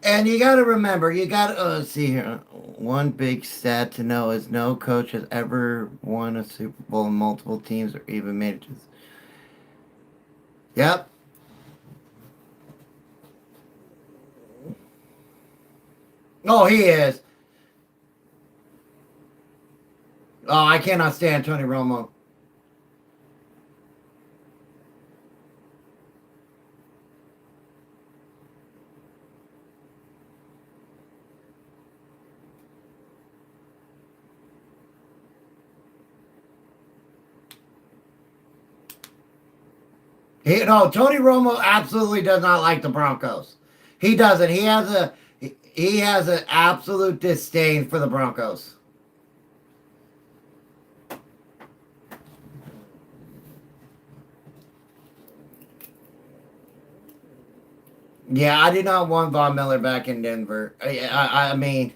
And you got to remember, you got to let's see here. One big stat to know is no coach has ever won a Super Bowl in multiple teams or even made it. Yep. Oh, he is. Oh, I cannot stand Tony Romo. No, Tony Romo absolutely does not like the Broncos. He doesn't. He has an absolute disdain for the Broncos. Yeah, I did not want Von Miller back in Denver. I mean,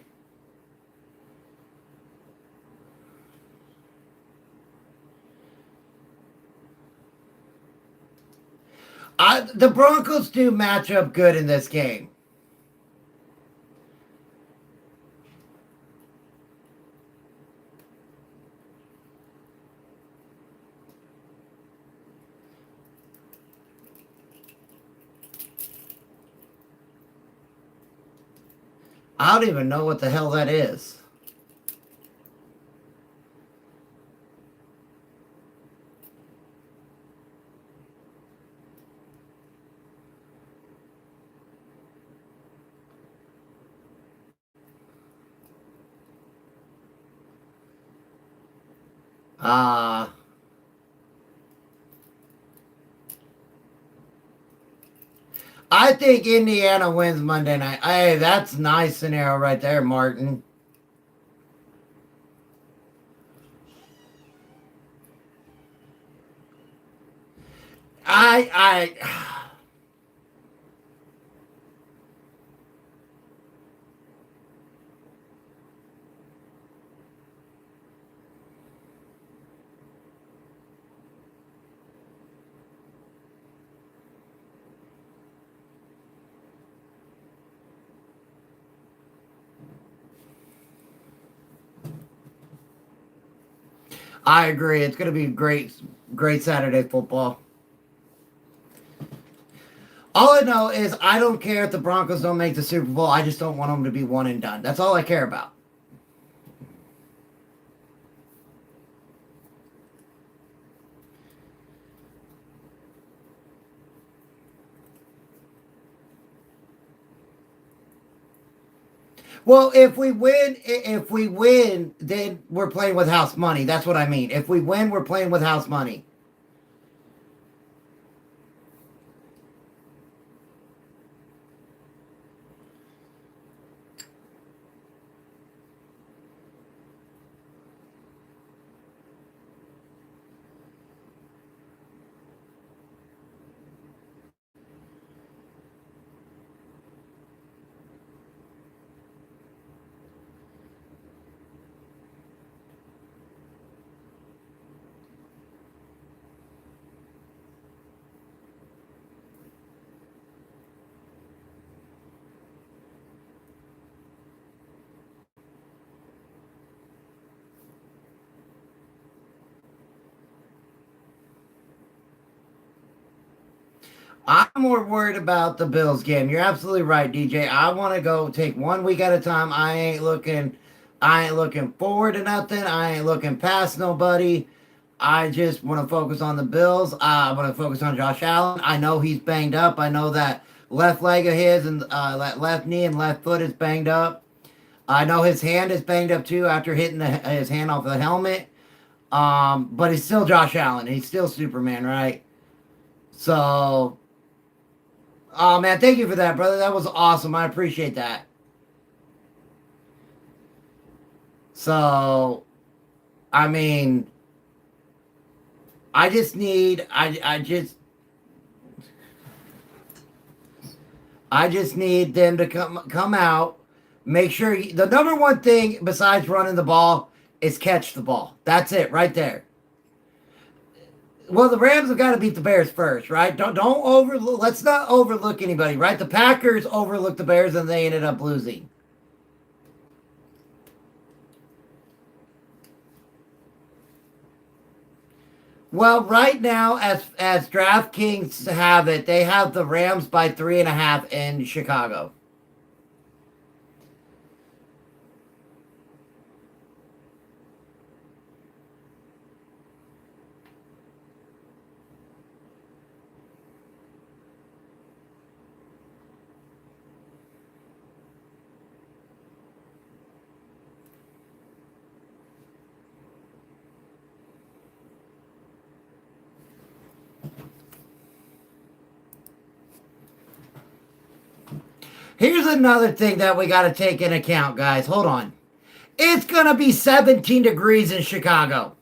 the Broncos do match up good in this game. I don't even know what the hell that is. I think Indiana wins Monday night. Hey, that's a nice scenario right there, Martin. I I agree. It's going to be great Saturday football. All I know is I don't care if the Broncos don't make the Super Bowl. I just don't want them to be one and done. That's all I care about. Well, if we win, then we're playing with house money. That's what I mean. If we win, we're playing with house money. I'm more worried about the Bills game. You're absolutely right, DJ. I want to go take 1 week at a time. I ain't looking forward to nothing. I ain't looking past nobody. I just want to focus on the Bills. I want to focus on Josh Allen. I know he's banged up. I know that left leg of his and that left knee and left foot is banged up. I know his hand is banged up too after hitting his hand off the helmet. But he's still Josh Allen. He's still Superman, right? So, oh man, thank you for that, brother. That was awesome. I appreciate that. So, I mean, I just need I just need them to come out. Make sure the number one thing besides running the ball is catch the ball. That's it right there. Well, the Rams have got to beat the Bears first, right? Don't overlook. Let's not overlook anybody, right? The Packers overlooked the Bears and they ended up losing. Well, right now, as DraftKings have it, they have the Rams by 3.5 in Chicago. Here's another thing that we got to take into account, guys. Hold on. It's going to be 17 degrees in Chicago.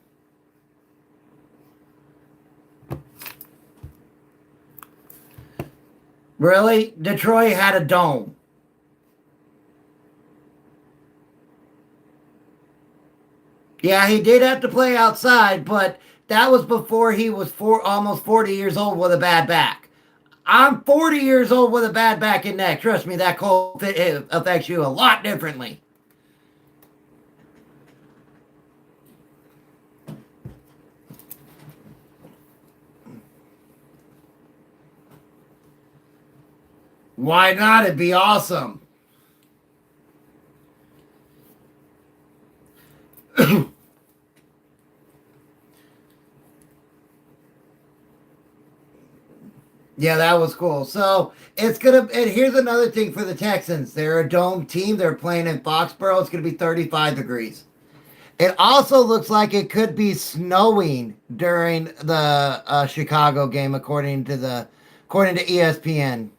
Really? Detroit had a dome. Yeah, he did have to play outside, but that was before he was almost 40 years old with a bad back. I'm 40 years old with a bad back and neck. Trust me, that cold affects you a lot differently. Why not? It'd be awesome. Yeah, that was cool. So it's and here's another thing for the Texans. They're a dome team. They're playing in Foxborough. It's gonna be 35 degrees. It also looks like it could be snowing during the Chicago game, according to ESPN.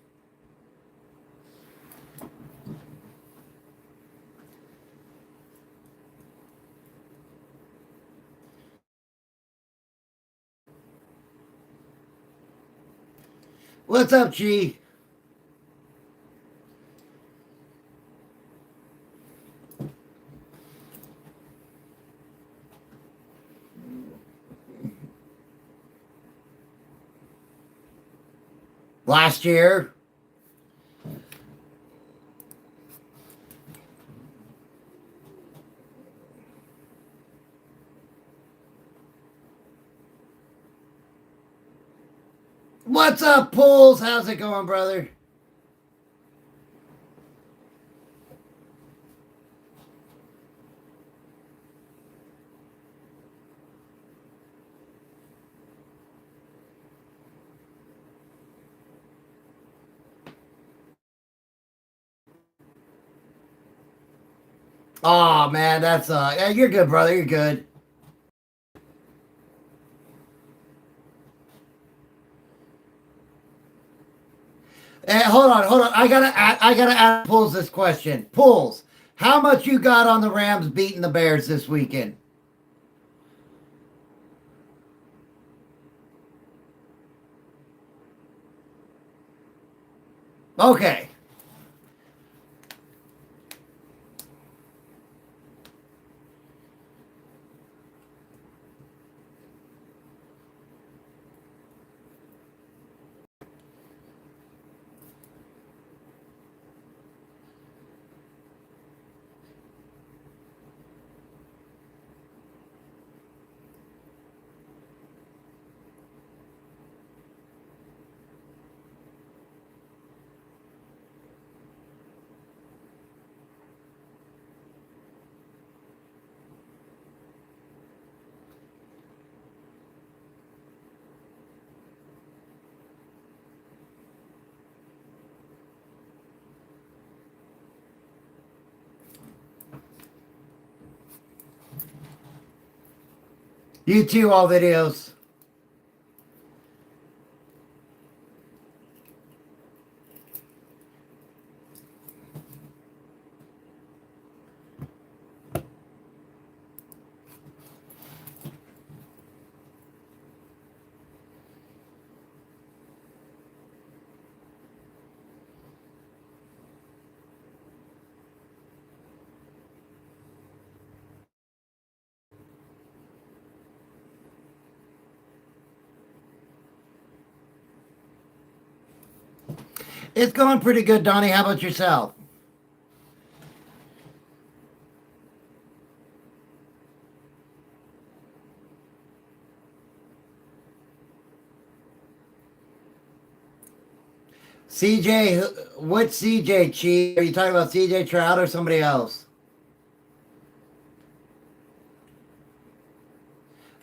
What's up, G? Last year. What's up, Pools? How's it going, brother? Oh man, that's yeah, you're good, brother. You're good. Hold on. I gotta ask Pools this question. Pools, how much you got on the Rams beating the Bears this weekend? Okay. You too, all videos. It's going pretty good, Donnie. How about yourself? CJ, what CJ, Chief? Are you talking about CJ Trout or somebody else?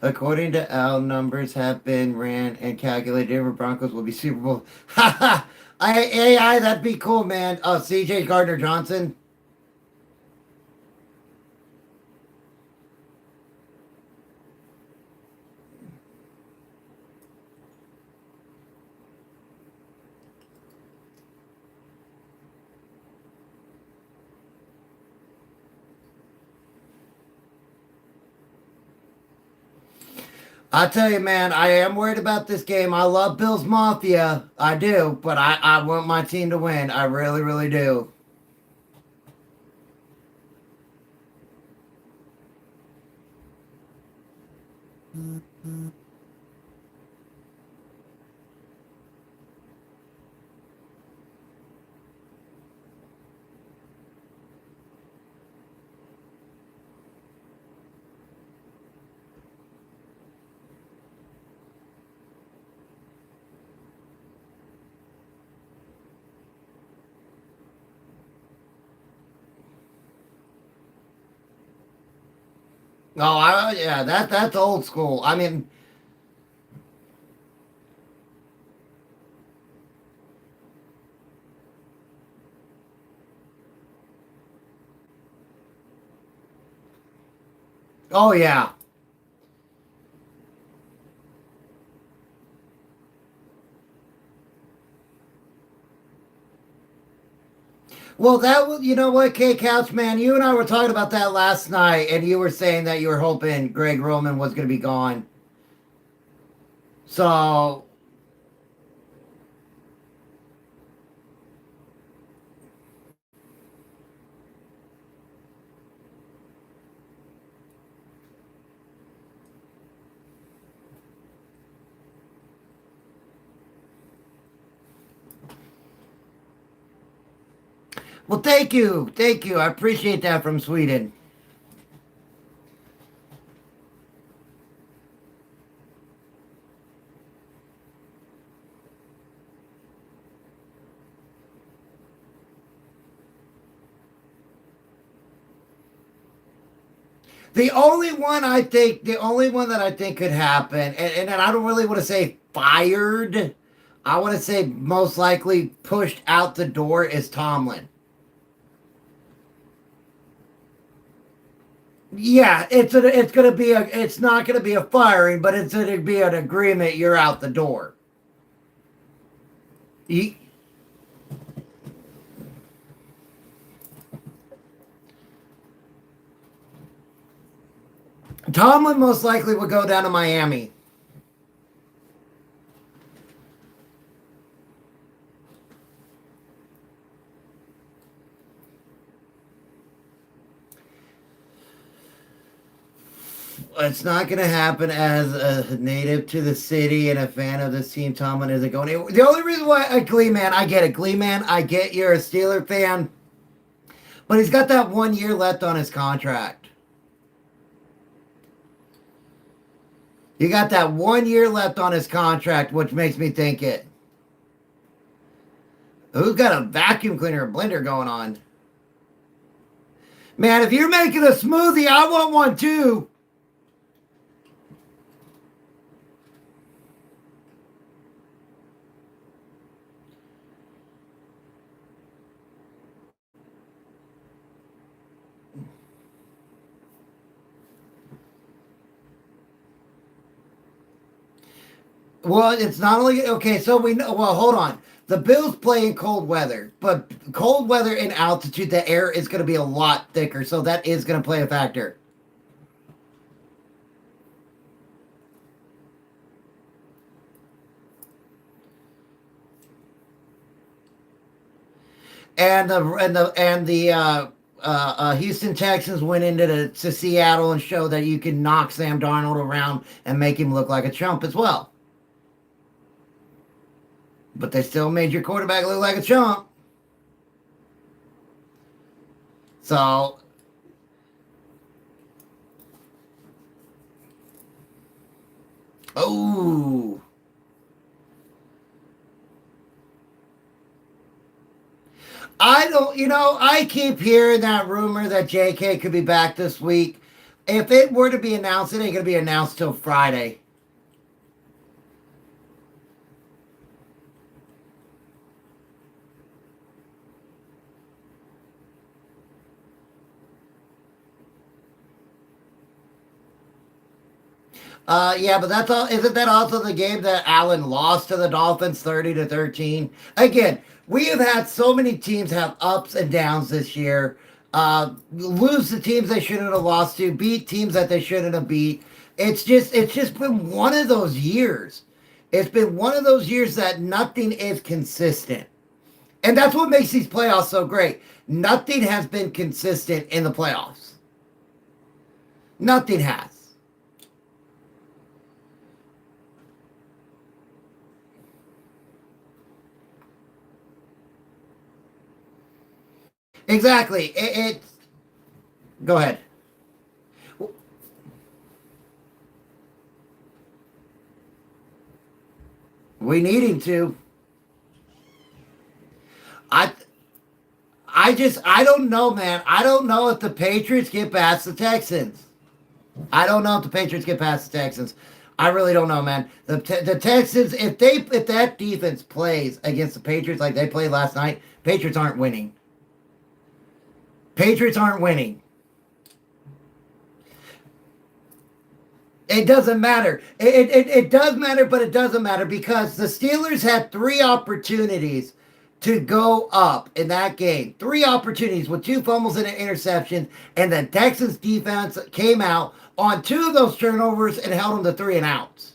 According to Al, numbers have been ran and calculated. Denver Broncos will be Super Bowl. Ha ha! AI, that'd be cool, man. Oh, CJ Gardner Johnson. I tell you, man, I am worried about this game. I love Bills Mafia. I do, but I want my team to win. I really, really do. Oh, yeah, that's old school. I mean, oh yeah. Well, that was, you know what, K Couch, man, you and I were talking about that last night, and you were saying that you were hoping Greg Roman was going to be gone. So, well, thank you. Thank you. I appreciate that from Sweden. The only one that I think could happen, and I don't really want to say fired, I want to say most likely pushed out the door is Tomlin. Yeah, it's not gonna be a firing, but it's gonna be an agreement. You're out the door. Tomlin most likely would go down to Miami. It's not going to happen. As a native to the city and a fan of this team, Tomlin isn't going anywhere. The only reason why, Glee Man, I get it. Glee Man, I get you're a Steeler fan, but he's got that 1 year left on his contract. You got that 1 year left on his contract, which makes me think it. Who's got a vacuum cleaner or blender going on? Man, if you're making a smoothie, I want one too. Well, it's not only okay. So we know. Well, hold on. The Bills play in cold weather, but cold weather and altitude, the air is going to be a lot thicker, so that is going to play a factor. And the Houston Texans went to Seattle and showed that you can knock Sam Darnold around and make him look like a chump as well. But they still made your quarterback look like a chump. So, oh. I keep hearing that rumor that JK could be back this week. If it were to be announced, it ain't going to be announced till Friday. Yeah, but that's all. Isn't that also the game that Allen lost to the Dolphins 30-13? Again, we have had so many teams have ups and downs this year. Lose to teams they shouldn't have lost to, beat teams that they shouldn't have beat. It's just been one of those years. It's been one of those years that nothing is consistent. And that's what makes these playoffs so great. Nothing has been consistent in the playoffs. Nothing has. Exactly. Go ahead. We need him to. I don't know, man. I don't know if the Patriots get past the Texans. I don't know if the Patriots get past the Texans. I really don't know, man. The Texans, if that defense plays against the Patriots like they played last night, Patriots aren't winning. Patriots aren't winning. It doesn't matter. It does matter, but it doesn't matter because the Steelers had 3 opportunities to go up in that game. 3 opportunities with 2 fumbles and an interception, and the Texans defense came out on 2 of those turnovers and held them to 3 and outs.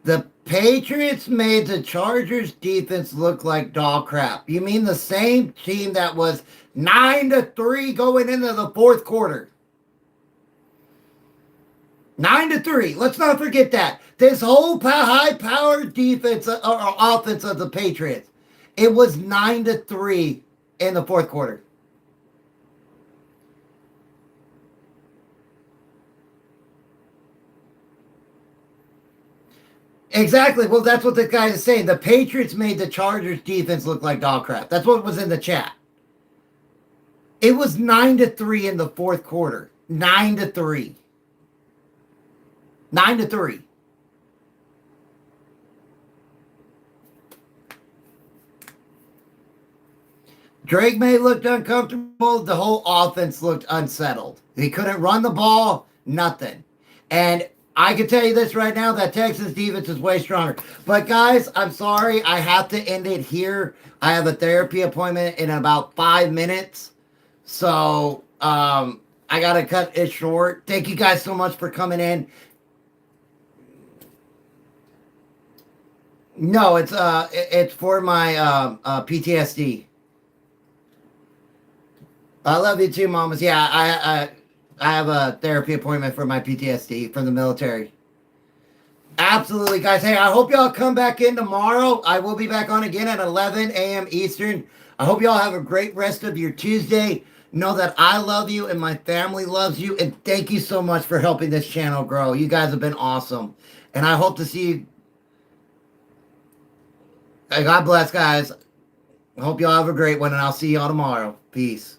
The Patriots made the Chargers defense look like dog crap. You mean the same team that was 9-3 going into the 4th quarter? 9-3. Let's not forget that. This whole high-powered defense or offense of the Patriots, it was 9-3 in the 4th quarter. Exactly. Well, that's what the guy is saying. The Patriots made the Chargers defense look like dog crap. That's what was in the chat. It was 9-3 in the fourth quarter. 9-3. 9-3. Drake May looked uncomfortable. The whole offense looked unsettled. He couldn't run the ball, nothing. And I can tell you this right now, that Texas defense is way stronger. But guys, I'm sorry. I have to end it here. I have a therapy appointment in about 5 minutes. So I got to cut it short. Thank you guys so much for coming in. No, it's for my PTSD. I love you too, mamas. Yeah, I have a therapy appointment for my PTSD from the military. Absolutely, guys. Hey, I hope y'all come back in tomorrow. I will be back on again at 11 a.m. Eastern. I hope y'all have a great rest of your Tuesday. Know that I love you and my family loves you. And thank you so much for helping this channel grow. You guys have been awesome. And I hope to see you. God bless, guys. I hope y'all have a great one, and I'll see y'all tomorrow. Peace.